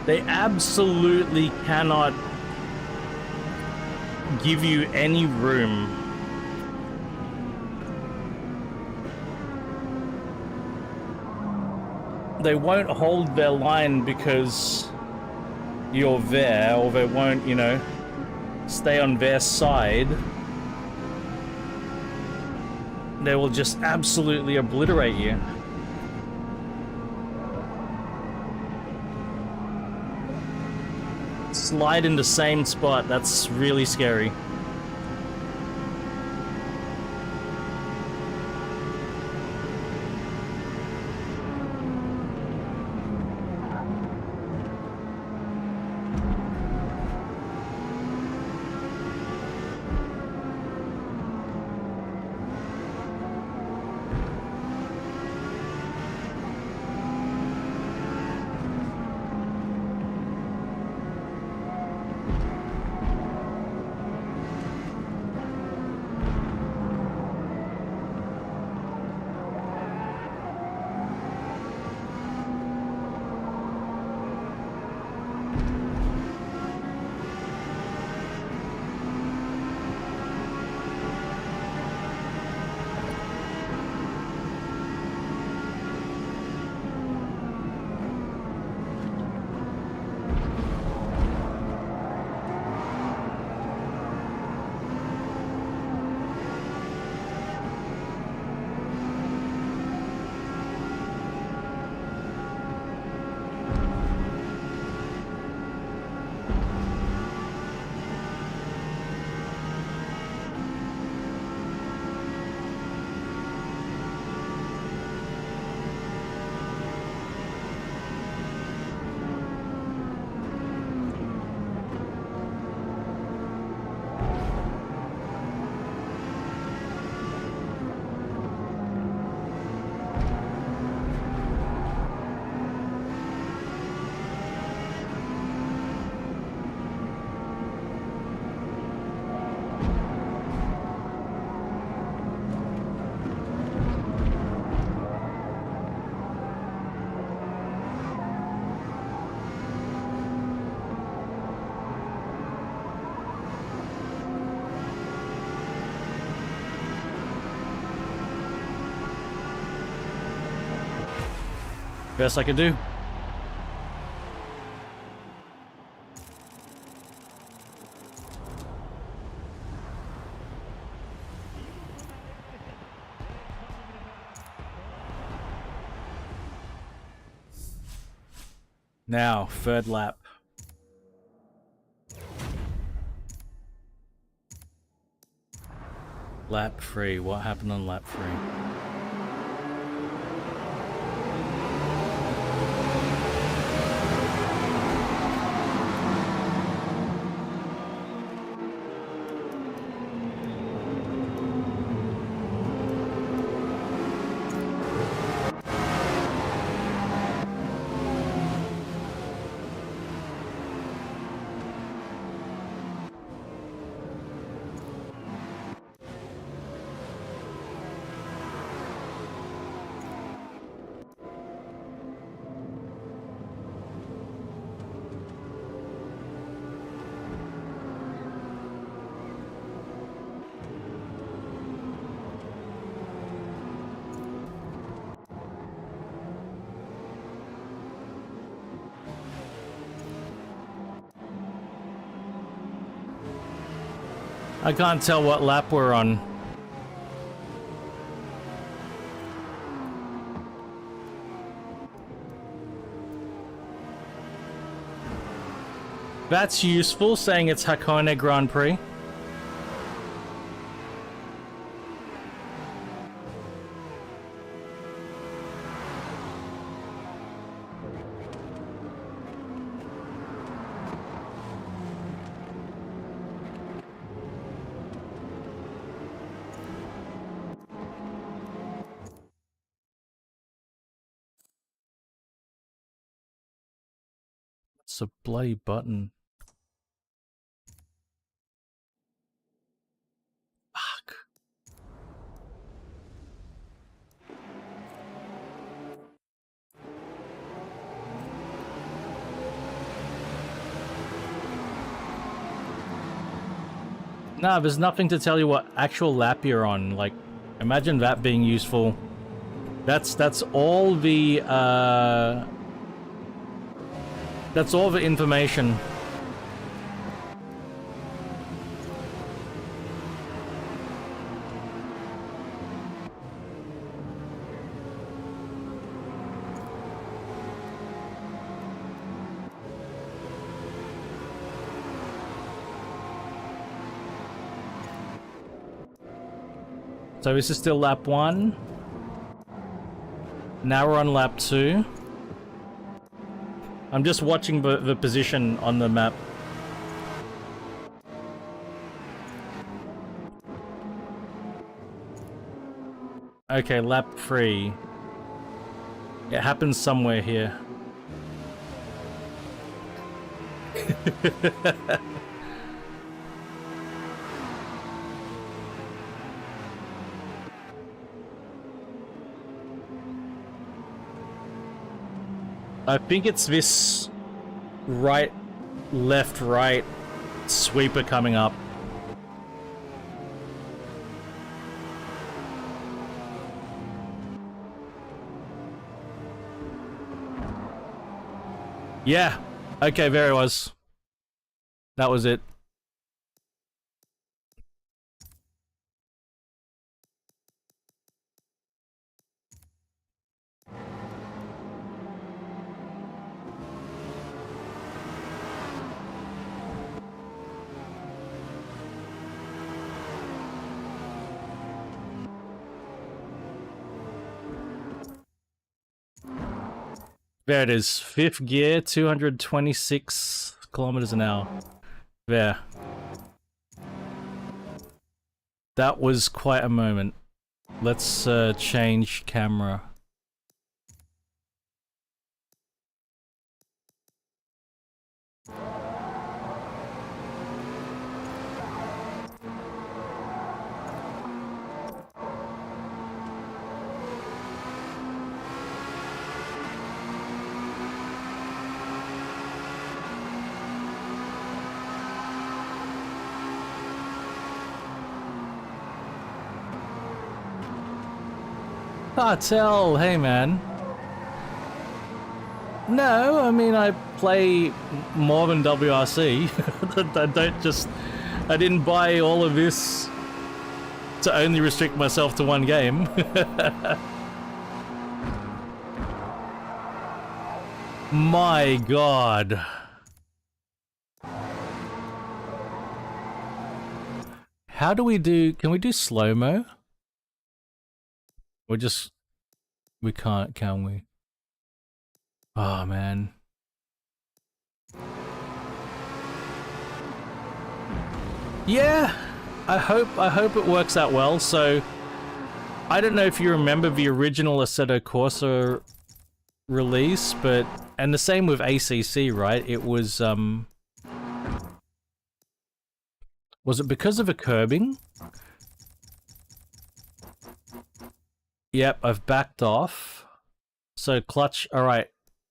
They absolutely cannot give you any room. They won't hold their line because you're there, or they won't, you know, stay on their side. They will just absolutely obliterate you. Slide in the same spot, that's really scary. best I could do. Now, third lap. Lap 3. What happened on lap 3? I can't tell what lap we're on. That's useful, saying it's Hakone Grand Prix. It's a bloody button. Fuck. Nah, there's nothing to tell you what actual lap you're on. Like, imagine that being useful. That's all the that's all the information. So this is still lap 1. Now we're on lap 2. I'm just watching the position on the map. Okay, lap 3. It happens somewhere here. I think it's this right, left, right sweeper coming up. Yeah. Okay, there it was. That was it. There it is. 5th gear, 226 kilometers an hour. There. That was quite a moment. Let's change camera. Cartel, hey man. No, I mean, I play more than WRC. I didn't buy all of this to only restrict myself to one game. My God. How do we do, can we do slow-mo? Or just, we can't, can we? Oh, man. Yeah, I hope it works out well. So, I don't know if you remember the original Assetto Corsa release, but, and the same with ACC, right? It was it because of a curbing? Yep, I've backed off. So clutch, alright,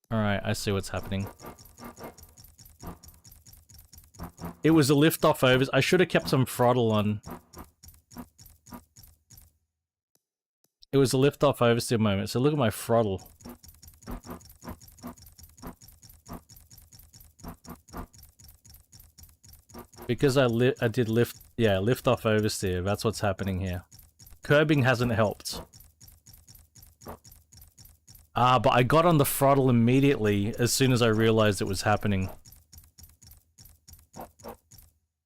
I see what's happening. It was a lift off overs. I should have kept some throttle on. It was a lift off oversteer moment, so look at my throttle. Because I did lift off oversteer, that's what's happening here. Curbing hasn't helped. But I got on the throttle immediately as soon as I realized it was happening.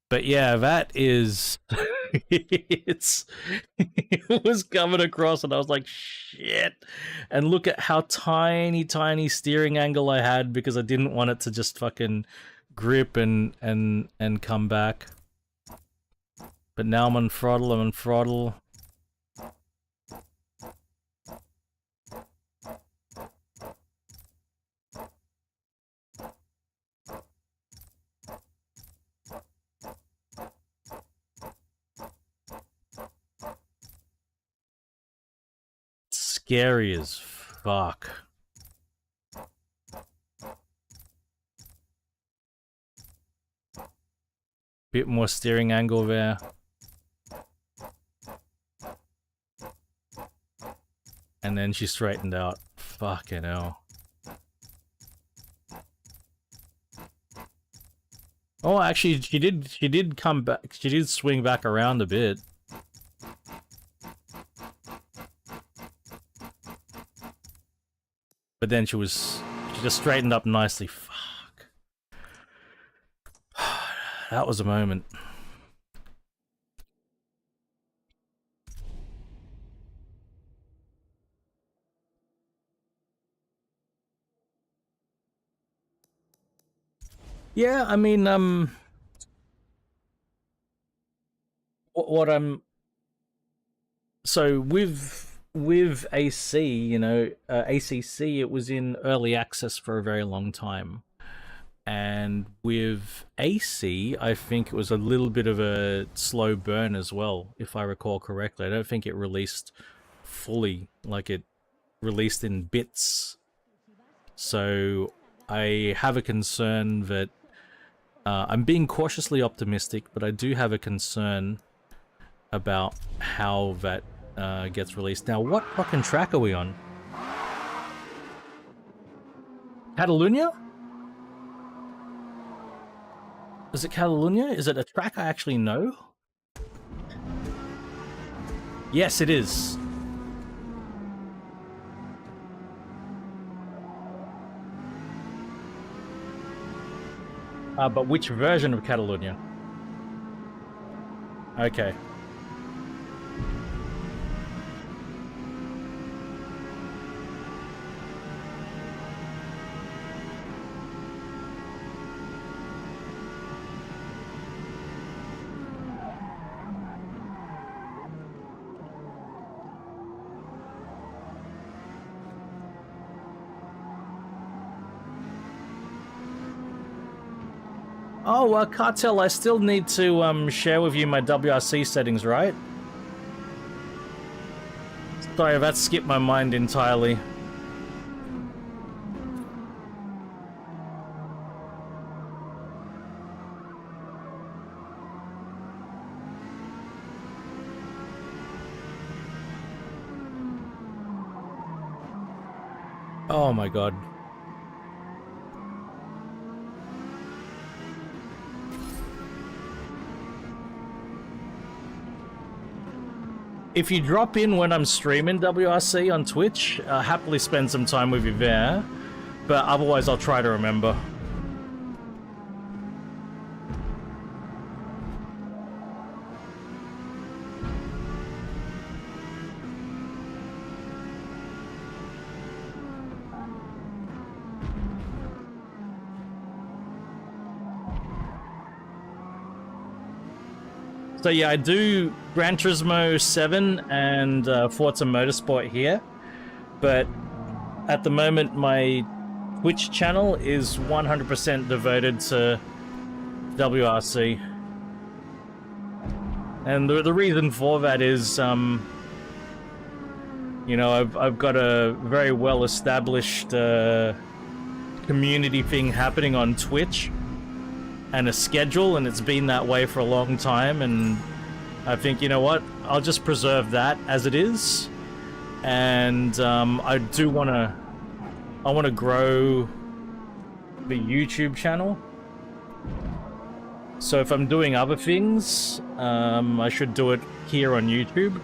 But yeah, that is... it was coming across and I was like, shit. And look at how tiny steering angle I had because I didn't want it to just fucking grip and come back. But now I'm on throttle. Scary as fuck. Bit more steering angle there. And then she straightened out. Fucking hell. Oh, actually, she did come back. She did swing back around a bit. But then she just straightened up nicely. Fuck. That was a moment. Yeah, I mean, what I'm... So, with AC, you know, ACC, it was in early access for a very long time. And with AC, I think it was a little bit of a slow burn as well, if I recall correctly. I don't think it released fully, like it released in bits. So I have a concern that I'm being cautiously optimistic, but I do have a concern about how that gets released. Now, what fucking track are we on? Catalunya? Is it Catalunya? Is it a track I actually know? Yes, it is. But which version of Catalunya? Okay. Oh, Cartel, I still need to share with you my WRC settings, right? Sorry, that skipped my mind entirely. Oh my god. if you drop in when I'm streaming WRC on Twitch, I'll happily spend some time with you there. But otherwise, I'll try to remember. So yeah, I do Gran Turismo 7 and Forza Motorsport here, but at the moment my Twitch channel is 100% devoted to WRC. And the reason for that is, you know, I've got a very well-established community thing happening on Twitch, and a schedule, and it's been that way for a long time, and I think, you know what, I'll just preserve that as it is, and I want to grow the YouTube channel, so if I'm doing other things, I should do it here on YouTube.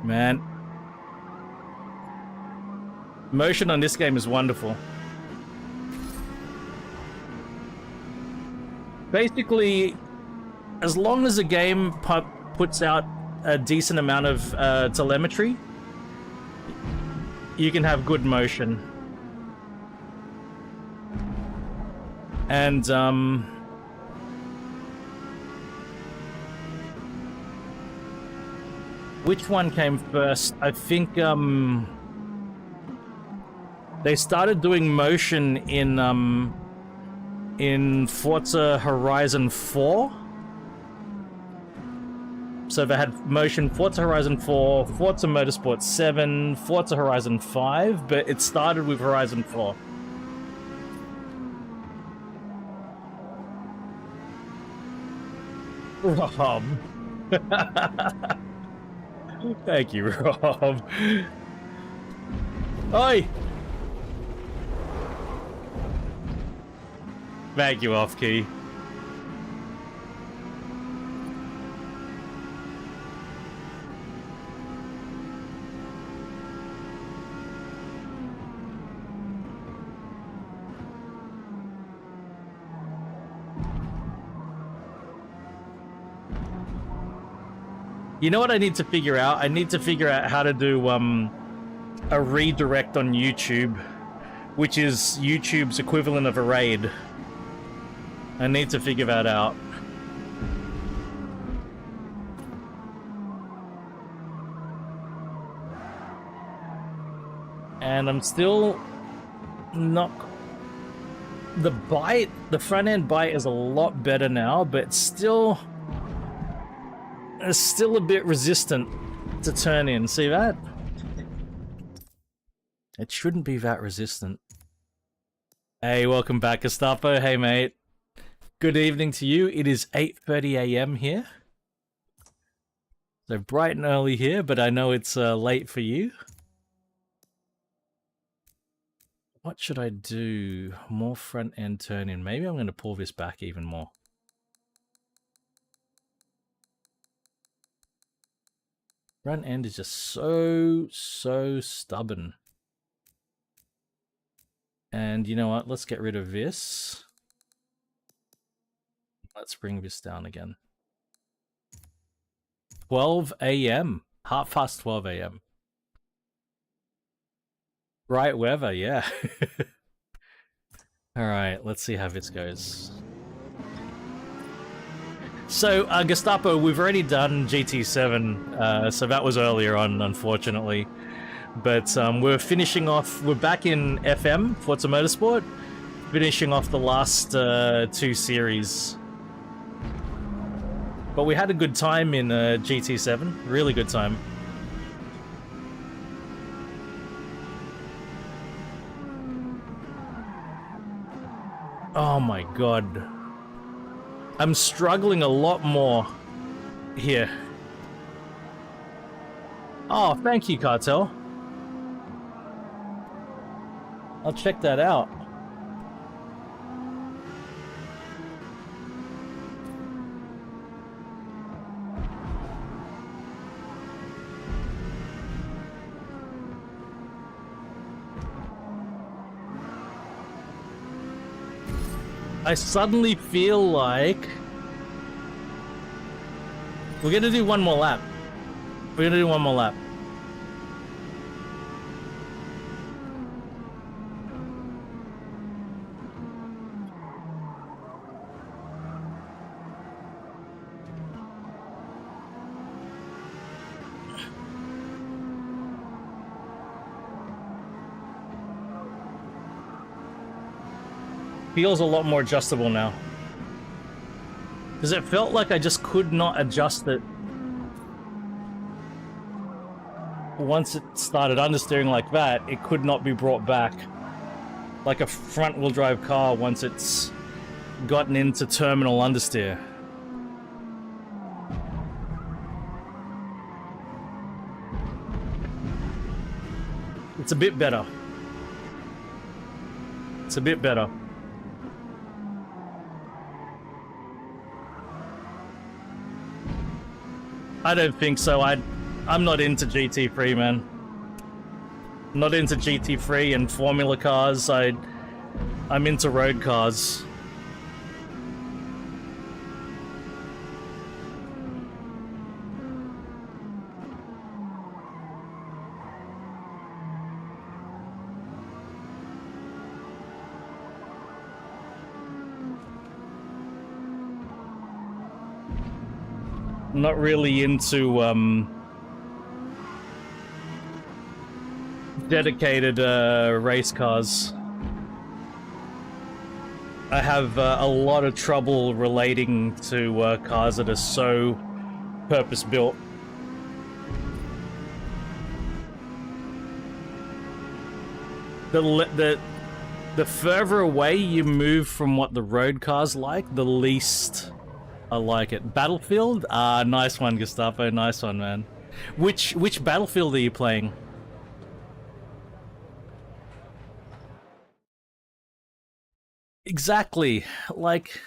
Man, motion on this game is wonderful. Basically, as long as a game puts out a decent amount of telemetry, you can have good motion. And which one came first? I think they started doing motion in Forza Horizon 4. So they had motion Forza Horizon 4, Forza Motorsport 7, Forza Horizon 5, but it started with Horizon 4. Rob. Thank you, Rob. Oi! Thank you, off-key. You know what I need to figure out? I need to figure out how to do a redirect on YouTube, which is YouTube's equivalent of a raid. I need to figure that out. And I'm still not... The front end bite is a lot better now, but it's still a bit resistant to turn in. See that? It shouldn't be that resistant. Hey, welcome back, Gestapo. Hey, mate. Good evening to you. It is 8:30 AM here. So bright and early here, but I know it's late for you. What should I do? More front end turn in. Maybe I'm going to pull this back even more. Front end is just so stubborn. And you know what? Let's get rid of this. Let's bring this down again. 12 AM. 12:30 AM. Bright weather, yeah. Alright, let's see how this goes. So, Gestapo, we've already done GT7, so that was earlier on, unfortunately. But we're finishing off, we're back in FM, Forza Motorsport, finishing off the last 2 series. But we had a good time in GT7, really good time. Oh my god. I'm struggling a lot more here. Oh, thank you, Cartel. I'll check that out. I suddenly feel like we're gonna do one more lap. We're gonna do one more lap. Feels a lot more adjustable now. Because it felt like I just could not adjust it once it started understeering like that. It could not be brought back like a front-wheel drive car once it's gotten into terminal understeer. It's a bit better. It's a bit better. I don't think so. I'm not into GT3, man. Not into GT3 and Formula cars. I'm into road cars. Not really into dedicated race cars. I have a lot of trouble relating to cars that are so purpose-built. The further away you move from what the road cars like, the least I like it. Battlefield? Ah, nice one, Gestapo. Nice one, man. Which Battlefield are you playing? Exactly. Like,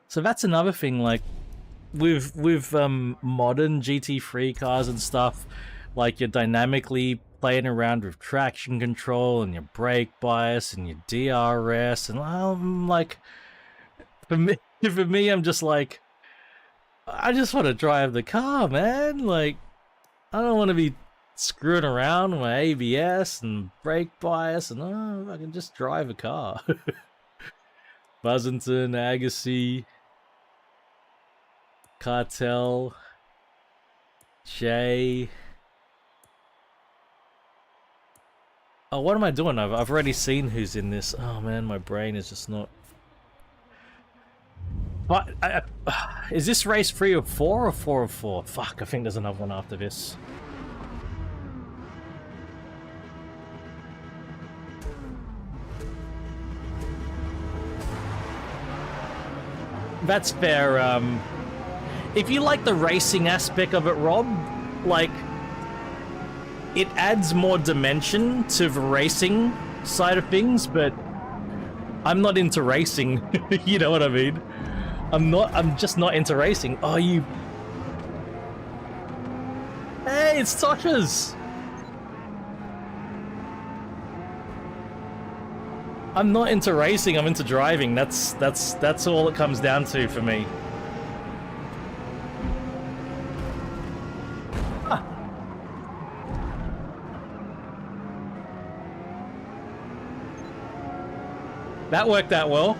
so that's another thing. Like, with modern GT3 cars and stuff, like you're dynamically playing around with traction control and your brake bias and your DRS, and I'm like, for me, I'm just like, I just want to drive the car, man. Like, I don't want to be screwing around with my ABS and brake bias, and I can just drive a car. Buzzington, Agassi, Cartel, Jay. Oh, what am I doing? I've already seen who's in this. Oh man, my brain is just not. But is this race 3 of 4 or 4 of 4? Fuck, I think there's another one after this. That's fair. If you like the racing aspect of it, Rob, like, it adds more dimension to the racing side of things, but I'm not into racing. You know what I mean? I'm just not into racing. Oh, you... Hey, it's Tosha's! I'm not into racing, I'm into driving. That's all it comes down to for me. Huh. That worked out well.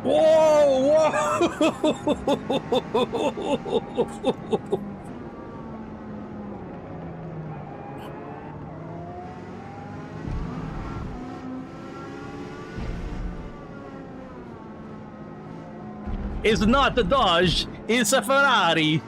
Whoa! It's not a Dodge, it's a Ferrari.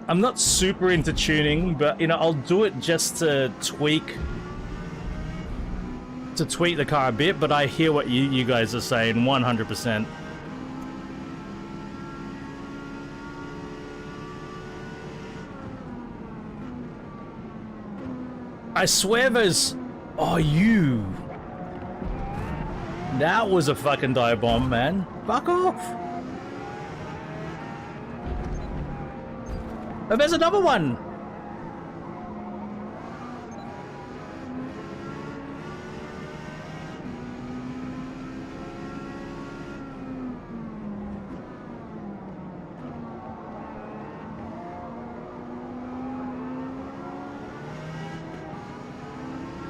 I'm not super into tuning, but you know, I'll do it just to tweak the car a bit, but I hear what you guys are saying 100%. I swear those... Oh, you... That was a fucking dive bomb, man. Fuck off! Oh, there's another one!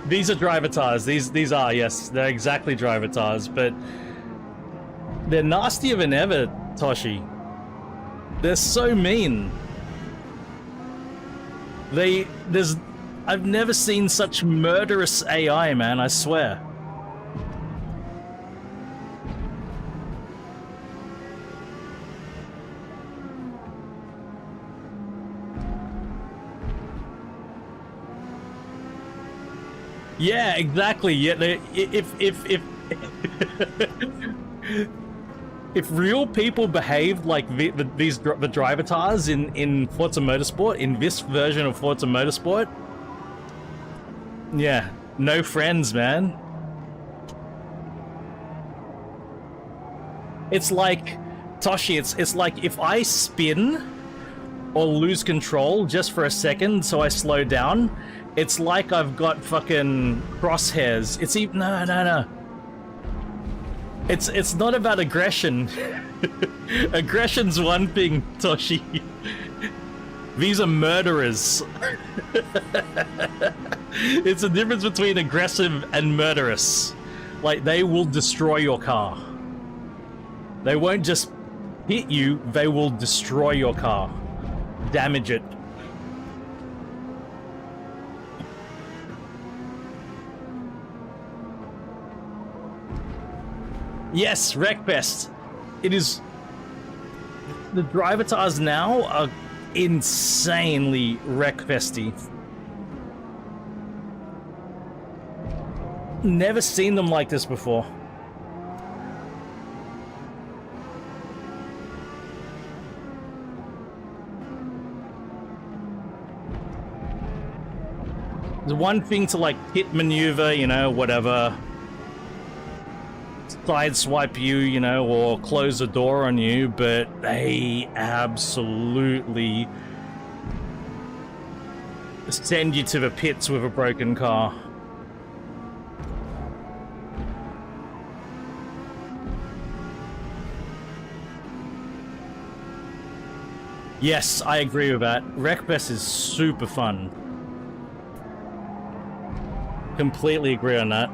These are driver tires. These are, yes, they're exactly driver tires, but they're nastier than ever, Toshi. They're so mean. I've never seen such murderous AI, man, I swear. Yeah, exactly. Yeah, if if real people behaved like the driver tires in Forza Motorsport, in this version of Forza Motorsport, yeah, no friends, man. It's like, Toshi, it's like if I spin or lose control just for a second so I slow down, it's like I've got fucking crosshairs. It's even... No. It's not about aggression. Aggression's one thing, Toshi. These are murderers. It's a difference between aggressive and murderous. Like, they will destroy your car. They won't just hit you, they will destroy your car. Damage it. Yes, Wreckfest. It is... The driver tires now are insanely Wreckfesty. Never seen them like this before. There's one thing to, like, hit maneuver, you know, whatever. Sideswipe you, you know, or close a door on you, but they absolutely send you to the pits with a broken car. Yes, I agree with that. Wreckfest is super fun. Completely agree on that.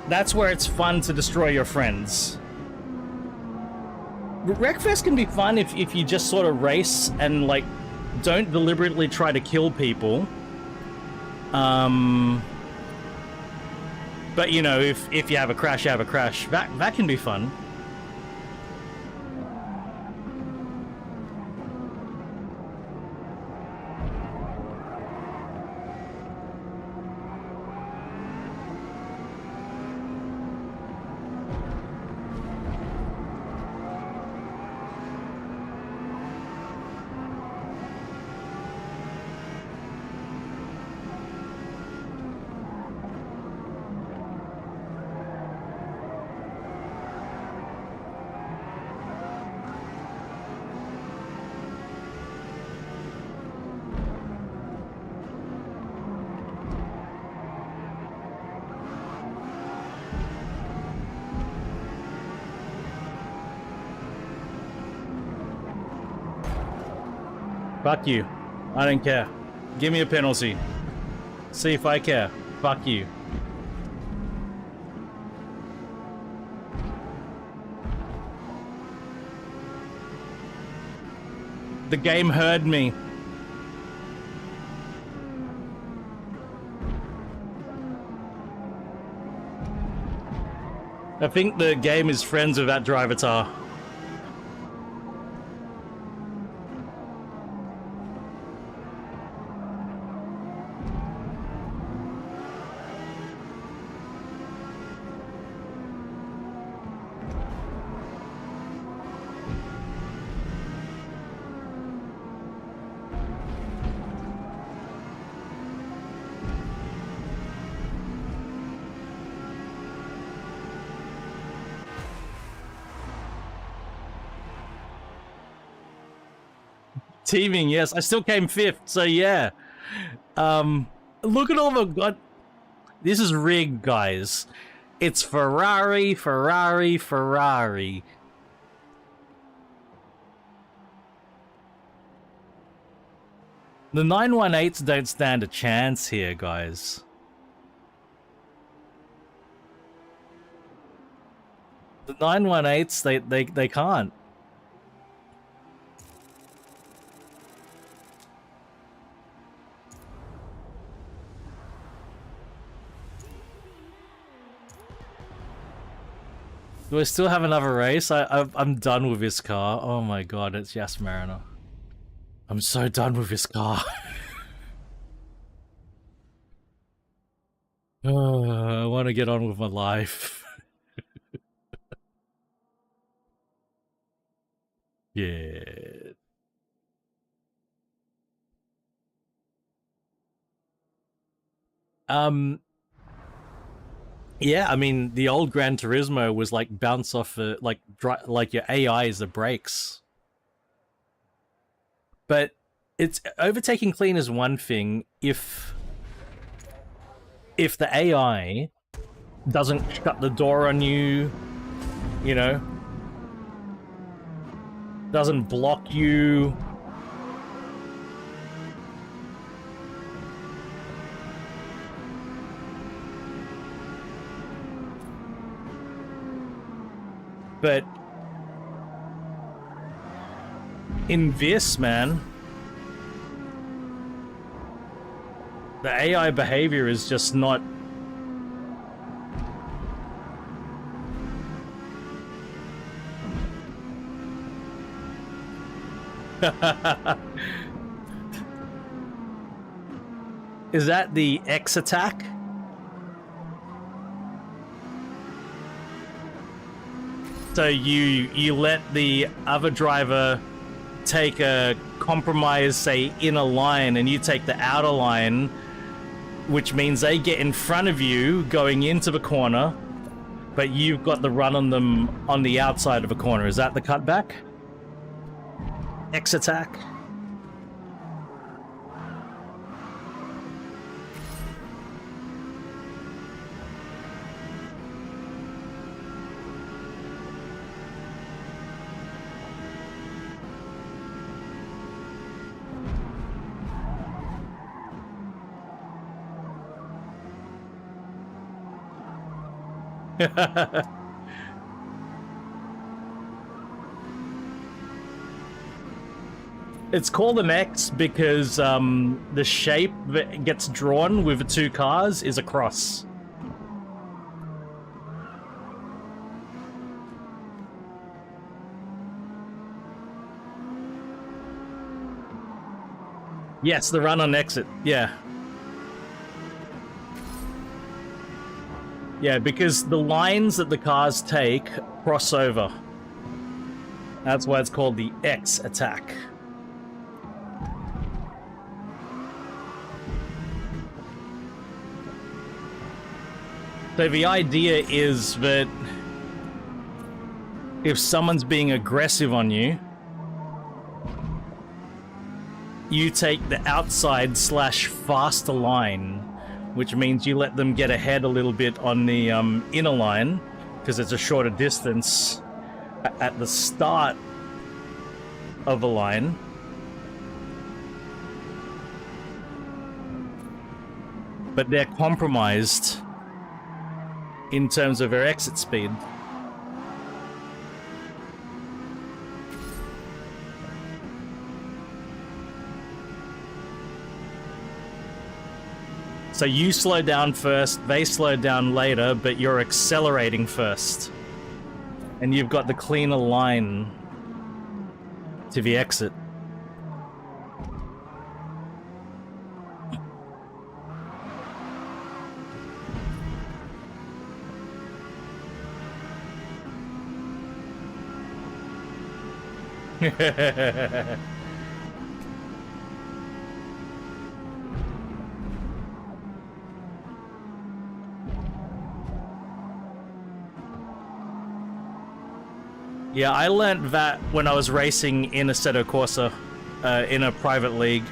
That's where it's fun to destroy your friends. Wreckfest can be fun if you just sort of race and, like, don't deliberately try to kill people. But, you know, if you have a crash, you have a crash. That can be fun. Fuck you. I don't care. Give me a penalty. See if I care. Fuck you. The game heard me. I think the game is friends with that drivatar. Teaming, yes. I still came 5th, so yeah. Look at all the... God, this is rigged, guys. It's Ferrari, Ferrari, Ferrari. The 918s don't stand a chance here, guys. The 918s, they can't. Do I still have another race? I'm done with this car. Oh my god, it's Yas Mariner. I'm so done with this car. Oh, I want to get on with my life. Yeah. Yeah, I mean, the old Gran Turismo was like bounce off, like your AI is the brakes. But it's overtaking clean is one thing if the AI doesn't shut the door on you, you know, doesn't block you. But in this, man, the AI behavior is just not... Is that the X attack? So you let the other driver take a compromise, say, inner line, and you take the outer line, which means they get in front of you going into the corner, but you've got the run on them on the outside of a corner. Is that the cutback? X attack? It's called an X because the shape that gets drawn with the two cars is a cross. Yes, the run on exit, yeah. Yeah, because the lines that the cars take cross over. That's why it's called the X attack. So the idea is that if someone's being aggressive on you, you take the outside / faster line, which means you let them get ahead a little bit on the inner line, because it's a shorter distance at the start of a line. but they're compromised in terms of their exit speed. So you slow down first, they slow down later, but you're accelerating first. And you've got the cleaner line to the exit. Yeah, I learned that when I was racing in Assetto Corsa, in a private league.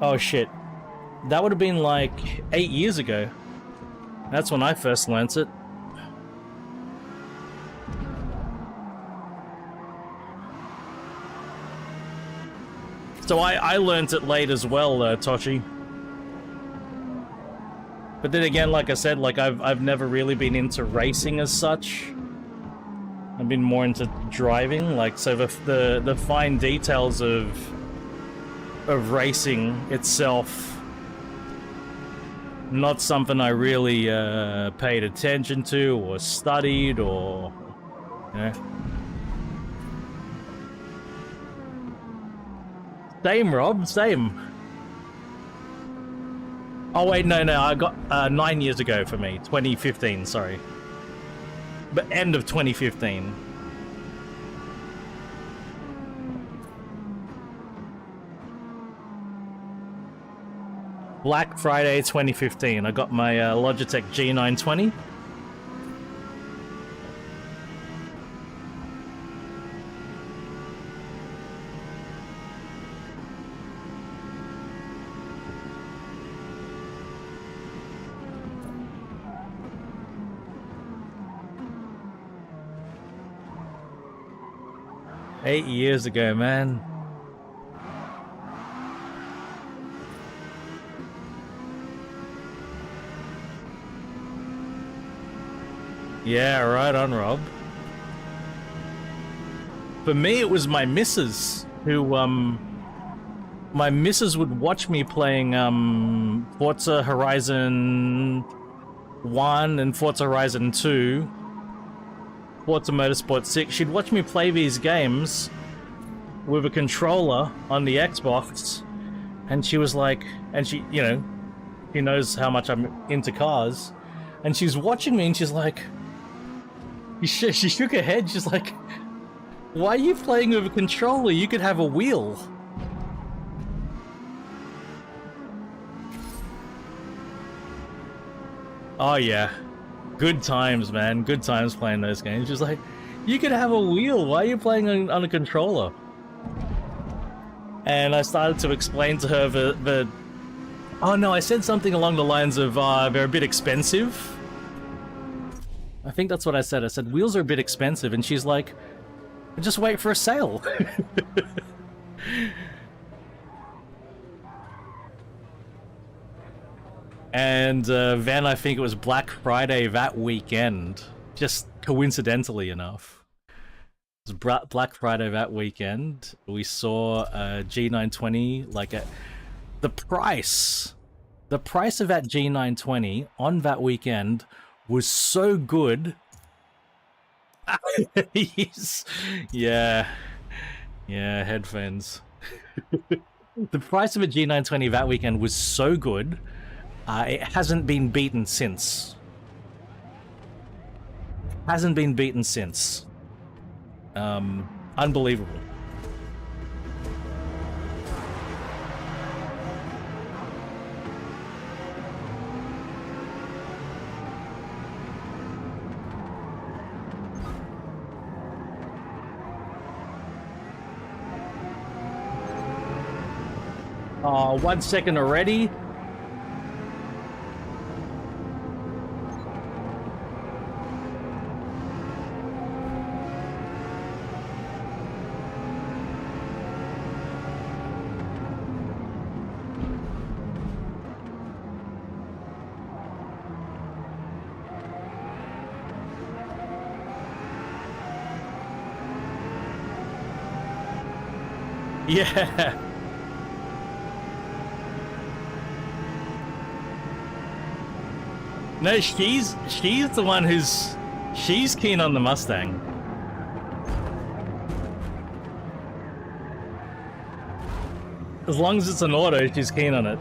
Oh shit. That would have been like 8 years ago. That's when I first learnt it. So I learnt it late as well, Toshi. But then again, like I said, like I've never really been into racing as such. I've been more into driving, like so the fine details of racing itself, not something I really paid attention to or studied or, you know. Same, Rob, same. Oh wait, no, I got 9 years ago for me, 2015, sorry. But end of 2015. Black Friday 2015, I got my Logitech G920. Eight years ago, man. Yeah, right on, Rob. For me, it was my missus who, my missus would watch me playing, Forza Horizon 1 and Forza Horizon 2. Forza Motorsport 6, she'd watch me play these games with a controller on the Xbox, and she was like, and she, you know, she knows how much I'm into cars, and she's watching me and she's like, she shook her head, she's like, why are you playing with a controller? You could have a wheel. Oh yeah. Good times, man. Good times playing those games. Just like, you could have a wheel. Why are you playing on a controller? And I started to explain to her the... Oh no, I said something along the lines of, they're a bit expensive. I think that's what I said. I said, wheels are a bit expensive. And she's like, just wait for a sale. And then I think it was Black Friday that weekend, just coincidentally enough. It was Black Friday that weekend. We saw a G920, like the price of that G920 on that weekend was so good. Yeah, headphones. The price of a G920 that weekend was so good. It hasn't been beaten since. Hasn't been beaten since. Unbelievable. Oh, 1 second already. Yeah. No, she's the one she's keen on the Mustang. As long as it's an auto, she's keen on it.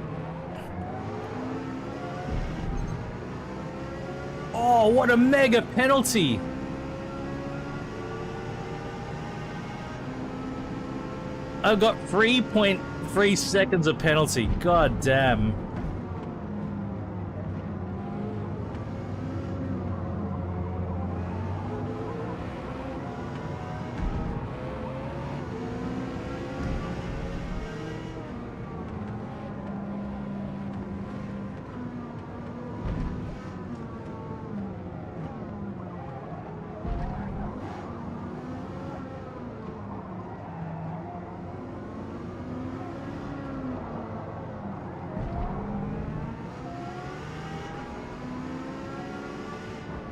Oh, what a mega penalty! I got 3.3 seconds of penalty. God damn.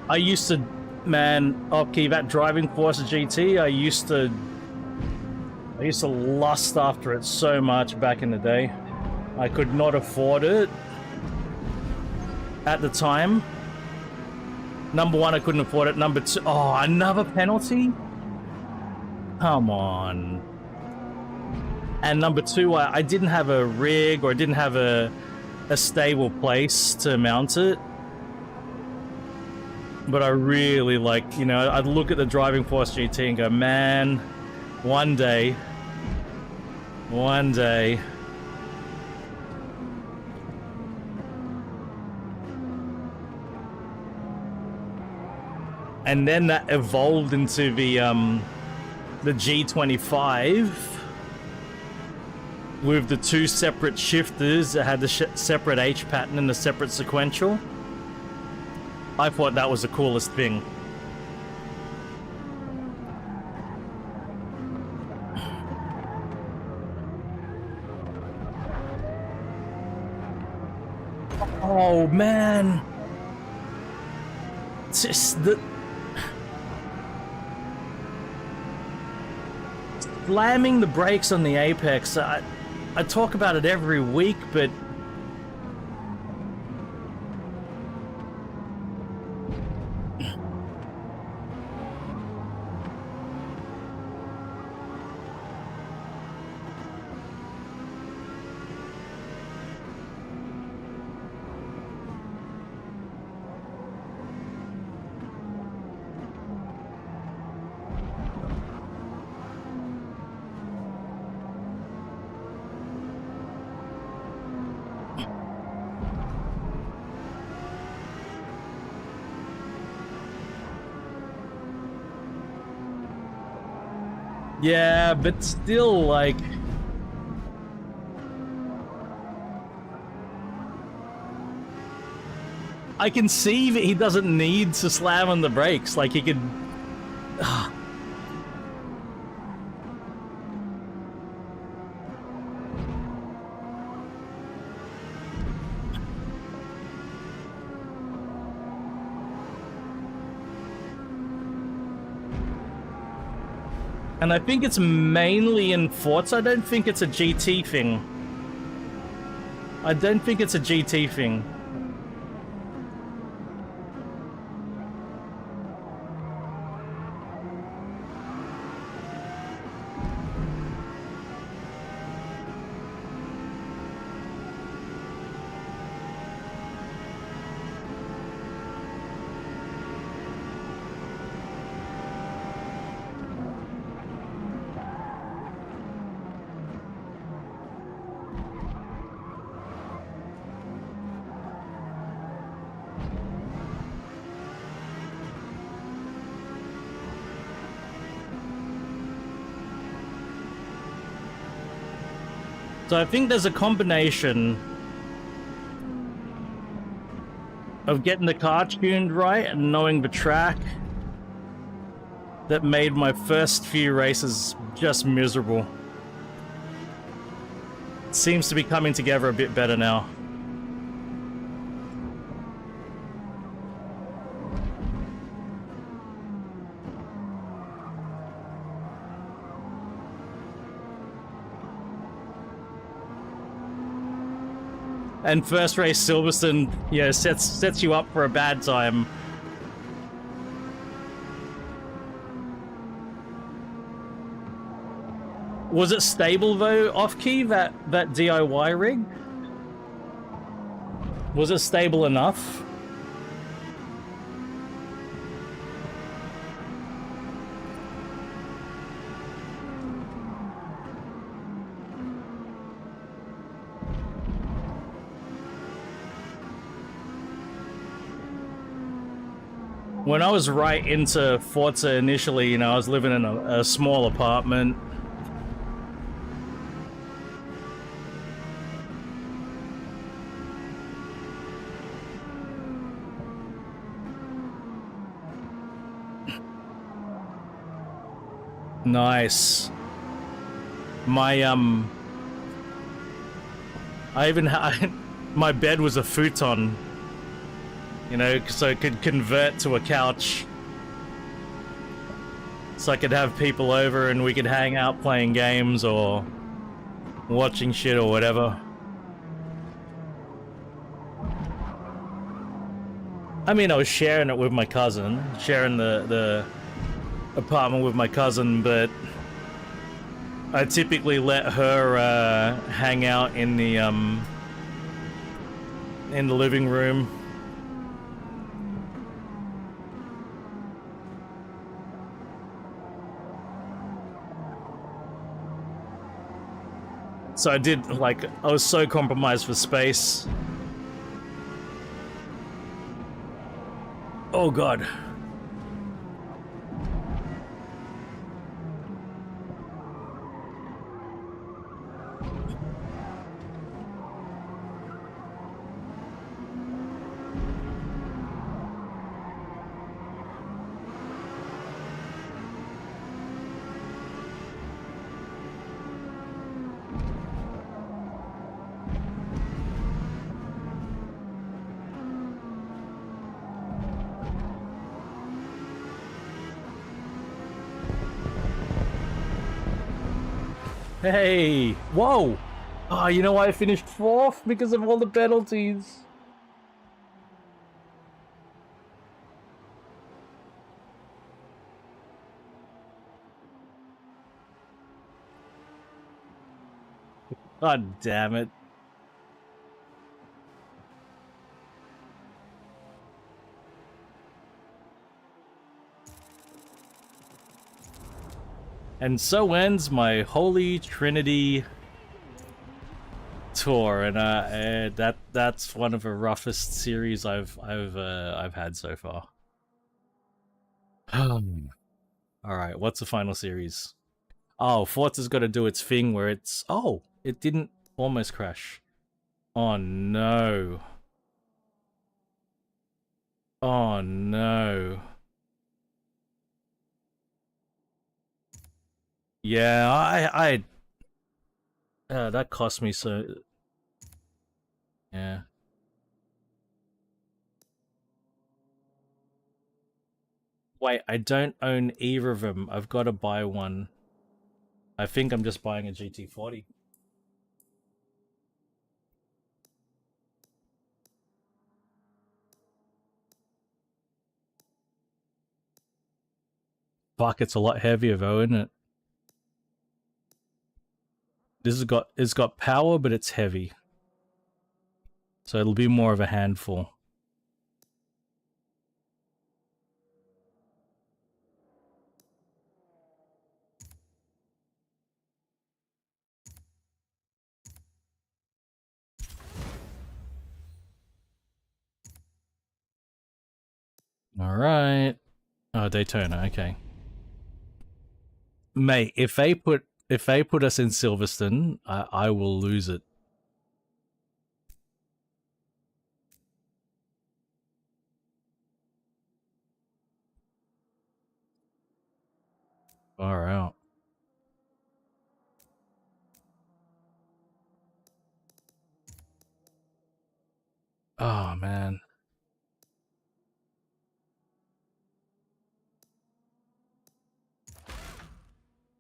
I used to, man, okay, that driving Forza GT, I used to lust after it so much back in the day. I could not afford it at the time. Number one, I couldn't afford it. Number two, oh, another penalty? Come on. And number two, I didn't have a rig, or I didn't have a stable place to mount it. But I really like, you know, I'd look at the driving Force GT and go, man, one day. And then that evolved into the G25 with the two separate shifters that had the separate H pattern and the separate sequential. I thought that was the coolest thing. Oh man, just the slamming the brakes on the apex. I talk about it every week, but yeah, but still, like, I can see that he doesn't need to slam on the brakes. Like, he could. And I think it's mainly in Forza. I don't think it's a GT thing. I don't think it's a GT thing. So I think there's a combination of getting the car tuned right and knowing the track that made my first few races just miserable. It seems to be coming together a bit better now. and first race Silverstone, yeah, sets you up for a bad time. Was it stable though, off-key, that DIY rig? Was it stable enough? When I was right into Forza initially, you know, I was living in a small apartment. Nice. My I even my bed was a futon, you know, so it could convert to a couch. So I could have people over and we could hang out playing games or watching shit or whatever. I mean, I was sharing it with my cousin, sharing the apartment with my cousin, but I typically let her hang out in the living room. So I did, like, I was so compromised for space. Oh god. Hey! Whoa! Oh, you know why I finished 4th? Because of all the penalties. God damn it. And so ends my Holy Trinity tour, and that's one of the roughest series I've had so far. All right, what's the final series? Oh, Forza's got to do its thing where it's it didn't almost crash. Oh no. Oh no. Yeah, that cost me so. Yeah. Wait, I don't own either of them. I've got to buy one. I think I'm just buying a GT40. Fuck, it's a lot heavier though, isn't it? It's got power, but it's heavy. So it'll be more of a handful. Alright. Oh, Daytona, okay. Mate, if they put us in Silverstone, I will lose it. Far out. Oh man.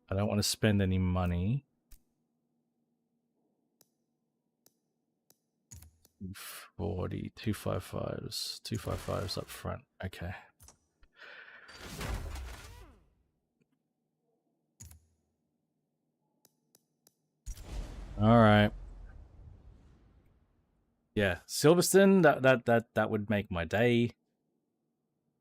I don't want to spend any money. 40, 255s, 255s up front. Okay. All right. Yeah, Silverstone. That would make my day.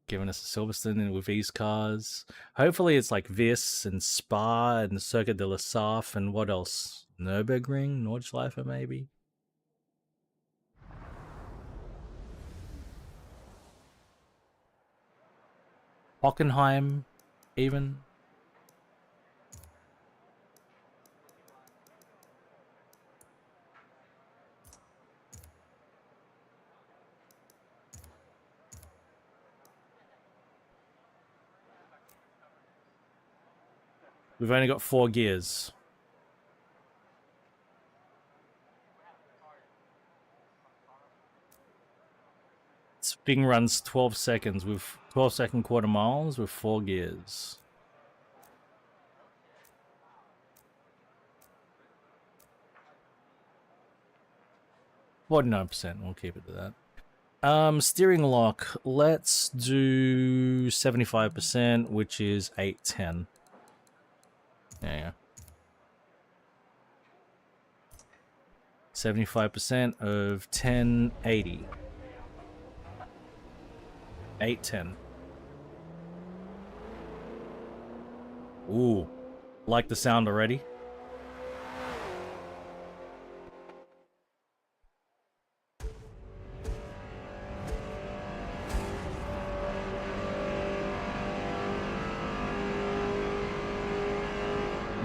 Giving us a Silverstone with these cars. Hopefully, it's like this and Spa and Circuit de la Sarf and what else? Nürburgring, Nordschleife, maybe. Hockenheim, even. We've only got 4 gears. This thing runs 12 seconds with 12-second quarter miles with 4 gears. 49%. We'll keep it to that. Steering lock. Let's do 75%, which is 810. Yeah. 75% of 1080. 810. Ooh. Like the sound already?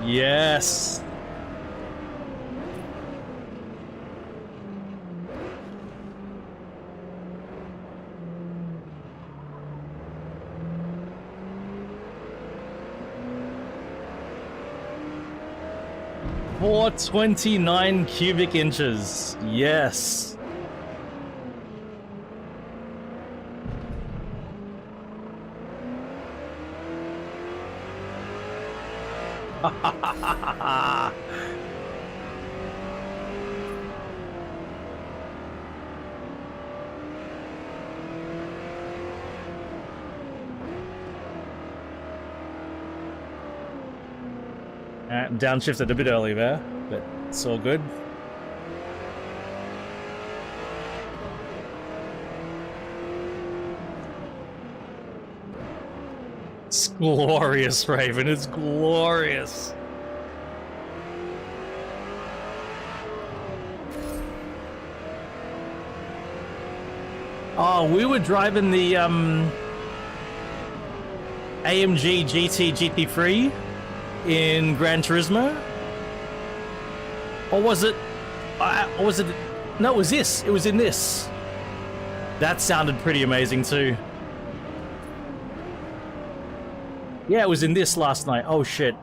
Yes. For 29 cubic inches. Yes. Downshifted a bit early there, but it's all good. It's glorious, Raven. It's glorious. Oh, we were driving the AMG GT3 in Gran Turismo, or was it? Or was it? No, it was this. It was in this. That sounded pretty amazing too. Yeah, it was in this last night. Oh shit.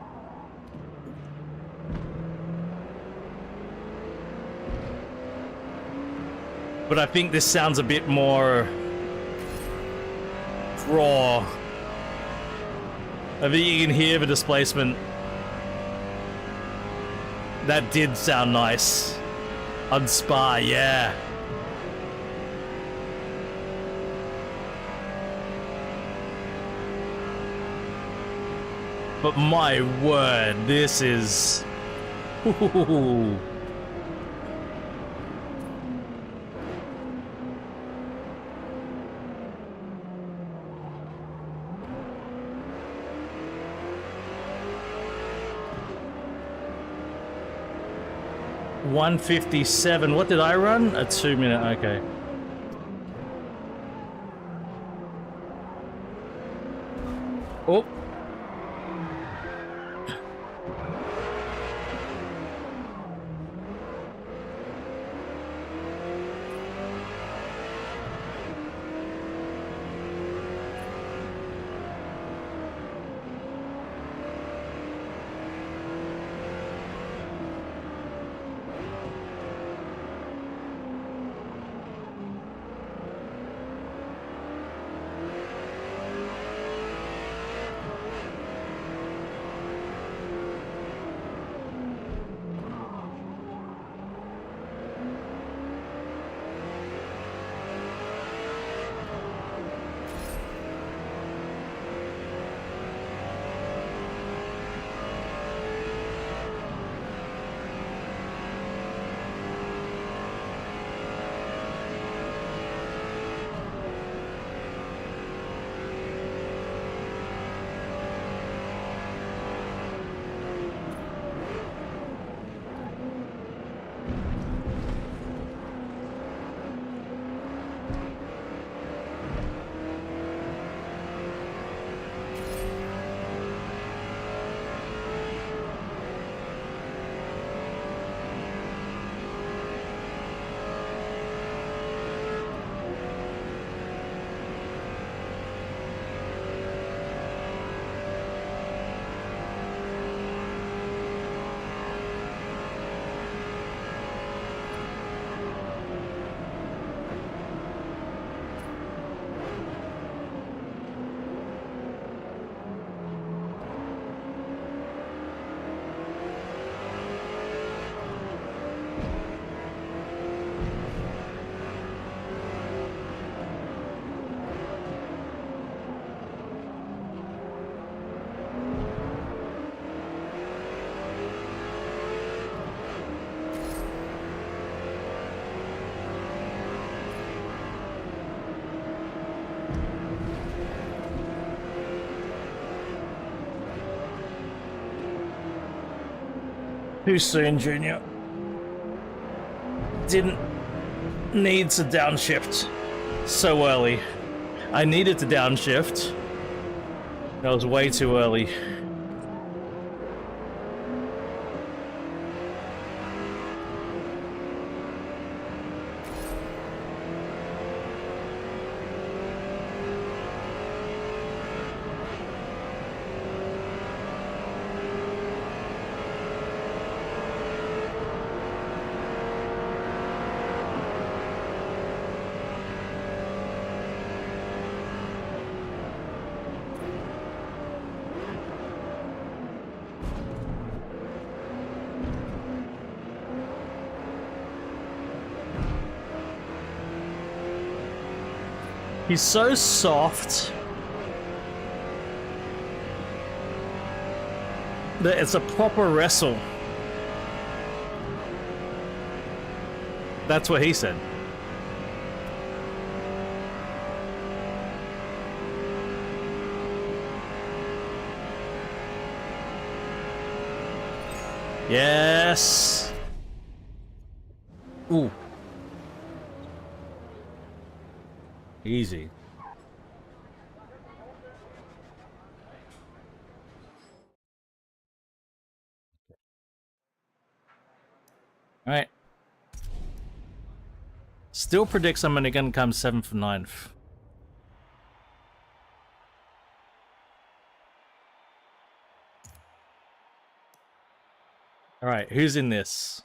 But I think this sounds a bit more raw. I think you can hear the displacement. That did sound nice. On Spa, yeah. But my word, this is... Ooh. $157. What did I run? A 2-minute. Okay. Oh. Too soon, Junior. Didn't need to downshift so early. I needed to downshift. That was way too early. He's so soft that it's a proper wrestle. That's what he said. Yes. Ooh. Easy. All right. Still predicts I'm gonna come 7th or 9th. All right, who's in this?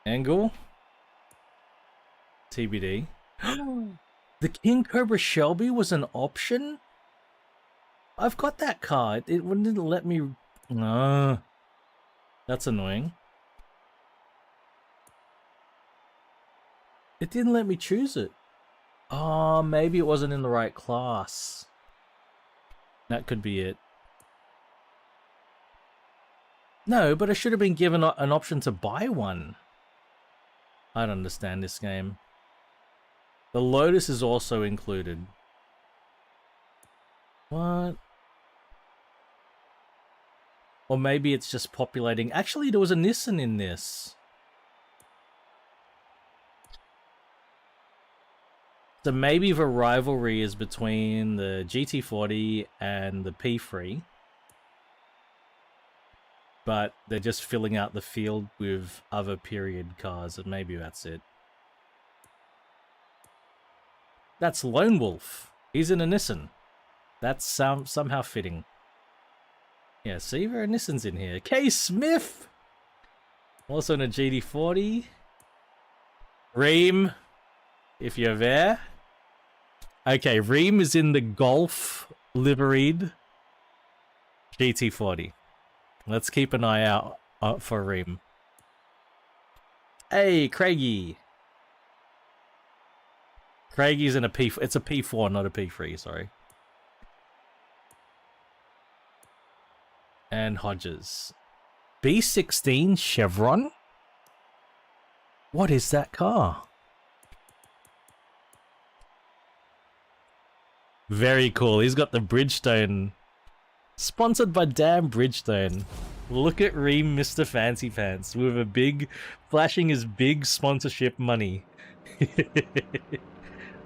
Angle? TBD. The King Cobra Shelby was an option? I've got that car. It wouldn't let me... No. That's annoying. It didn't let me choose it. Oh, maybe it wasn't in the right class. That could be it. No, but I should have been given an option to buy one. I don't understand this game. The Lotus is also included. What? Or maybe it's just populating. Actually, there was a Nissan in this. So maybe the rivalry is between the GT40 and the P3. But they're just filling out the field with other period cars, and maybe that's it. That's Lone Wolf. He's in a Nissan. That's somehow fitting. Yeah, see, there are Nissans in here. K. Smith! Also in a GT40. Reem, if you're there. Okay, Reem is in the Golf liveried GT40. Let's keep an eye out for Reem. Hey, Craigie. Craigie's in a P4. It's a P4, not a P3, sorry. And Hodges. B16 Chevron? What is that car? Very cool. He's got the Bridgestone. Sponsored by damn Bridgestone. Look at Reem, Mr. Fancy Pants, with a big, flashing his big sponsorship money.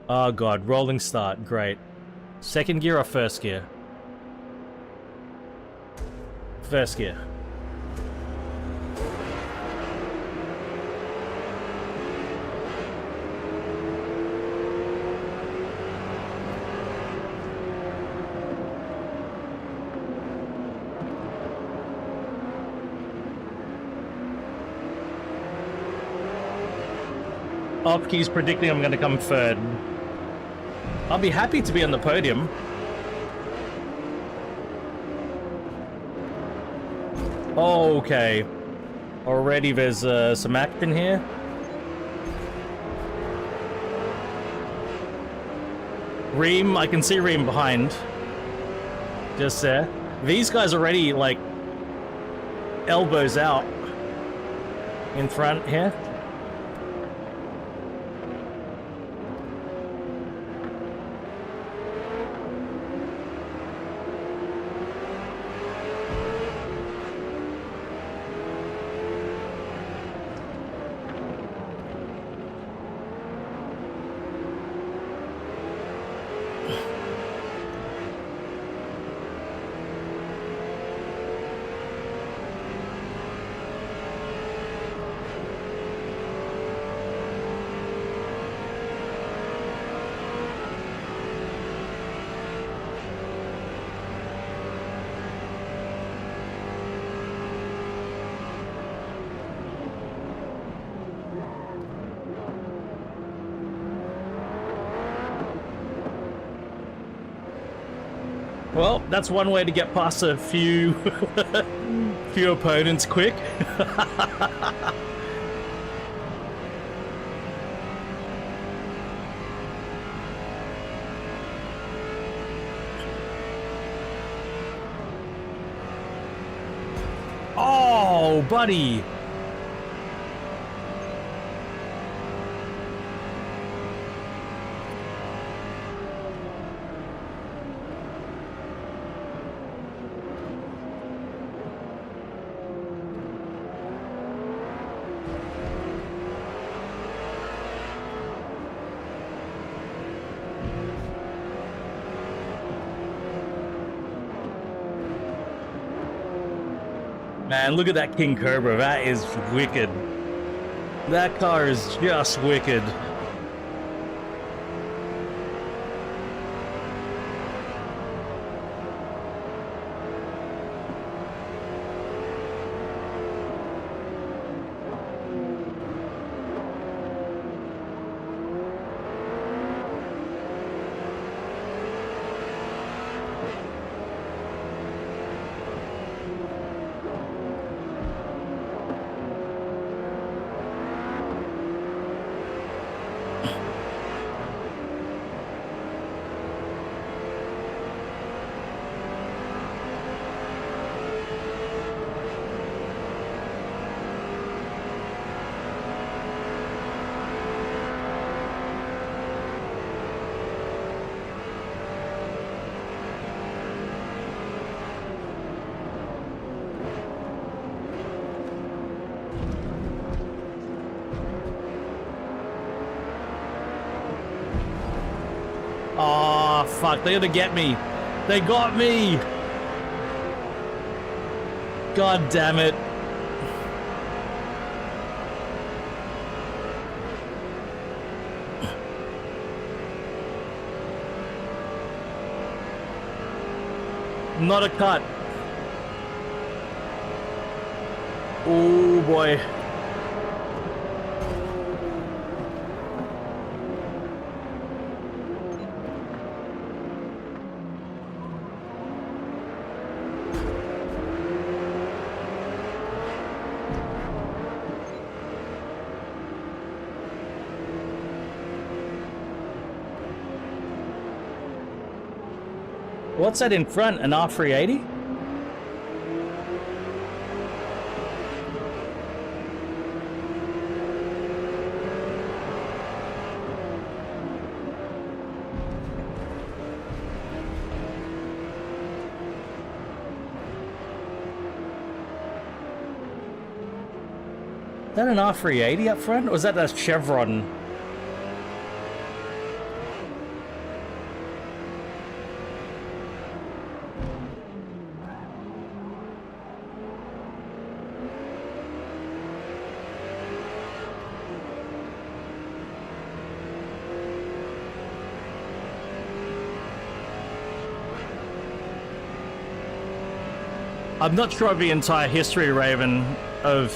Oh god, rolling start, great. Second gear or first gear? First gear. Opke's predicting I'm going to come third. I'll be happy to be on the podium. Oh, okay. Already there's some action here. Reem, I can see Reem behind. Just there. These guys already, like, elbows out in front here. Well, that's one way to get past a few few opponents quick. Oh, buddy. Man, look at that King Cobra. That is wicked. That car is just wicked. Oh, fuck. They're gonna get me. They got me. God damn it. Not a cut. Oh, boy. What's that in front? An R380? Is that an R380 up front? Or is that a Chevron? I'm not sure of the entire history, Raven, of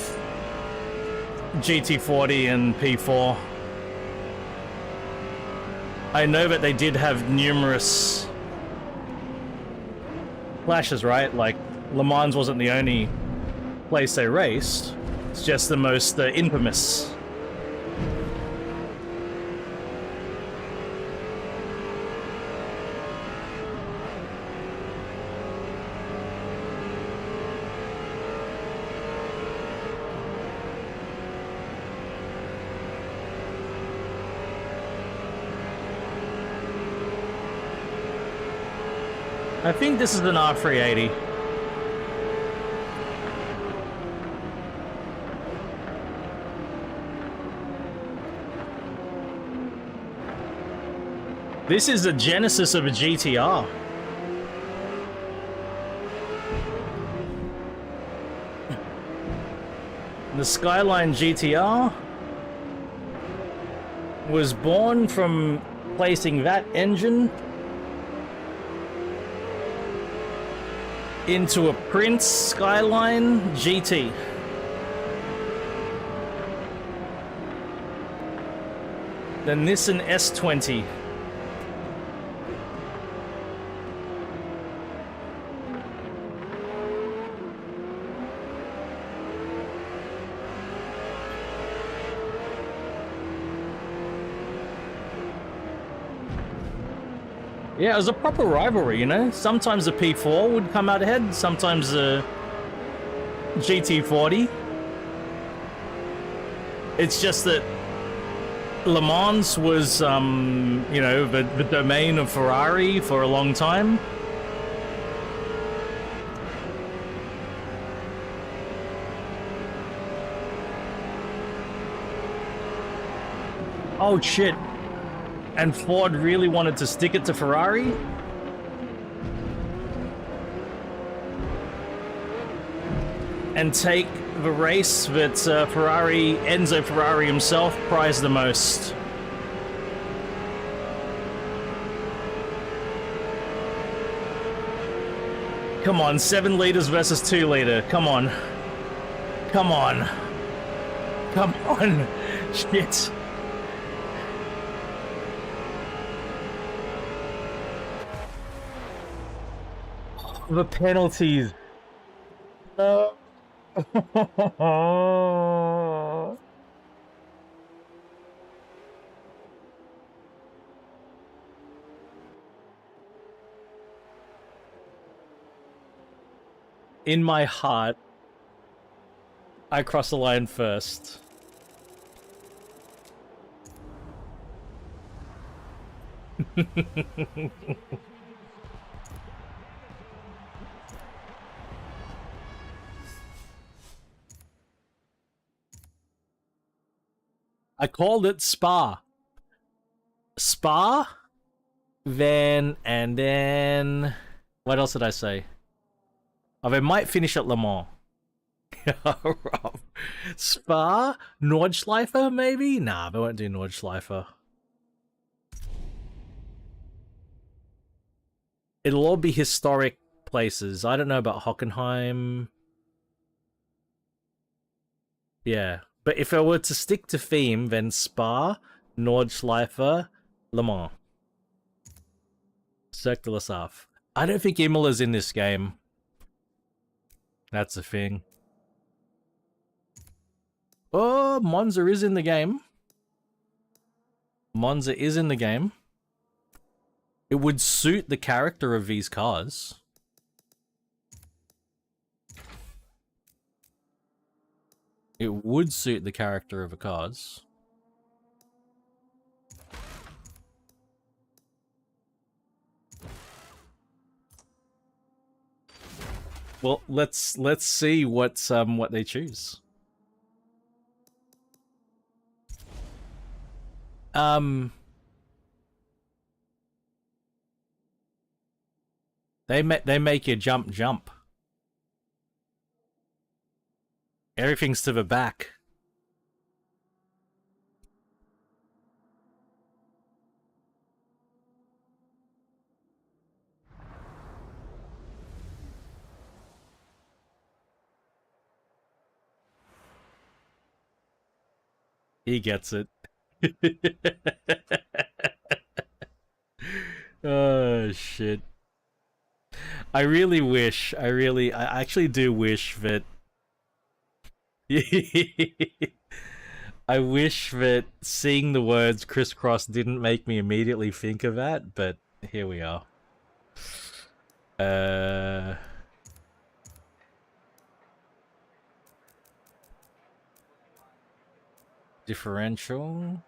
GT40 and P4. I know that they did have numerous clashes, right? Like, Le Mans wasn't the only place they raced. It's just the most infamous. I think this is an R380. This is the genesis of a GTR. The Skyline GTR was born from placing that engine into a Prince Skyline GT. The Nissan S20. Yeah, it was a proper rivalry, you know? Sometimes the P4 would come out ahead, sometimes the GT40. It's just that Le Mans was, you know, the domain of Ferrari for a long time. Oh shit. And Ford really wanted to stick it to Ferrari? And take the race that Enzo Ferrari himself prized the most. Come on, 7 liters versus 2 liter. Come on. Come on. Come on. Shit. The penalties. No. In my heart, I cross the line first. I called it Spa. Spa, then, and then... What else did I say? Oh, they might finish at Le Mans. Spa? Nordschleife, maybe? Nah, they won't do Nordschleife. It'll all be historic places. I don't know about Hockenheim. Yeah. But if I were to stick to theme, then Spa, Nordschleife, Le Mans. Cirque de la Surf. I don't think Imola's in this game. That's the thing. Oh, Monza is in the game. Monza is in the game. It would suit the character of these cars. It would suit the character of the cars. Well, let's see what they choose. They make you jump. Everything's to the back. He gets it. Oh, shit. I actually do wish that... I wish that seeing the words crisscross didn't make me immediately think of that, but here we are. Differential.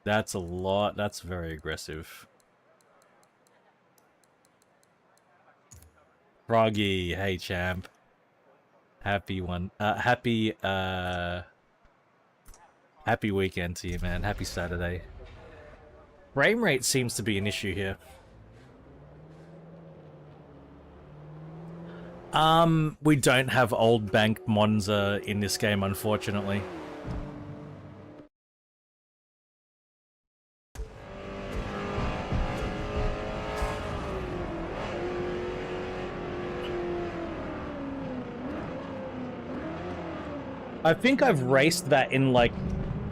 That's a lot. That's very aggressive. Froggy, hey champ. Happy weekend to you, man. Happy Saturday. Frame rate seems to be an issue here. We don't have old bank Monza in this game, unfortunately. I think I've raced that in, like,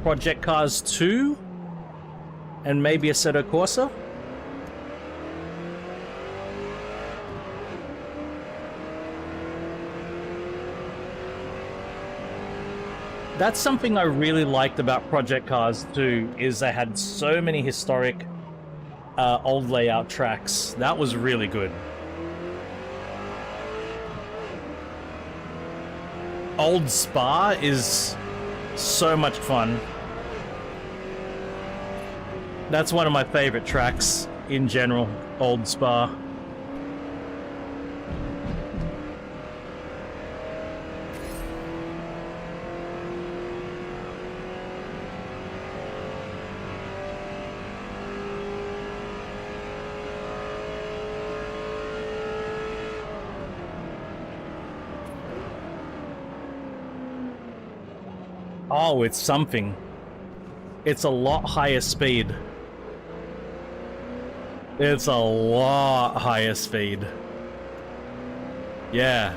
Project Cars 2 and maybe Assetto Corsa. That's something I really liked about Project Cars 2, is they had so many historic old layout tracks. That was really good. Old Spa is so much fun. That's one of my favorite tracks in general, Old Spa. Oh, it's something. It's a lot higher speed. It's a lot higher speed. Yeah.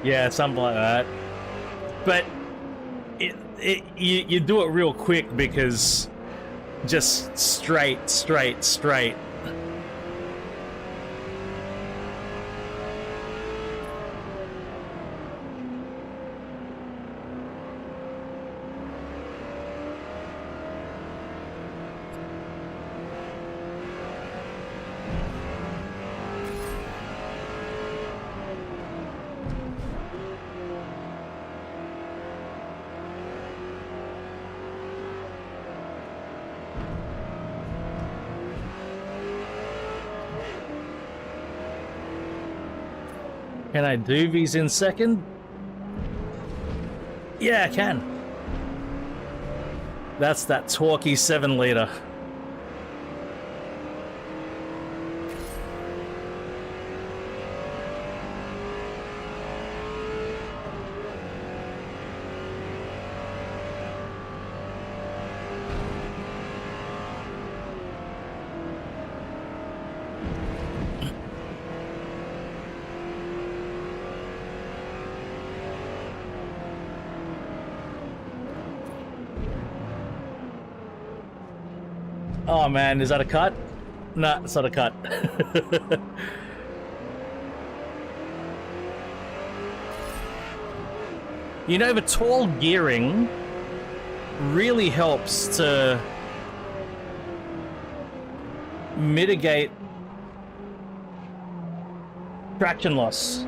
Yeah, something like that. But you do it real quick because just straight. Can I do these in second? Yeah, I can. That's that torquey 7-liter. Oh man, is that a cut? Nah, it's not a cut. You know, the tall gearing really helps to mitigate traction loss.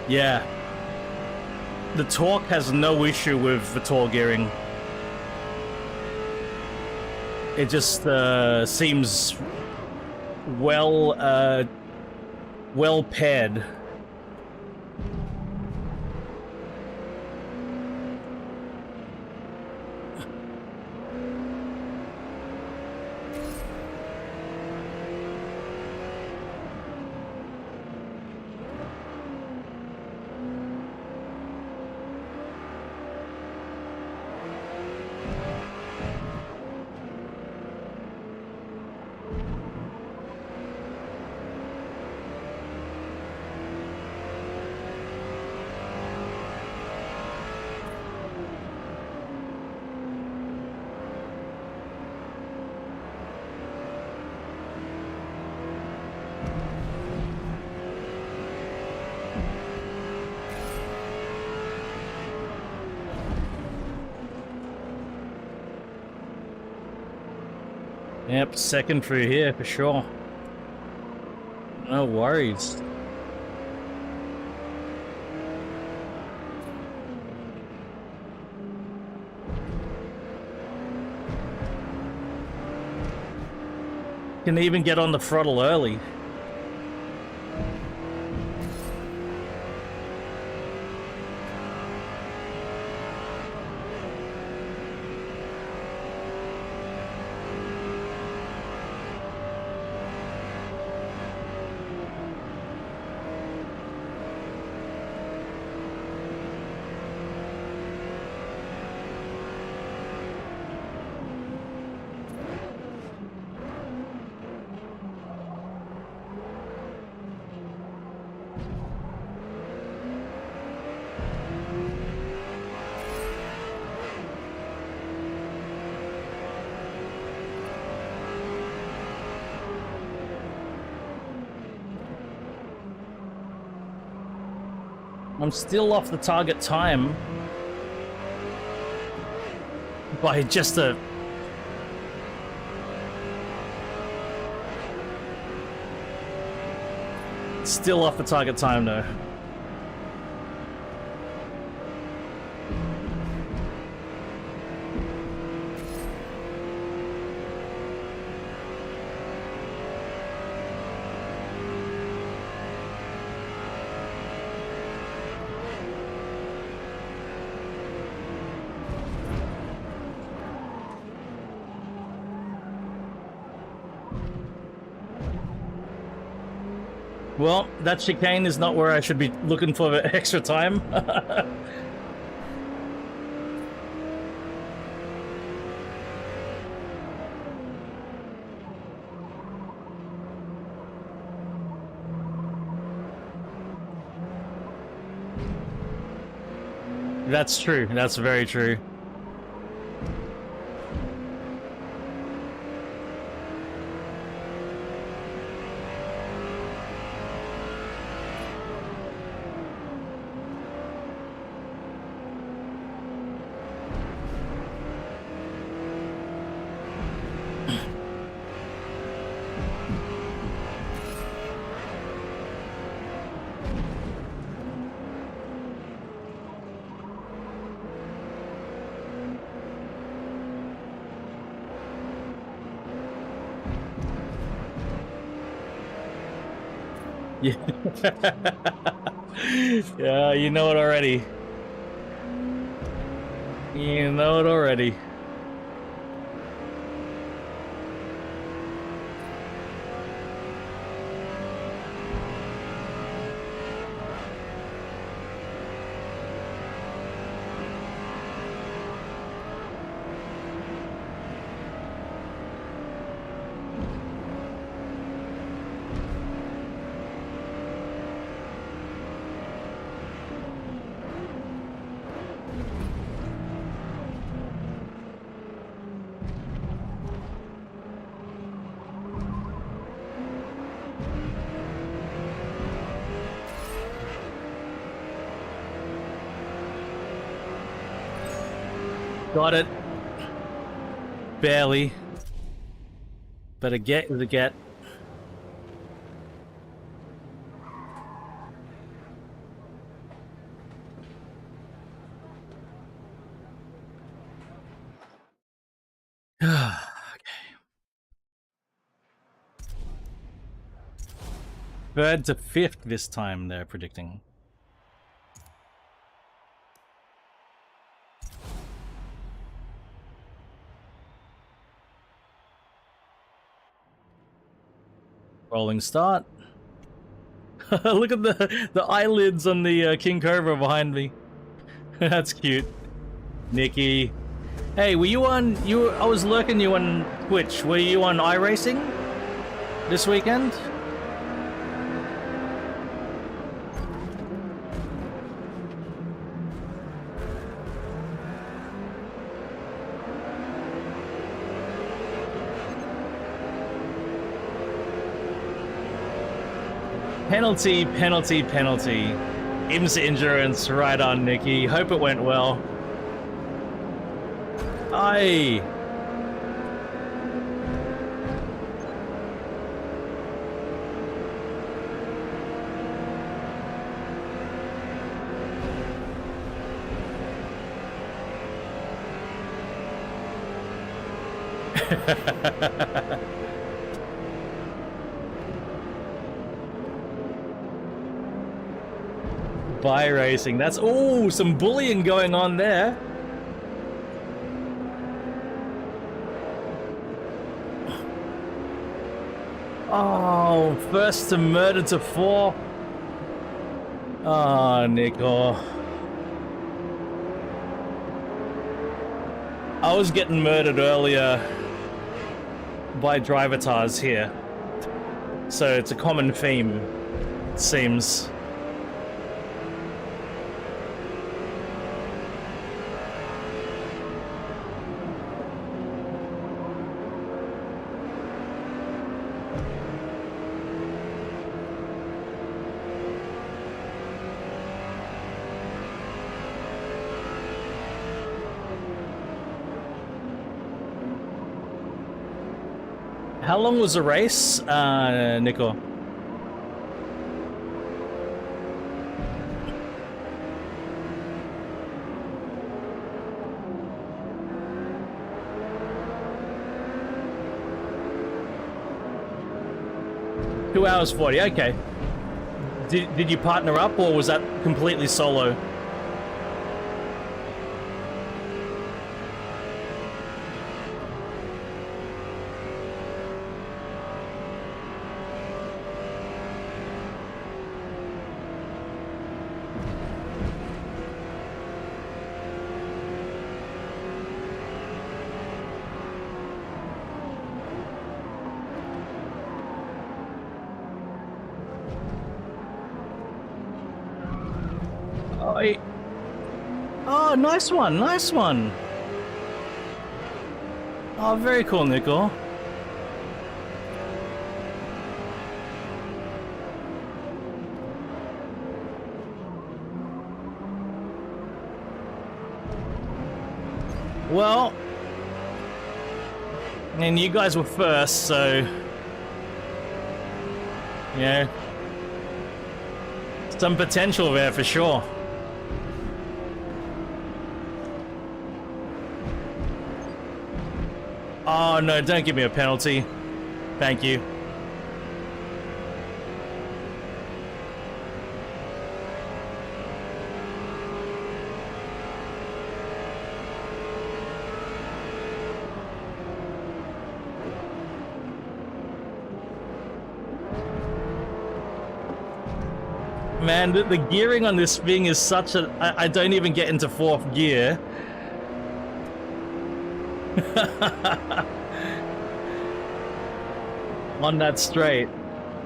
Yeah. The torque has no issue with the tall gearing. It just seems well paired. Yep, second through here for sure. No worries. Can even get on the throttle early. I'm still off the target time by just a... Still off the target time though. Well, that chicane is not where I should be looking for the extra time. That's true. That's very true. Yeah. Yeah, you know it already. You know it already. Got it. Barely. But a get is a get. Okay. Third to fifth this time, they're predicting. Rolling start. Look at the eyelids on the King Cobra behind me. That's cute. Nikki. Hey, were you on... I was lurking you on Twitch. Were you on iRacing this weekend? Penalty, penalty, penalty. IMSA endurance, right on, Nikki. Hope it went well. Aye. By racing. That's some bullying going on there. Oh, first to murder to 4. Oh, Nico. I was getting murdered earlier by drivatars here. So it's a common theme, it seems. How long was the race, Nico? Two hours 40, okay. Did you partner up, or was that completely solo? Oh, nice one, nice one. Oh, very cool, Nico. Well, and you guys were first, so yeah, some potential there for sure. Oh no, don't give me a penalty. Thank you. Man, the gearing on this thing is such a... I don't even get into fourth gear. On that straight.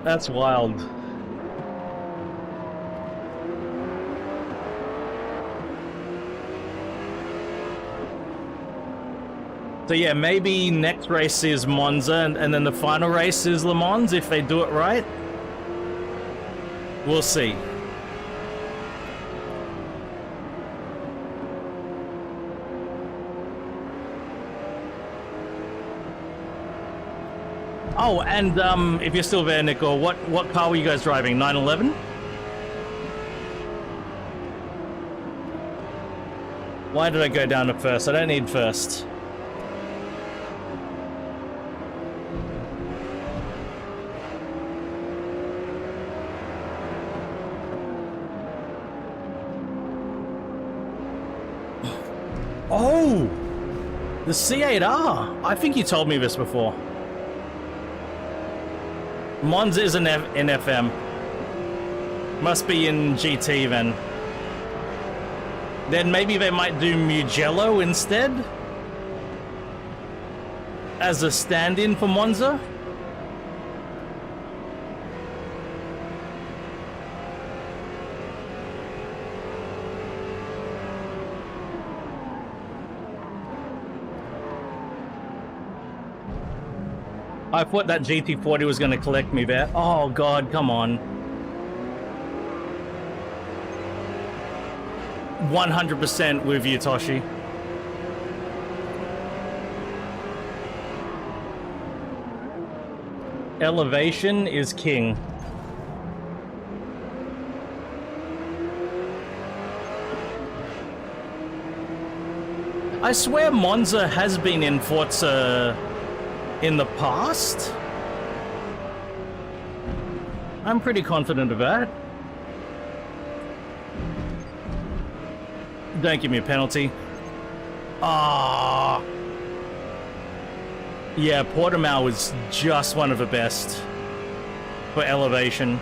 That's wild. So yeah, maybe next race is Monza, and then the final race is Le Mans if they do it right. We'll see. Oh, and if you're still there, Nico, what car were you guys driving? 911? Why did I go down to first? I don't need first. Oh! The C8R! I think you told me this before. Monza is in FM. Must be in GT then. Then maybe they might do Mugello instead? As a stand-in for Monza? I thought that GT40 was going to collect me there. Oh god, come on. 100% with you, Toshi. Elevation is king. I swear Monza has been in Forza in the past. I'm pretty confident of that. Don't give me a penalty. Ah. Yeah, Portimao was just one of the best for elevation.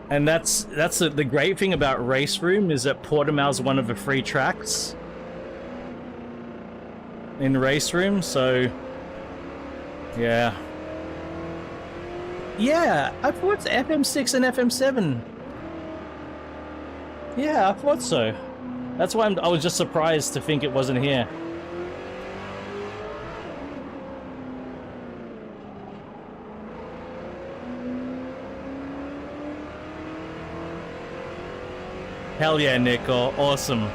And that's the great thing about Race Room is that Portimao's one of the free tracks in Race Room, so yeah. Yeah, I thought it's FM6 and FM7. Yeah, I thought so. That's why I was just surprised to think it wasn't here. Hell yeah, Nick. Awesome.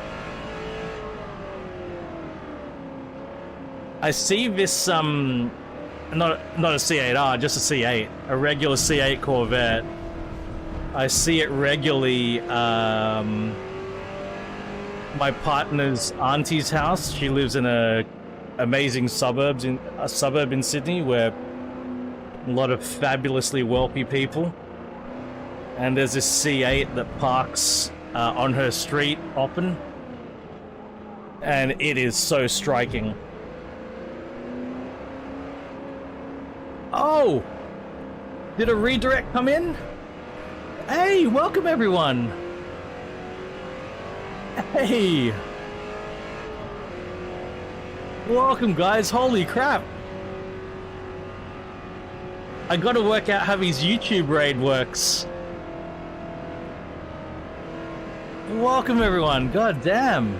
I see this, not a C8R, just a C8. A regular C8 Corvette. I see it regularly, my partner's auntie's house. She lives in a amazing suburb in Sydney where a lot of fabulously wealthy people. And there's this C8 that parks on her street often. And it is so striking. Oh! Did a redirect come in? Hey, welcome everyone! Hey! Welcome guys, holy crap! I gotta work out how his YouTube raid works. Welcome everyone, god damn!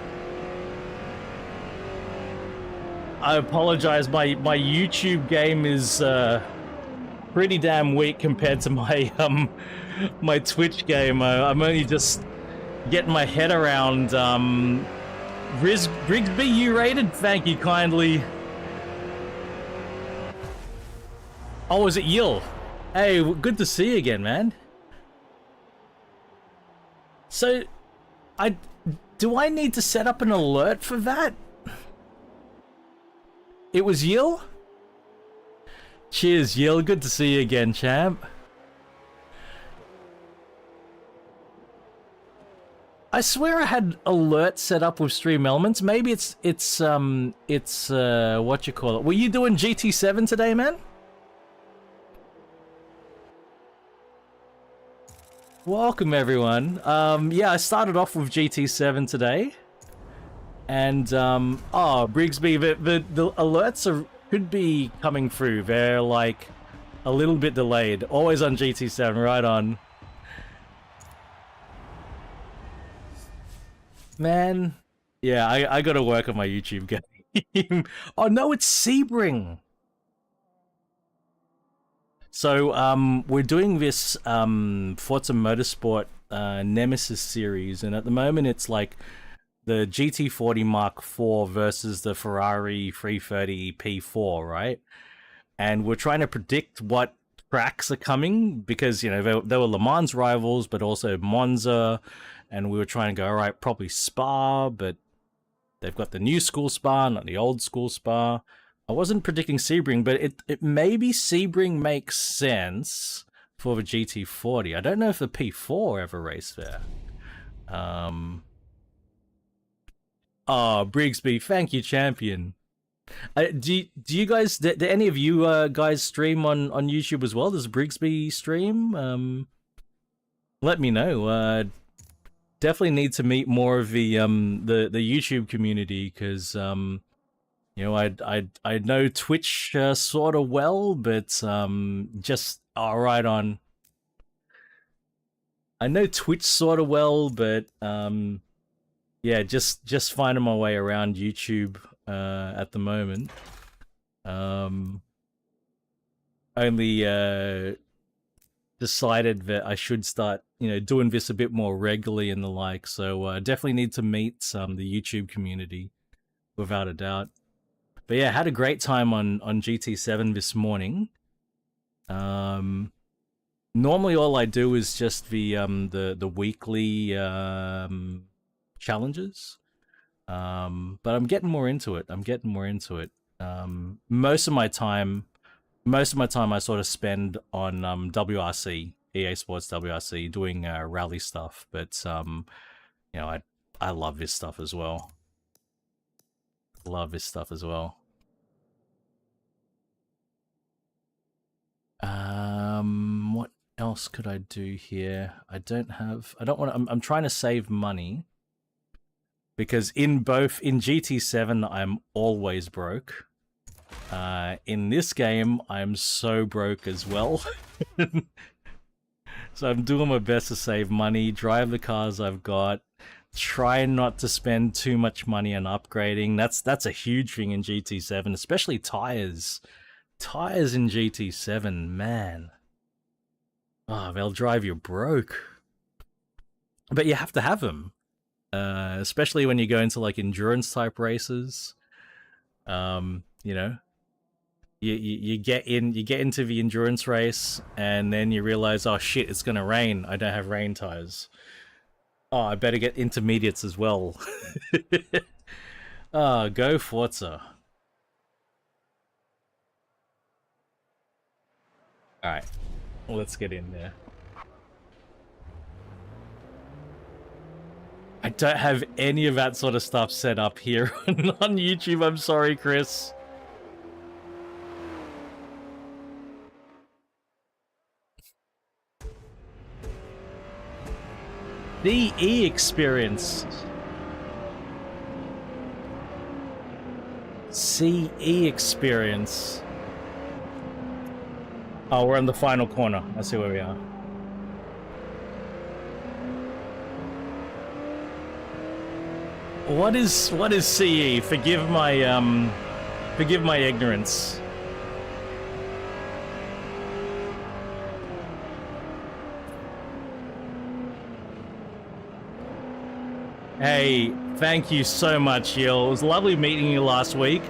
I apologize, my YouTube game is pretty damn weak compared to my my Twitch game. I'm only just getting my head around. Brigsby, you rated? Thank you kindly. Oh, is it Yil? Hey, good to see you again, man. So, do I need to set up an alert for that? It was Yil? Cheers, Yil. Good to see you again, champ. I swear I had alerts set up with Stream Elements. Maybe it's what you call it. Were you doing GT7 today, man? Welcome everyone. Yeah, I started off with GT7 today. And oh, Brigsby, the alerts could be coming through. They're like a little bit delayed. Always on GT7, right on. Man, yeah, I gotta work on my YouTube game. Oh no, it's Sebring. So we're doing this Forza Motorsport Nemesis series, and at the moment it's like the GT40 Mark IV versus the Ferrari 330 P4, right? And we're trying to predict what tracks are coming because, you know, they were Le Mans rivals, but also Monza. And we were trying to go, all right, probably Spa, but they've got the new school Spa, not the old school Spa. I wasn't predicting Sebring, but it maybe Sebring makes sense for the GT40. I don't know if the P4 ever raced there. Oh, Brigsby, thank you, champion. Do you guys, do any of you guys stream on YouTube as well? Does Brigsby stream? Let me know. Definitely need to meet more of the YouTube community because you know, I know Twitch sort of well, but just right on. I know Twitch sort of well, but yeah, just finding my way around YouTube at the moment. Only decided that I should start, you know, doing this a bit more regularly and the like. So definitely need to meet the YouTube community, without a doubt. But yeah, had a great time on GT7 this morning. Normally all I do is just the weekly challenges. But I'm getting more into it. Most of my time I sort of spend on WRC, EA Sports WRC, doing rally stuff. But you know, I love this stuff as well. What else could I do here? I'm trying to save money because in GT7 I'm always broke. In this game I'm so broke as well. So I'm doing my best to save money, drive the cars I've got, try not to spend too much money on upgrading. That's a huge thing in GT7, especially tires. Tires in GT7, man. Oh, they'll drive you broke. but you have to have them, especially when you go into like endurance type races. You know, you get into the endurance race, and then you realize, oh shit, it's gonna rain. I don't have rain tires. Oh, I better get intermediates as well. Go Forza. Alright, let's get in there. I don't have any of that sort of stuff set up here on YouTube. I'm sorry, Chris. CE experience. CE experience. Oh, we're in the final corner. I see where we are. What is CE? Forgive my ignorance. Hey, thank you so much, Yil. It was lovely meeting you last week.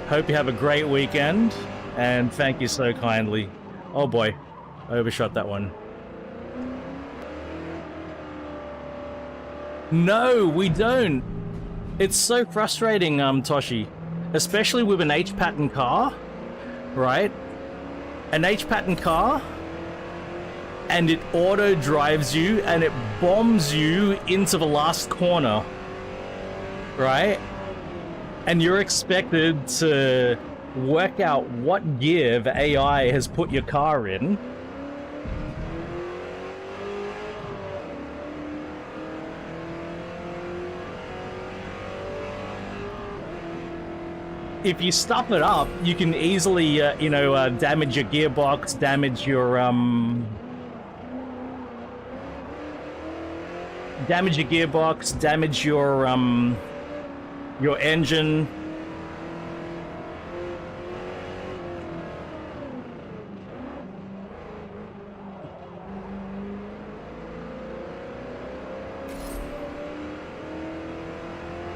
Hope you have a great weekend, and thank you so kindly. Oh boy, I overshot that one. No, we don't. It's so frustrating, Toshi. Especially with an H-pattern car, right? An H-pattern car, and it auto drives you and it bombs you into the last corner, right? And you're expected to work out what gear the AI has put your car in. If you stuff it up, you can easily, damage your gearbox, damage your your engine.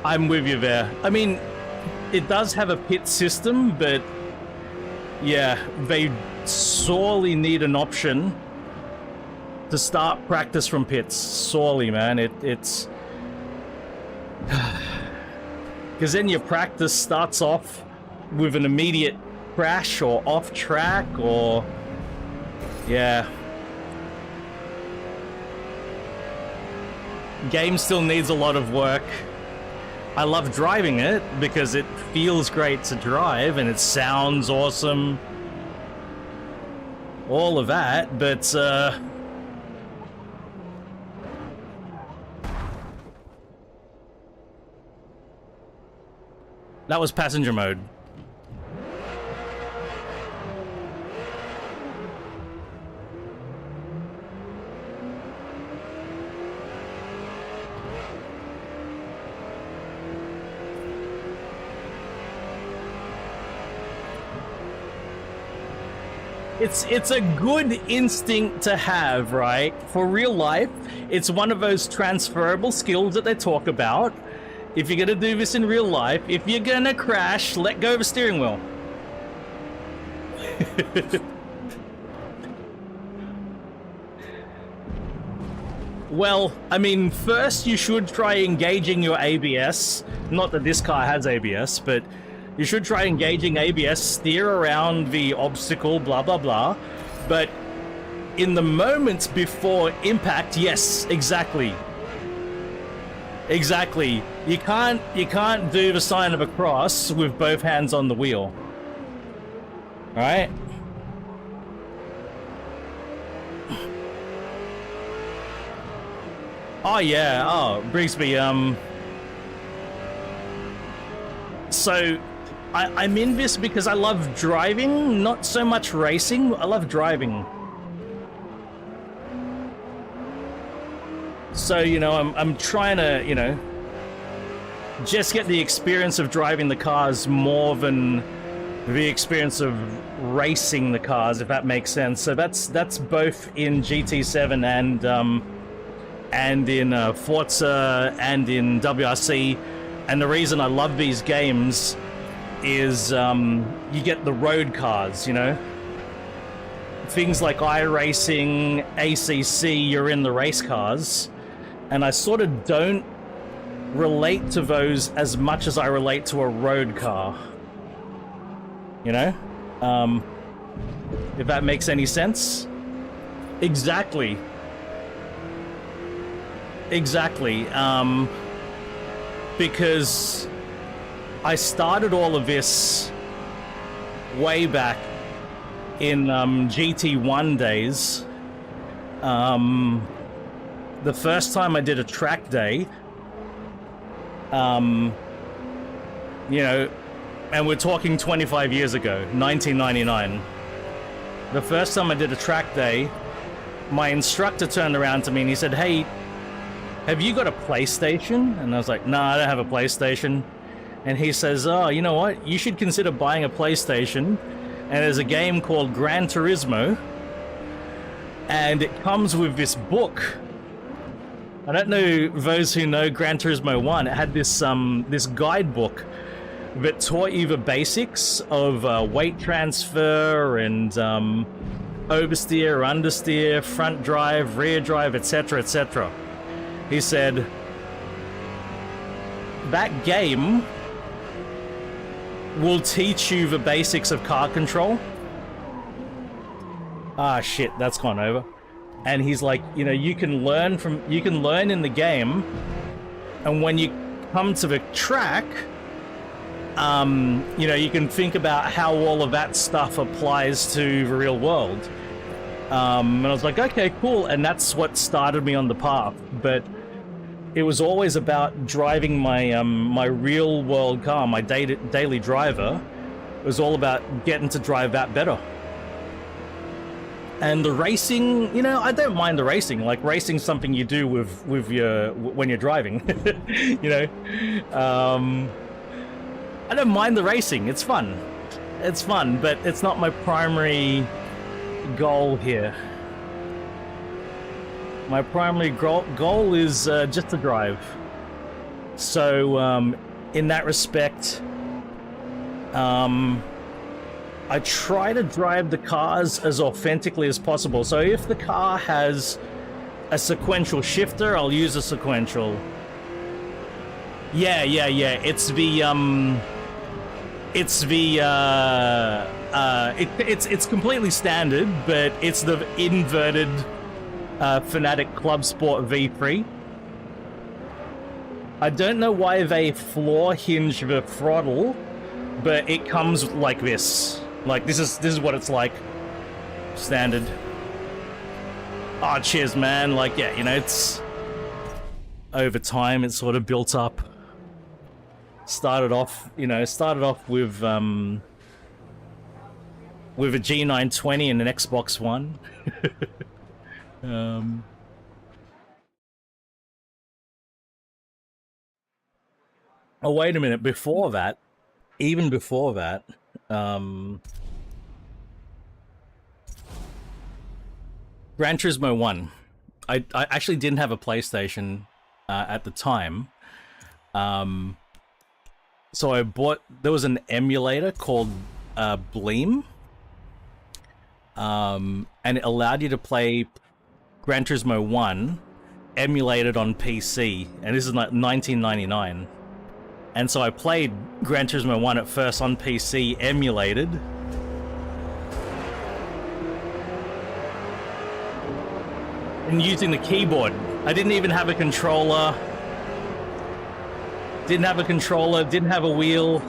I'm with you there. I mean, it does have a pit system, but yeah, they sorely need an option to start practice from pits. Sorely, man. It's because then your practice starts off with an immediate crash or off track, or yeah. Game still needs a lot of work. I love driving it because it feels great to drive and it sounds awesome. All of that, but that was passenger mode. It's a good instinct to have, right? For real life, it's one of those transferable skills that they talk about. If you're gonna do this in real life, if you're gonna crash, let go of the steering wheel. Well, I mean, first you should try engaging your ABS. Not that this car has ABS, but you should try engaging ABS, steer around the obstacle, blah, blah, blah. But in the moments before impact, yes, exactly. Exactly. You can't do the sign of a cross with both hands on the wheel. Alright? Oh yeah, oh, Brigsby, so I'm in this because I love driving, not so much racing. I love driving. So, you know, I'm trying to, you know, just get the experience of driving the cars more than the experience of racing the cars, if that makes sense. So that's both in GT7 and in Forza and in WRC. And the reason I love these games is you get the road cars, you know? Things like iRacing, ACC, you're in the race cars. And I sort of don't relate to those as much as I relate to a road car. You know? If that makes any sense? Exactly. Exactly. Because I started all of this way back in GT1 days. The first time I did a track day, you know, and we're talking 25 years ago, 1999. The first time I did a track day, my instructor turned around to me and he said, "Hey, have you got a PlayStation?" And I was like, "No, I don't have a PlayStation." And he says, "Oh, you know what? You should consider buying a PlayStation. And there's a game called Gran Turismo. And it comes with this book." I don't know those who know Gran Turismo 1. It had this this guidebook that taught you the basics of weight transfer and oversteer, understeer, front drive, rear drive, etc., etc. He said, "That game will teach you the basics of car control." Ah, shit, that's gone over. And he's like, you know, you can learn in the game, and when you come to the track, you know, you can think about how all of that stuff applies to the real world. And I was like, okay, cool. And that's what started me on the path. But it was always about driving my my real world car, my daily driver. It was all about getting to drive that better. And the racing, you know, I don't mind the racing. Like, racing's something you do with your when you're driving. You know, I don't mind the racing. It's fun. It's fun, but it's not my primary goal here. My primary goal is just to drive. So, in that respect, I try to drive the cars as authentically as possible. So if the car has a sequential shifter, I'll use a sequential. Yeah. It's completely standard, but it's the inverted Fanatic Clubsport V3. I don't know why they floor hinge the throttle, but it comes like this. Like, this is what it's like. Standard. Oh, cheers, man. Like, yeah, you know, it's... over time, it's sort of built up. Started off with a G920 and an Xbox One. Oh, wait a minute. Before that, even before that, Gran Turismo 1. I actually didn't have a PlayStation at the time. So I bought... there was an emulator called Bleem. And it allowed you to play Gran Turismo 1 emulated on PC. And this is like 1999. And so I played Gran Turismo 1 at first on PC, emulated. And using the keyboard. I didn't even have a controller. Didn't have a wheel.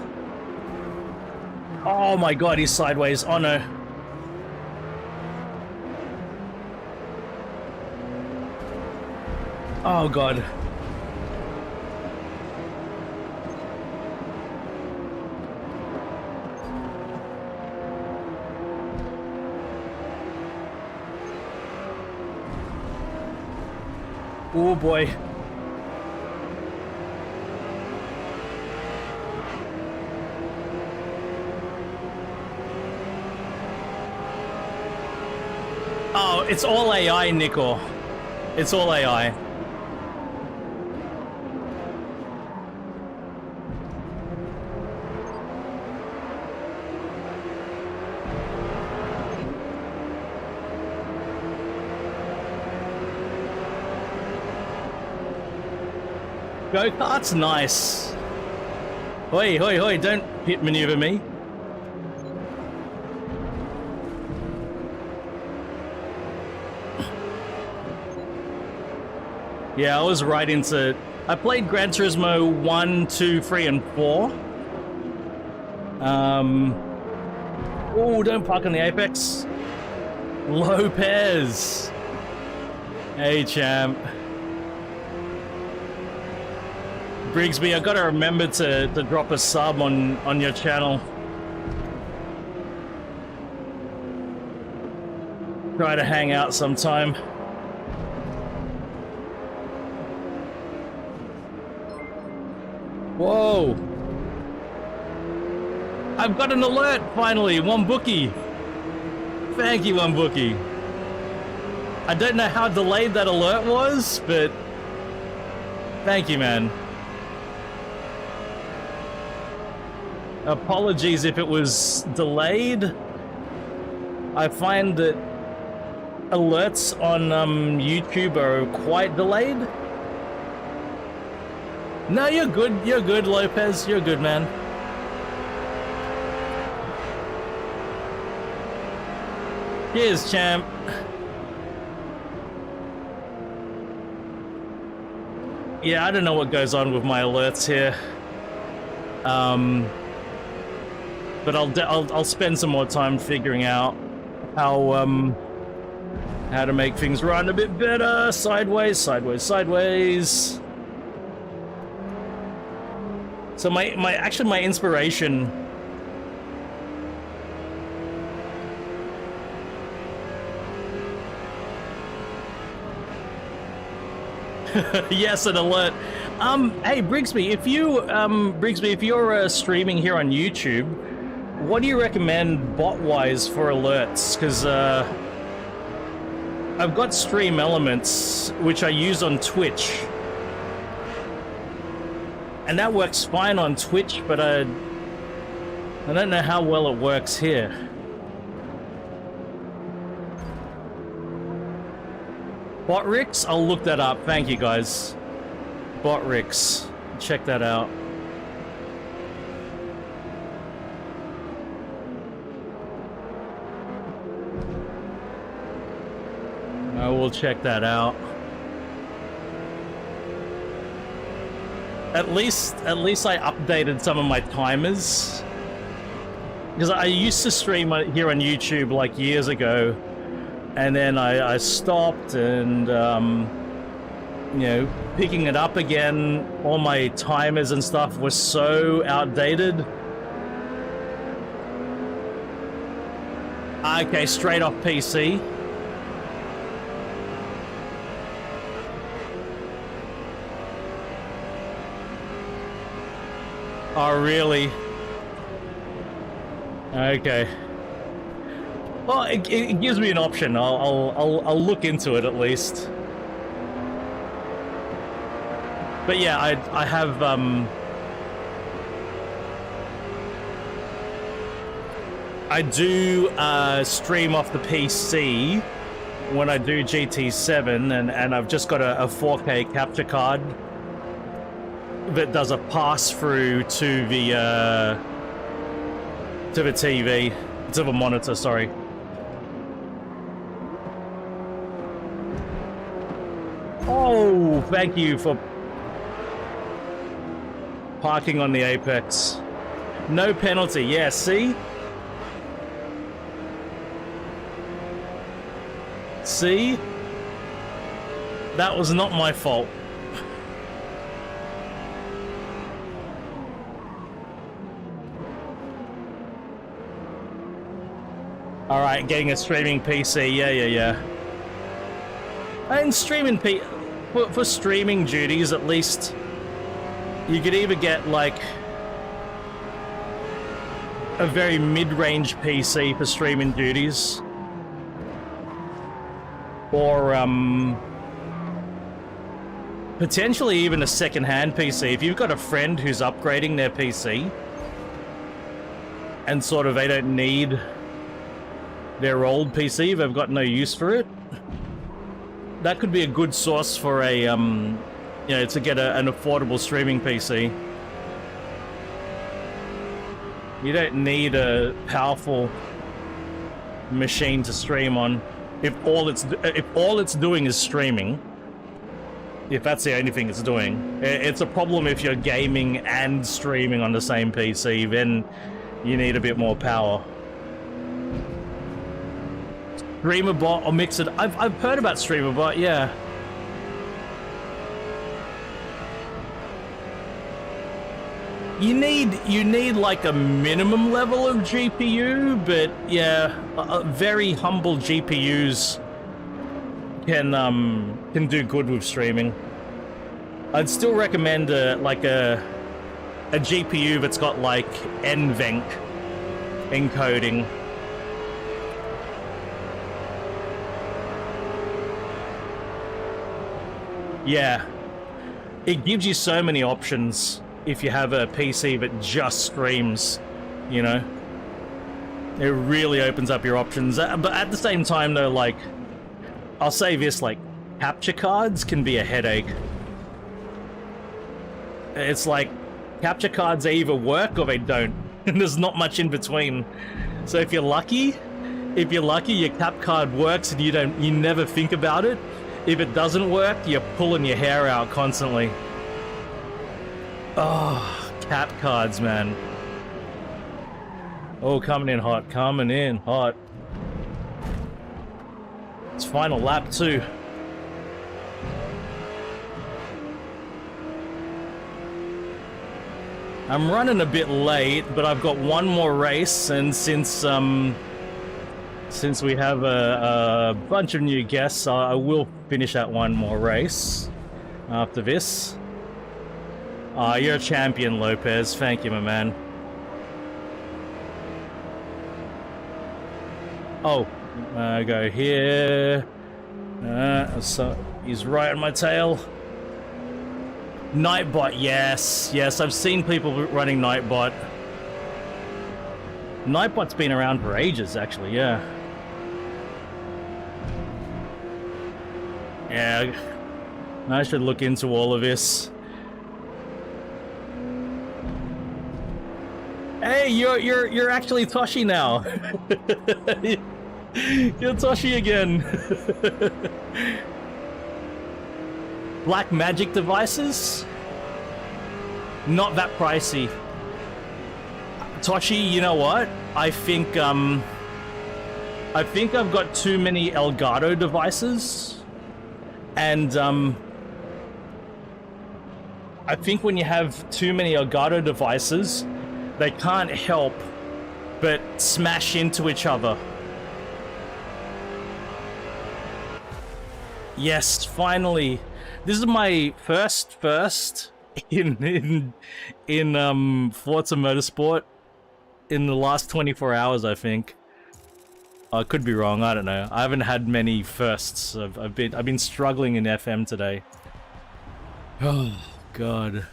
Oh my god, he's sideways. Oh no. Oh god. Oh boy. Oh, it's all AI, Nico. It's all AI. Go-kart's nice. Hoi, hoi, hoi, don't pit maneuver me. Yeah, I was right into... I played Gran Turismo 1, 2, 3, and 4. Oh, don't park on the apex. Lopez. Hey, champ. Brigsby, I gotta remember to drop a sub on your channel. Try to hang out sometime. Whoa! I've got an alert finally, one bookie. Thank you, one bookie. I don't know how delayed that alert was, but thank you, man. Apologies if it was delayed. I find that alerts on YouTube are quite delayed. No, you're good, Lopez. You're good, man. Cheers, champ. Yeah, I don't know what goes on with my alerts here. But I'll spend some more time figuring out how to make things run a bit better. Sideways, sideways, sideways. So my inspiration. Yes, an alert. Hey Brigsby, if you're streaming here on YouTube, what do you recommend bot-wise for alerts? Because I've got Stream Elements, which I use on Twitch. And that works fine on Twitch, but I don't know how well it works here. Botrix? I'll look that up. Thank you, guys. Botrix. Check that out. I will check that out. At least I updated some of my timers. Because I used to stream here on YouTube like years ago. And then I stopped and, you know, picking it up again, all my timers and stuff were so outdated. Okay, straight off PC. Oh, really? Okay. Well, it gives me an option. I'll look into it at least. But yeah, I have I do stream off the PC when I do GT7, and I've just got a 4K capture card that does a pass through to the TV, to the monitor. Sorry. Oh, thank you for parking on the apex. No penalty. Yeah, see? See? That was not my fault. All right, getting a streaming PC. Yeah. And streaming for streaming duties, at least you could either get like a very mid-range PC for streaming duties, or potentially even a second-hand PC. If you've got a friend who's upgrading their PC and sort of they don't need their old PC, they've got no use for it, that could be a good source for a you know, to get an affordable streaming PC. You don't need a powerful machine to stream on. If all it's doing is streaming, if that's the only thing it's doing, it's a problem if you're gaming and streaming on the same PC. Then you need a bit more power. StreamerBot or Mixer. I've heard about StreamerBot. Yeah. You need like a minimum level of GPU, but yeah, very humble GPUs can do good with streaming. I'd still recommend like a GPU that's got like NVENC encoding. Yeah, it gives you so many options. If you have a PC that just streams, you know, it really opens up your options. But at the same time, though, like, I'll say this, like, capture cards can be a headache. It's like, capture cards either work or they don't, and there's not much in between. So if you're lucky, your cap card works and you never think about it. If it doesn't work, you're pulling your hair out constantly. Oh, cap cards, man. Oh, coming in hot. It's final lap too. I'm running a bit late, but I've got one more race, and since we have a bunch of new guests, I will finish that one more race after this. You're a champion, Lopez. Thank you, my man. Oh, go here. So he's right on my tail. Nightbot, yes. I've seen people running Nightbot. Nightbot's been around for ages, actually. Yeah. Yeah, I should look into all of this. Hey, you're actually Toshi now. You're Toshi again. Black magic devices? Not that pricey. Toshi, you know what? I think I've got too many Elgato devices. And I think when you have too many Elgato devices, they can't help but smash into each other. Yes, finally. This is my first in Forza Motorsport in the last 24 hours, I think. I could be wrong, I don't know. I haven't had many firsts. I've been struggling in FM today. Oh god.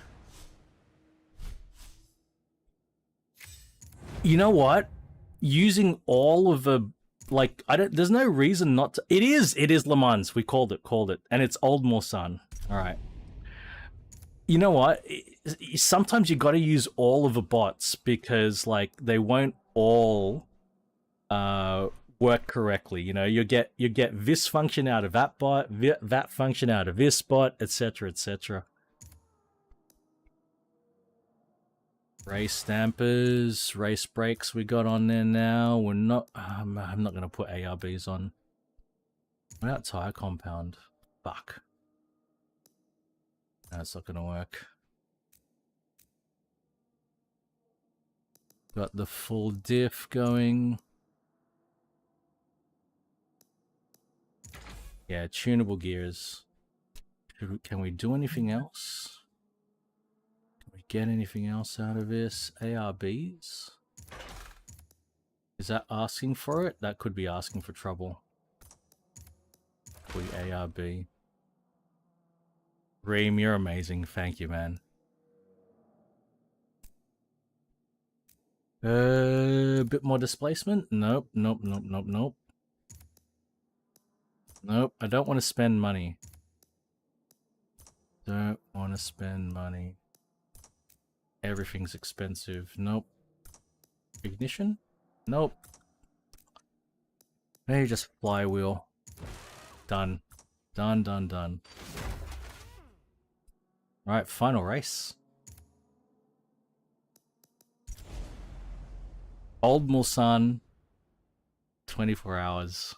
You know what? Using all of the, like, there's no reason not to. It is Le Mans. We called it. And it's Old Mulsanne. All right. You know what? Sometimes you got to use all of the bots because, like, they won't all work correctly. You know, you get this function out of that bot, that function out of this bot, etc., etc. Race stampers, race brakes we got on there now. We're not, I'm not going to put ARBs on. What about tire compound? Fuck. That's not going to work. Got the full diff going. Yeah, tunable gears. Can we do anything else? Get anything else out of this? ARBs? Is that asking for it? That could be asking for trouble. ARB. Reem, you're amazing. Thank you, man. A bit more displacement? Nope. Nope, I don't want to spend money. Don't want to spend money. Everything's expensive. Nope. Ignition? Nope. Maybe just flywheel. Done. Done, done, done. Alright, final race. Old Mulsanne. 24 hours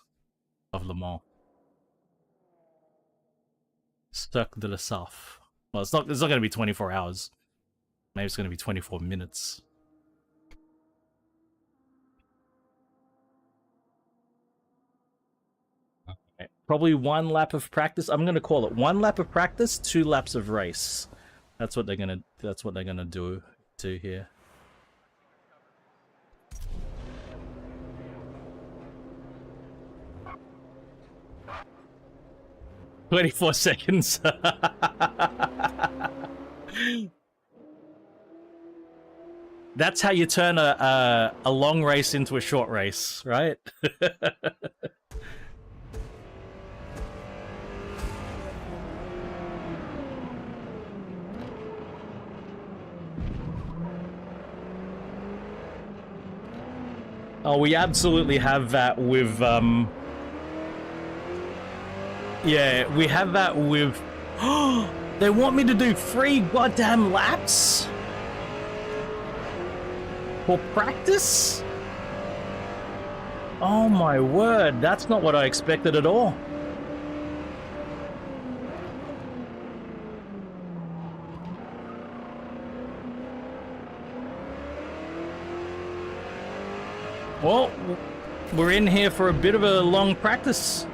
of Le Mans. Cirque de la Surf. Well, it's not going to be 24 hours. Maybe it's going to be 24 minutes. Okay. Probably 1 lap of practice. I'm going to call it 1 lap of practice, 2 laps of race. That's what they're going to do here. "24 seconds." That's how you turn a long race into a short race, right? Oh, we absolutely have that with, yeah, we have that with... They want me to do 3 goddamn laps? For practice? Oh my word, that's not what I expected at all. Well, we're in here for a bit of a long practice,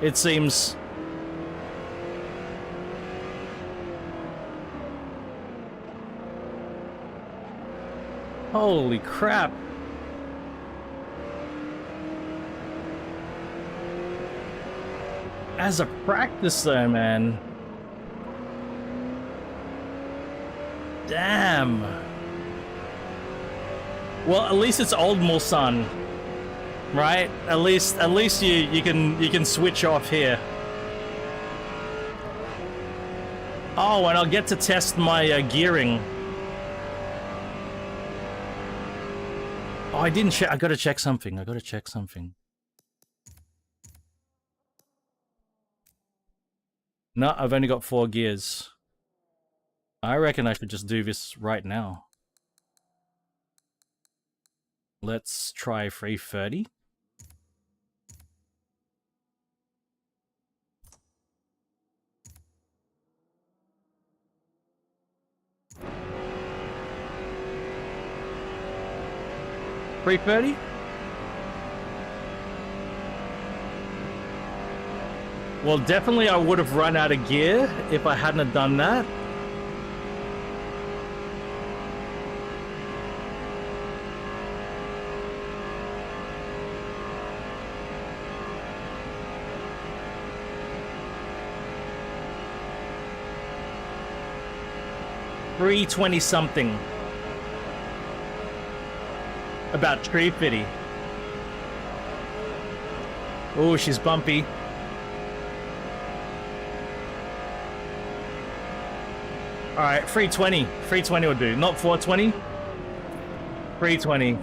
it seems. Holy crap. As a practice though, man. Damn. Well, at least it's old Mulsanne, right? At least you can switch off here. Oh, and I'll get to test my gearing. Oh, I didn't check. I gotta check something. No, I've only got 4 gears. I reckon I should just do this right now. Let's try 330. $330? Well, definitely I would have run out of gear if I hadn't have done that. $320 something. About 350. Oh, she's bumpy. Alright, 320. 320 will do. Not 420. 320.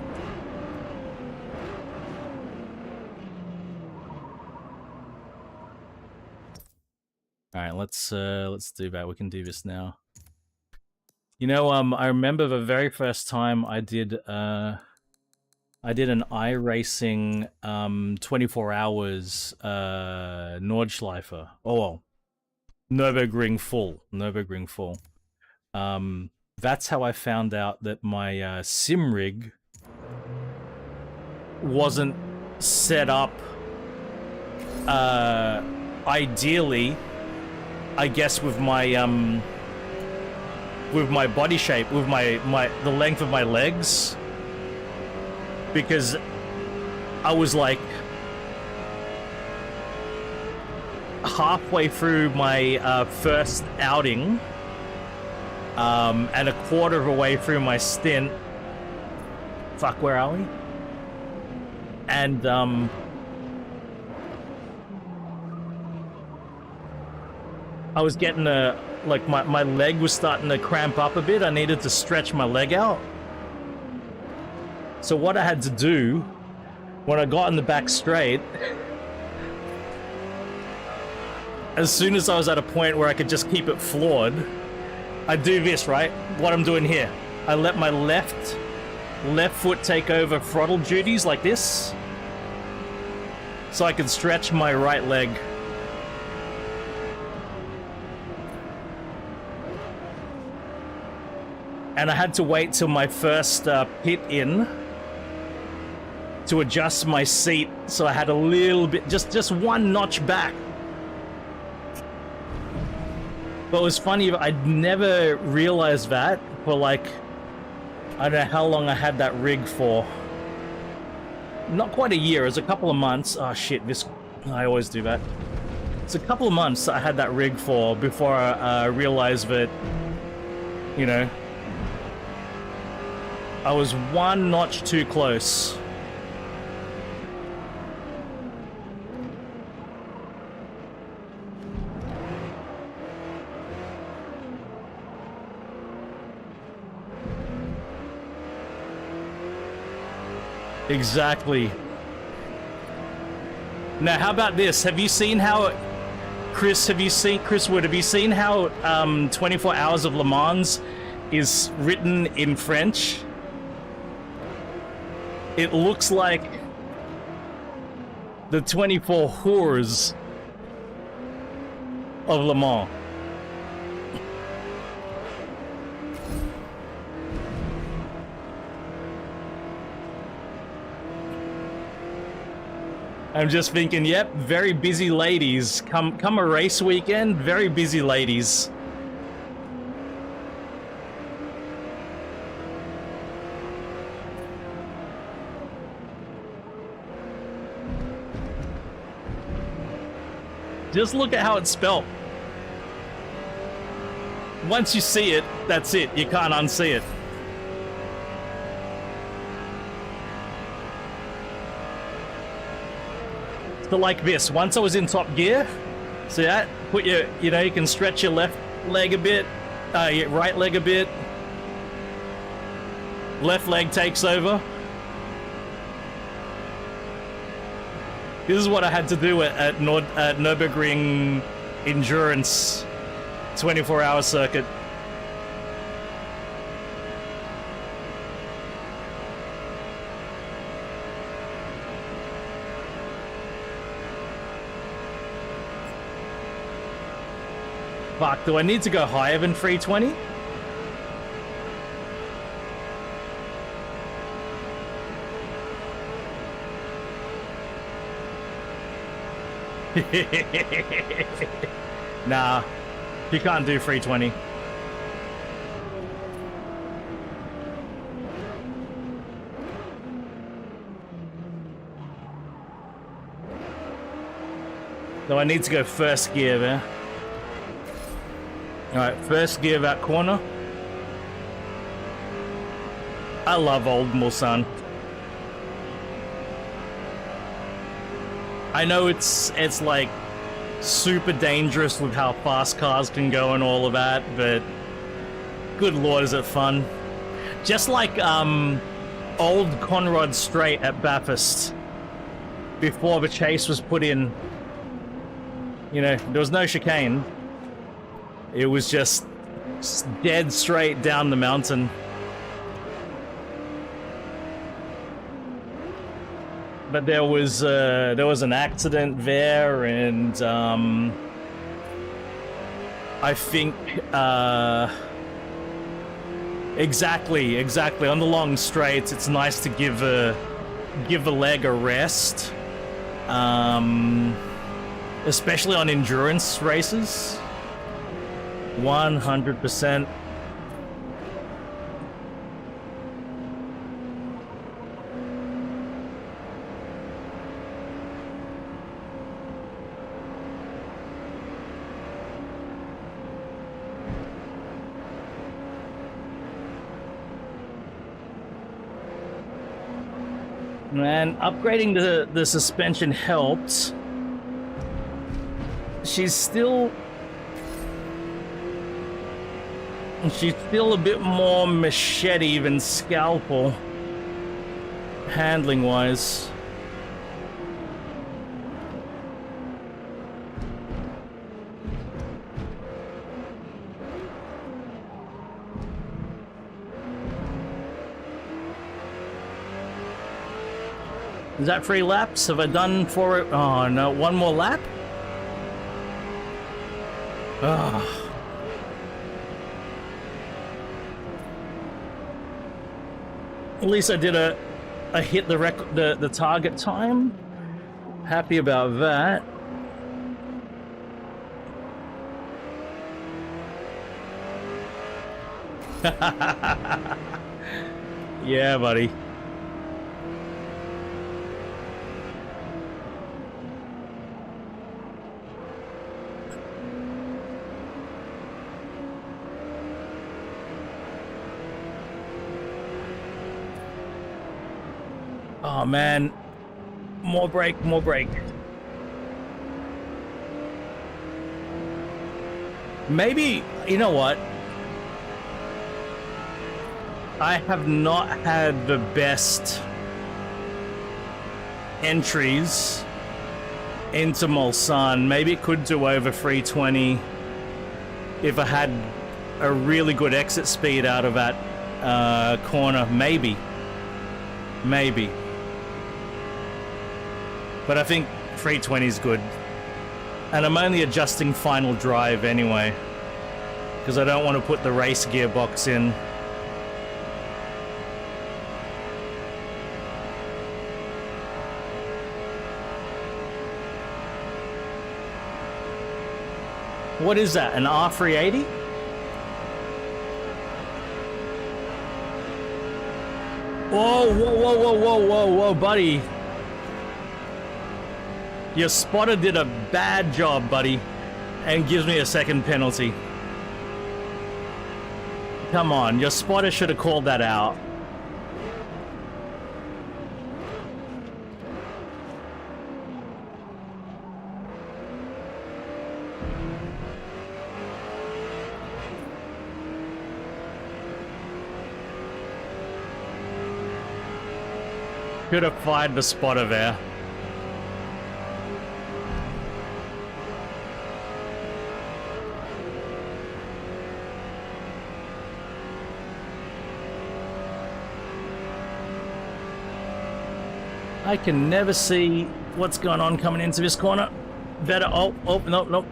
Alright, let's do that. We can do this now. You know, I remember the very first time I did an iRacing 24 hours Nordschleife. Oh well. Nürburgring full. That's how I found out that my sim rig wasn't set up ideally, I guess, with my body shape, with the length of my legs, because I was like halfway through my first outing, and a quarter of a way through my stint. Fuck, where are we? And I was getting a like my leg was starting to cramp up a bit. I needed to stretch my leg out. So what I had to do when I got in the back straight, as soon as I was at a point where I could just keep it floored, I do this, right? What I'm doing here. I let my left foot take over throttle duties like this, so I can stretch my right leg. And I had to wait till my first pit in to adjust my seat, so I had a little bit, just one notch back. But it was funny, I'd never realized that for like, I don't know how long I had that rig for. Not quite a year, it was a couple of months. Oh shit, I always do that. It's a couple of months I had that rig for before I realized that, you know, I was one notch too close. Exactly. Now, how about this? Have you seen how, Chris Wood, have you seen how 24 Hours of Le Mans is written in French? It looks like the 24 Whores of Le Mans. I'm just thinking, yep, very busy ladies. Come a race weekend, very busy ladies. Just look at how it's spelled. Once you see it, that's it. You can't unsee it. So like this, once I was in top gear, see that? Put your, you know, you can stretch your left leg a bit, your right leg a bit. Left leg takes over. This is what I had to do at Nürburgring Endurance 24-hour circuit. Fuck, do I need to go higher than 320? Nah, you can't do 320. So I need to go first gear there. Alright, first gear that corner. I love Old Mulsanne. I know it's like super dangerous with how fast cars can go and all of that, but good lord, is it fun. Just like old Conrod Straight at Bathurst before the chase was put in. You know, there was no chicane. It was just dead straight down the mountain. But there was an accident there, and I think exactly on the long straights, it's nice to give the leg a rest, especially on endurance races. 100%. And upgrading the suspension helped. She's still She's still a bit more machete than scalpel, handling-wise. Is that 3 laps? Have I done 4? Oh no, 1 more lap? Ugh. At least I did I hit the target time. Happy about that. Yeah, buddy. Oh man, more brake, more brake. Maybe, you know what? I have not had the best entries into Mulsanne. Maybe it could do over 320 if I had a really good exit speed out of that corner. Maybe. But I think 320 is good. And I'm only adjusting final drive anyway, because I don't want to put the race gearbox in. What is that, an R380? Whoa, buddy. Your spotter did a bad job, buddy, and gives me a second penalty. Come on, your spotter should have called that out. Could have fired the spotter there. I can never see what's going on coming into this corner. Better. Oh, nope.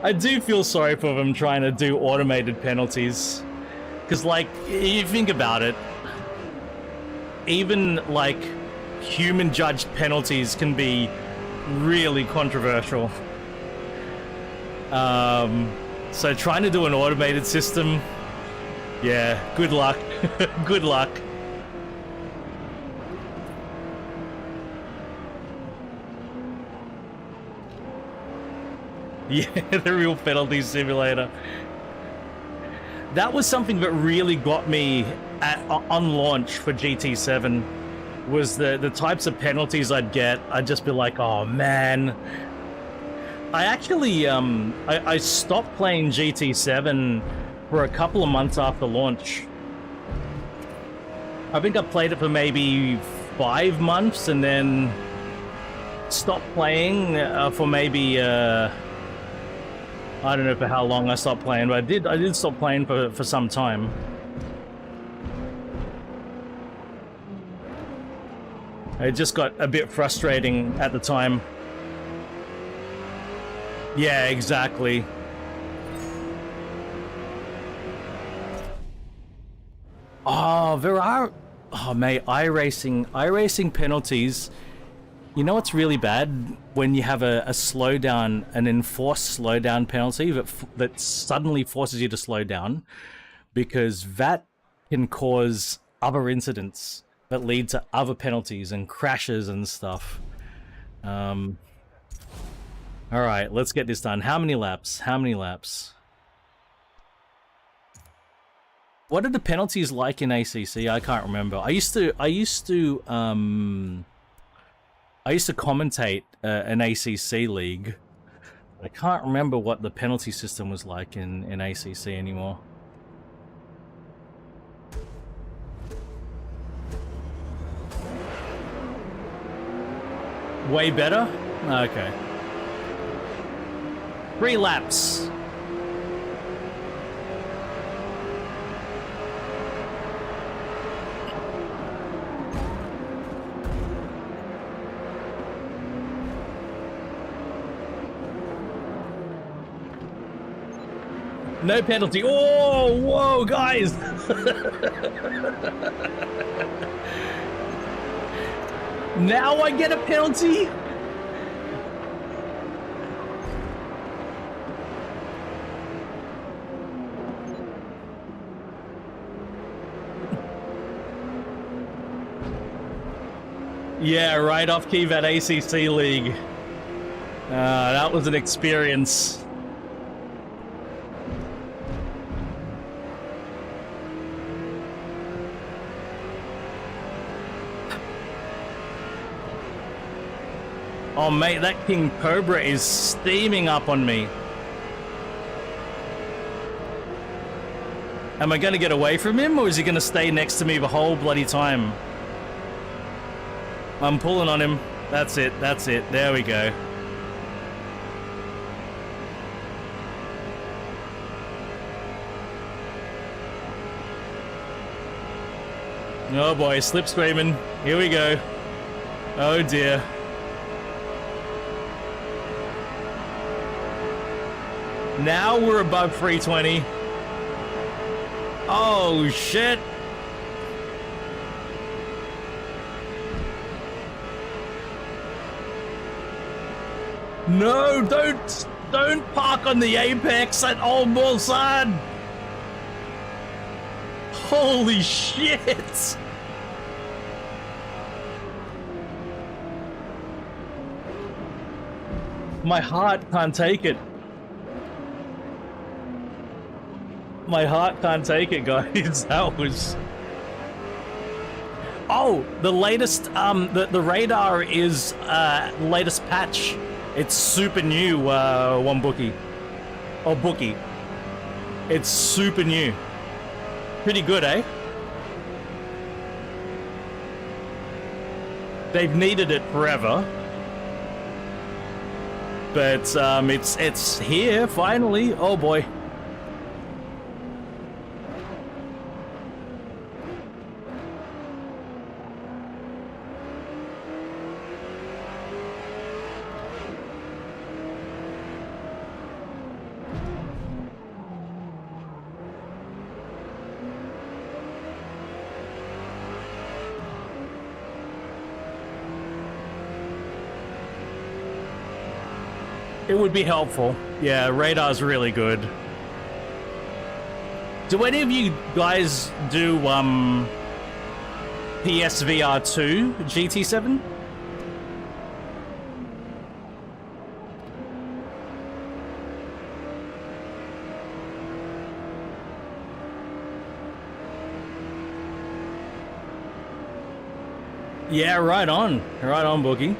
I do feel sorry for them trying to do automated penalties. Because, like, you think about it, even, like, human judged penalties can be really controversial. So trying to do an automated system, yeah, good luck. Good luck. Yeah, the real penalty simulator. That was something that really got me on launch for GT7. Was the types of penalties I'd get. I'd just be like, oh man. I actually I stopped playing GT7 for a couple of months after launch. I think I played it for maybe 5 months and then stopped playing for maybe I don't know for how long I stopped playing, but I did stop playing for some time. It just got a bit frustrating at the time. Yeah, exactly. Oh, there are... Oh, mate, iRacing penalties. You know what's really bad? When you have a slowdown, an enforced slowdown penalty that suddenly forces you to slow down, because that can cause other incidents that lead to other penalties and crashes and stuff. All right, let's get this done. How many laps? How many laps? What are the penalties like in ACC? I can't remember. I used to commentate an ACC league. I can't remember what the penalty system was like in ACC anymore. Way better? Okay. 3 laps. No penalty. Oh, whoa, guys. Now I get a penalty? Yeah, right off key that ACC league. That was an experience. Oh mate, that King Cobra is steaming up on me. Am I gonna get away from him, or is he gonna stay next to me the whole bloody time? I'm pulling on him. That's it, that's it. There we go. Oh boy, slipstreaming. Here we go. Oh dear. Now we're above 320. Oh shit. No, don't park on the apex at Old Bullside. Holy shit. My heart can't take it. My heart can't take it, guys. That was... Oh, the latest, the radar is, latest patch. It's super new, one bookie. Oh, bookie. It's super new. Pretty good, eh? They've needed it forever. But, it's here, finally. Oh, boy. It would be helpful. Yeah, radar's really good. Do any of you guys do PSVR 2 GT7? Yeah, right on. Right on, Boogie.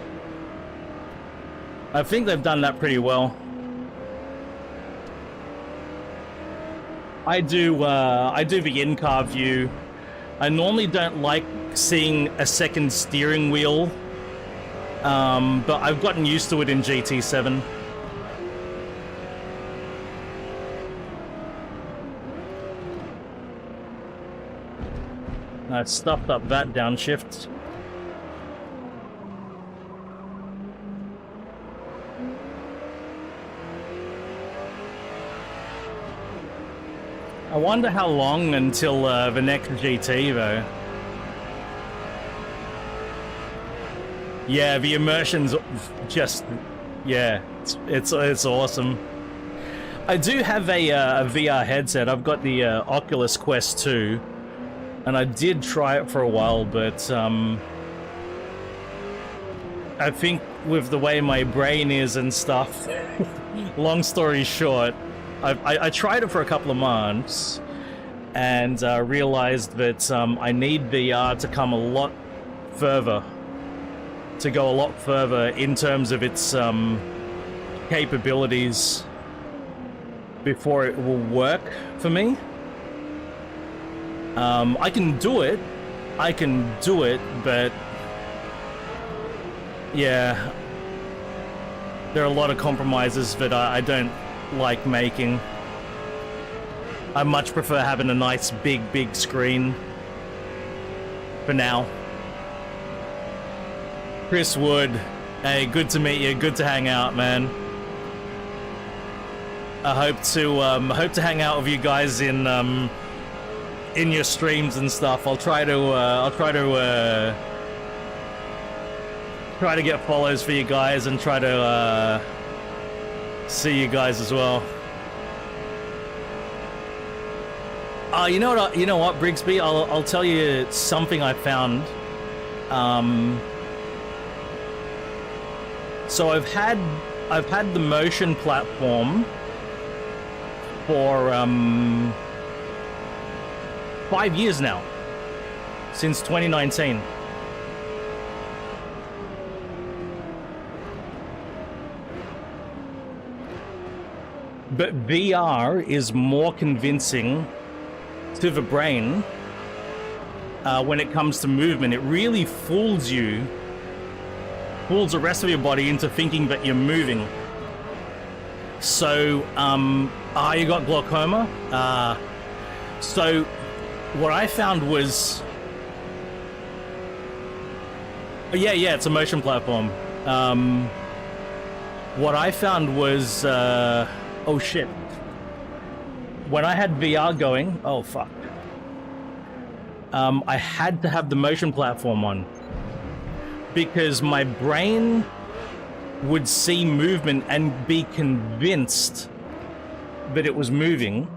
I think they've done that pretty well. I do the in-car view. I normally don't like seeing a second steering wheel, but I've gotten used to it in GT7. I stuffed up that downshift. I wonder how long until the next GT, though. Yeah, the immersion's just... yeah, it's awesome. I do have a VR headset. I've got the Oculus Quest 2, and I did try it for a while, but I think with the way my brain is and stuff, long story short, I tried it for a couple of months, and realized that I need VR to come a lot further, to go a lot further in terms of its capabilities before it will work for me. I can do it, but yeah, there are a lot of compromises that I don't like making. I much prefer having a nice big screen for now. Chris Wood, hey, good to meet you, good to hang out, man. I hope to hang out with you guys in your streams and stuff. I'll try to get follows for you guys and try to see you guys as well. You know what, Brigsby? I'll tell you something I found. So I've had the motion platform for 5 years now, since 2019. But VR is more convincing to the brain when it comes to movement. It really fools the rest of your body into thinking that you're moving. So, you got glaucoma? So, what I found was... Yeah, it's a motion platform. What I found was... oh shit. When I had VR going... Oh, fuck. I had to have the motion platform on, because my brain would see movement and be convinced that it was moving,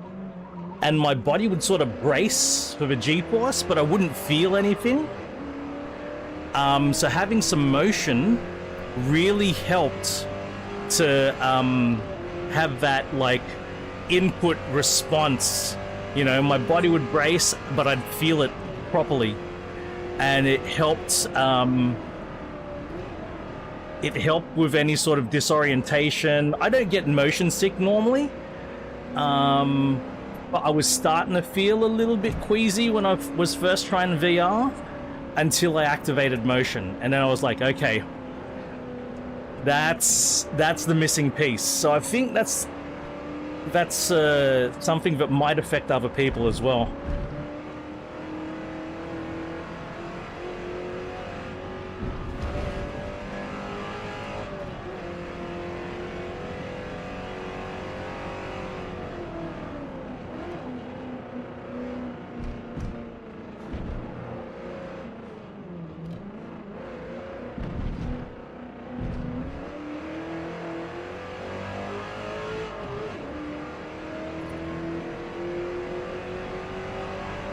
and my body would sort of brace for the G-force, but I wouldn't feel anything. So having some motion really helped to have that, like, input response. You know, my body would brace, but I'd feel it properly, and it helped. It helped with any sort of disorientation. I don't get motion sick normally, but I was starting to feel a little bit queasy when I was first trying VR, until I activated motion, and then I was like, okay, that's the missing piece. So I think that's something that might affect other people as well.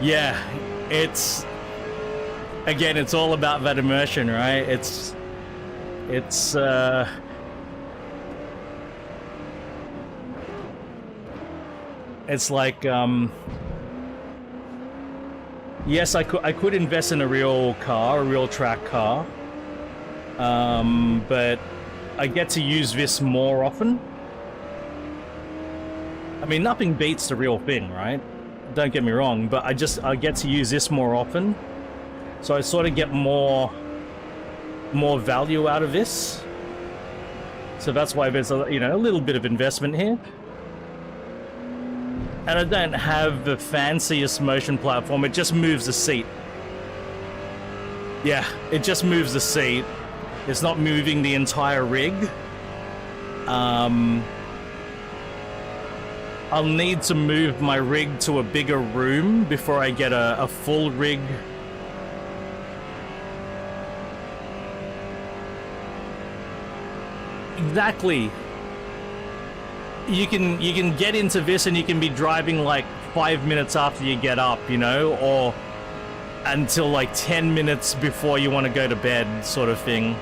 Yeah, it's all about that immersion, right? It's like, yes, I could invest in a real car, a real track car, but I get to use this more often. I mean, nothing beats the real thing, right? Don't get me wrong, but I get to use this more often, so I sort of get more value out of this. So that's why there's a little bit of investment here. And I don't have the fanciest motion platform. It just moves the seat. Yeah, it just moves the seat. It's not moving the entire rig. I'll need to move my rig to a bigger room before I get a full rig. Exactly. You can get into this and you can be driving like 5 minutes after you get up, or until like 10 minutes before you want to go to bed, sort of thing.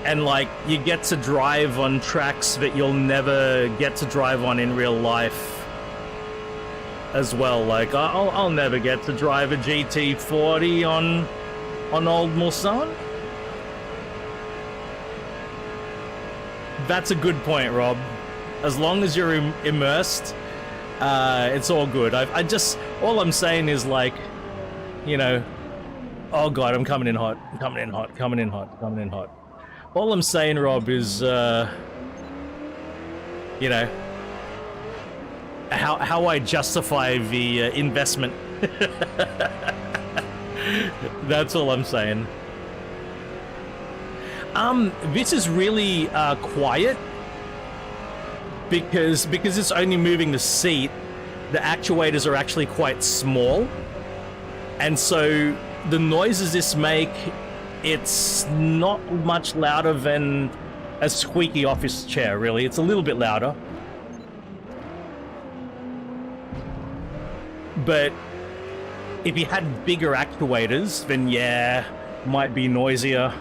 and like you get to drive on tracks that you'll never get to drive on in real life as well. Like I'll never get to drive a GT40 on old Mulsanne. That's a good point, Rob. As long as you're immersed, it's all good. I just, all I'm saying is like, you know, oh god, I'm coming in hot, I'm coming in hot, coming in hot, coming in hot. All I'm saying, Rob, is, you know, how I justify the investment. That's all I'm saying. This is really quiet because it's only moving the seat. The actuators are actually quite small, and so the noises this make, it's not much louder than a squeaky office chair, really. It's a little bit louder. But if you had bigger actuators, then yeah, might be noisier.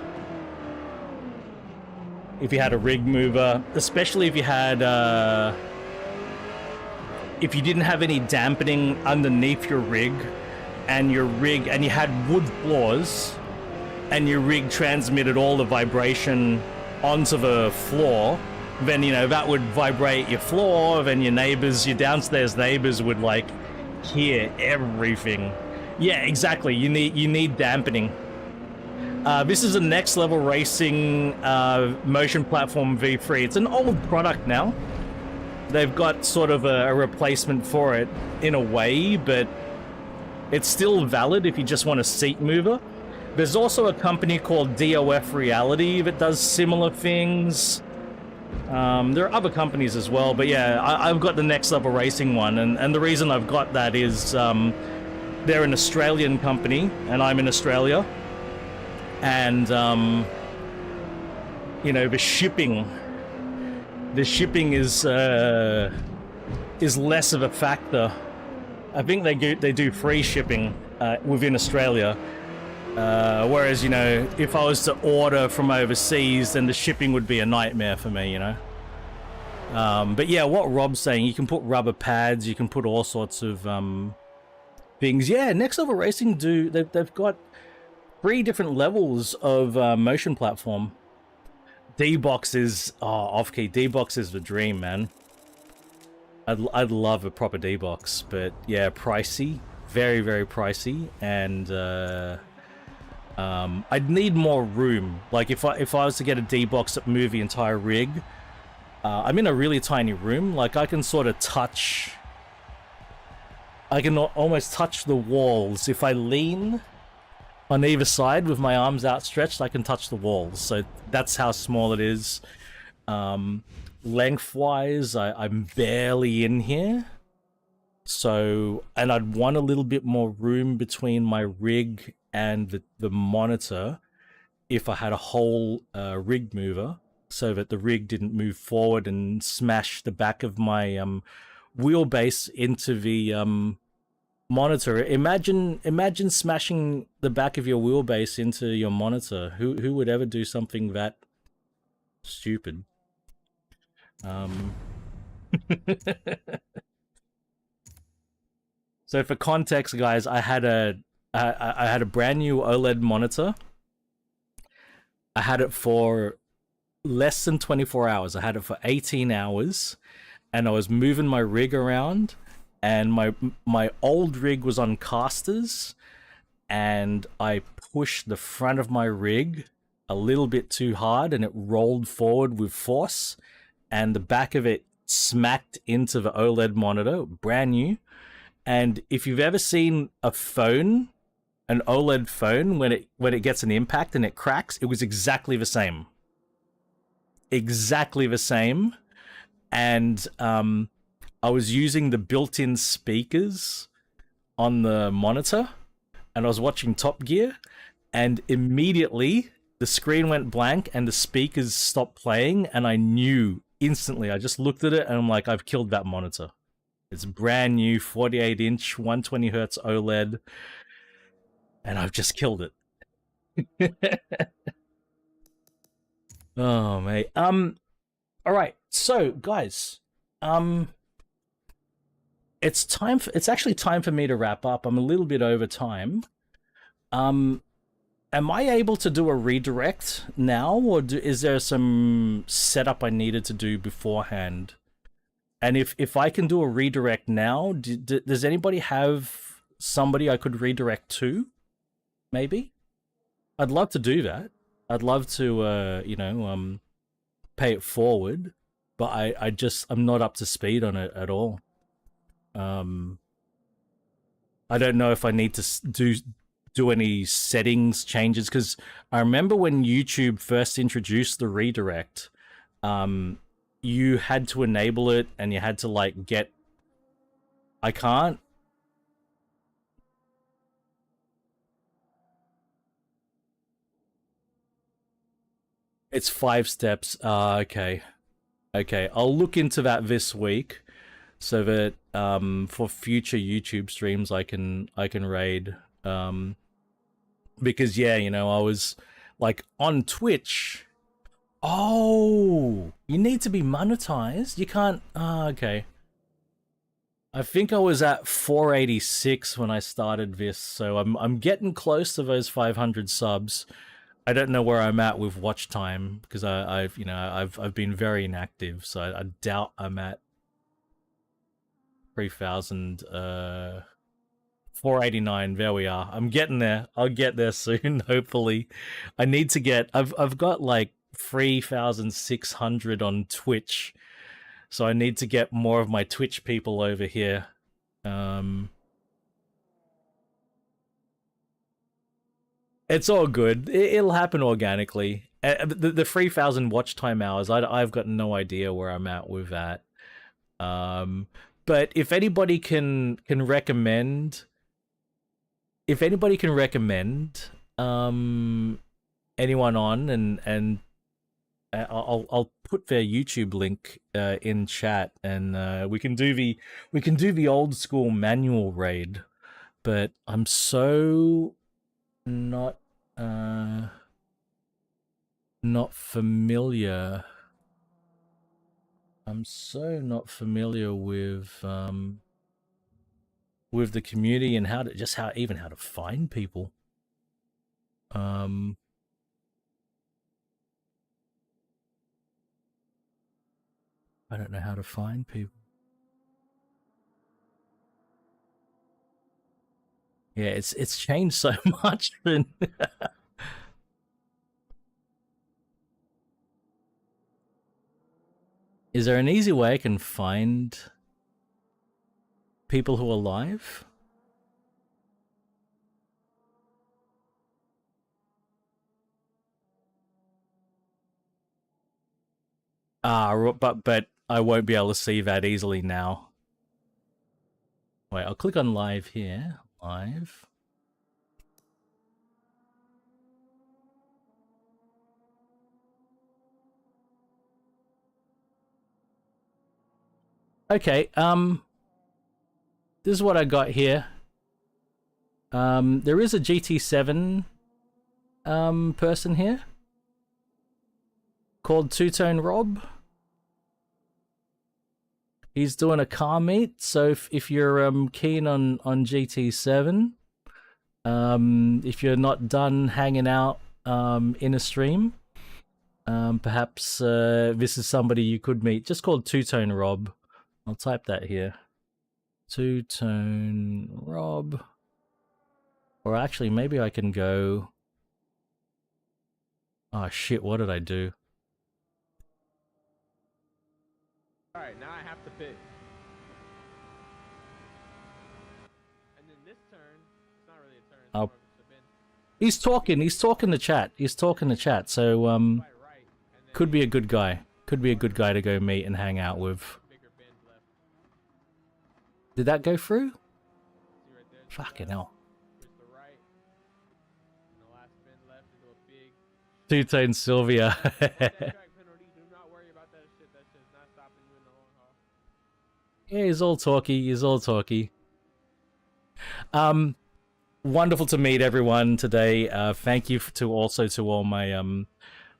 If you had a rig mover, especially if you had, if you didn't have any dampening underneath your rig, and you had wood floors, and your rig transmitted all the vibration onto the floor, then, you know, that would vibrate your floor, then your neighbors, your downstairs neighbors would, like, hear everything. Yeah, exactly. You need dampening. This is a Next Level Racing motion platform V3. It's an old product now. They've got sort of a replacement for it in a way, but it's still valid if you just want a seat mover. There's also a company called DOF Reality that does similar things. There are other companies as well, but yeah, I've got the Next Level Racing one, and the reason I've got that is they're an Australian company, and I'm in Australia, and you know, the shipping is less of a factor. I think they do free shipping within Australia. Whereas, you know, if I was to order from overseas, then the shipping would be a nightmare for me, you know. But yeah, what Rob's saying, you can put rubber pads, you can put all sorts of things. Yeah, Next Level Racing they've got 3 different levels of motion platform. D-Box is off-key. D-Box is the dream, man. I'd love a proper D-Box, but yeah, pricey, very, very pricey, and I'd need more room. Like if I was to get a D-Box that moved the entire rig, I'm in a really tiny room. Like I can sort of touch, I can almost touch the walls. If I lean on either side with my arms outstretched, I can touch the walls. So that's how small it is. Lengthwise, I'm barely in here. So, and I'd want a little bit more room between my rig and the monitor if I had a whole rig mover, so that the rig didn't move forward and smash the back of my wheelbase into the monitor. Imagine smashing the back of your wheelbase into your monitor. Who would ever do something that stupid? So for context, guys, I had a brand new OLED monitor. I had it for less than 24 hours. I had it for 18 hours, and I was moving my rig around, and my old rig was on casters, and I pushed the front of my rig a little bit too hard, and it rolled forward with force, and the back of it smacked into the OLED monitor, brand new. And if you've ever seen a phone, an OLED phone, when it gets an impact and it cracks, it was exactly the same. Exactly the same. And I was using the built-in speakers on the monitor, and I was watching Top Gear, and immediately the screen went blank and the speakers stopped playing, and I knew instantly. I just looked at it and I'm like, I've killed that monitor. It's brand new, 48-inch, 120 hertz OLED, and I've just killed it. Oh, mate. All right. So, guys, um, it's time. It's actually time for me to wrap up. I'm a little bit over time. Um, am I able to do a redirect now, or is there some setup I needed to do beforehand? And if I can do a redirect now, does anybody have somebody I could redirect to? Maybe. I'd love to do that. I'd love to, pay it forward, but I'm not up to speed on it at all. I don't know if I need to do any settings changes, because I remember when YouTube first introduced the redirect, you had to enable it and you had to like get. I can't. It's 5 steps. Okay. Okay, I'll look into that this week, so that for future YouTube streams I can raid, because yeah, I was like on Twitch. Oh, you need to be monetized. You can't. Okay. I think I was at 486 when I started this, so I'm getting close to those 500 subs. I don't know where I'm at with watch time, because I've been very inactive, so I doubt I'm at 3,000. 489. There we are. I'm getting there. I'll get there soon. Hopefully, I need to get. I've got like 3,600 on Twitch, so I need to get more of my Twitch people over here. It's all good. It'll happen organically. The 3,000 watch time hours, I've got no idea where I'm at with that. But if anybody can recommend, anyone on, and I'll put their YouTube link in chat, and we can do the old school manual raid. But I'm so not familiar. I'm so not familiar with the community and how to find people. I don't know how to find people. Yeah, it's changed so much. Is there an easy way I can find people who are live? But I won't be able to see that easily now. Wait, I'll click on live here. Live. Okay, this is what I got here. There is a GT7 person here called Two Tone Rob. He's doing a car meet, so if you're keen on GT7, if you're not done hanging out in a stream, perhaps this is somebody you could meet. Just called Two Tone Rob. I'll type that here. Two Tone Rob. Or actually, maybe I can go. Oh shit! What did I do? All right, now I have to pick. And then this turn, it's not really a turn. It's more of a spin. He's talking the chat. So could be a good guy. Could be a good guy to go meet and hang out with. Did that go through? Fucking hell. Two-Tone Sylvia. Yeah, he's all talky. Wonderful to meet everyone today. Thank you to all my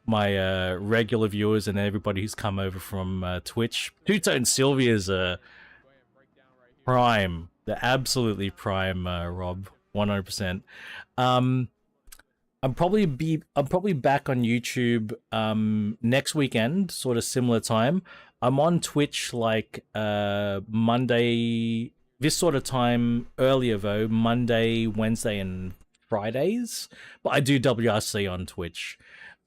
my regular viewers and everybody who's come over from Twitch. Two Tone Sylvia's prime, the absolutely prime, Rob, 100%. I'm probably back on YouTube next weekend, sort of similar time. I'm on Twitch like Monday, this sort of time, earlier though, Monday, Wednesday, and Fridays. But I do WRC on Twitch.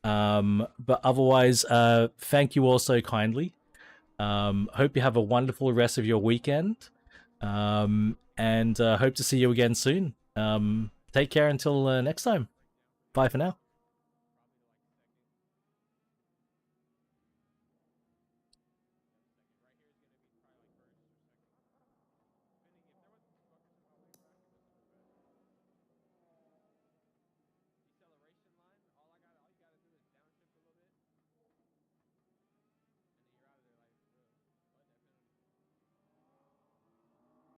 But otherwise, thank you all so kindly. Hope you have a wonderful rest of your weekend. And hope to see you again soon. Take care until next time. Bye for now.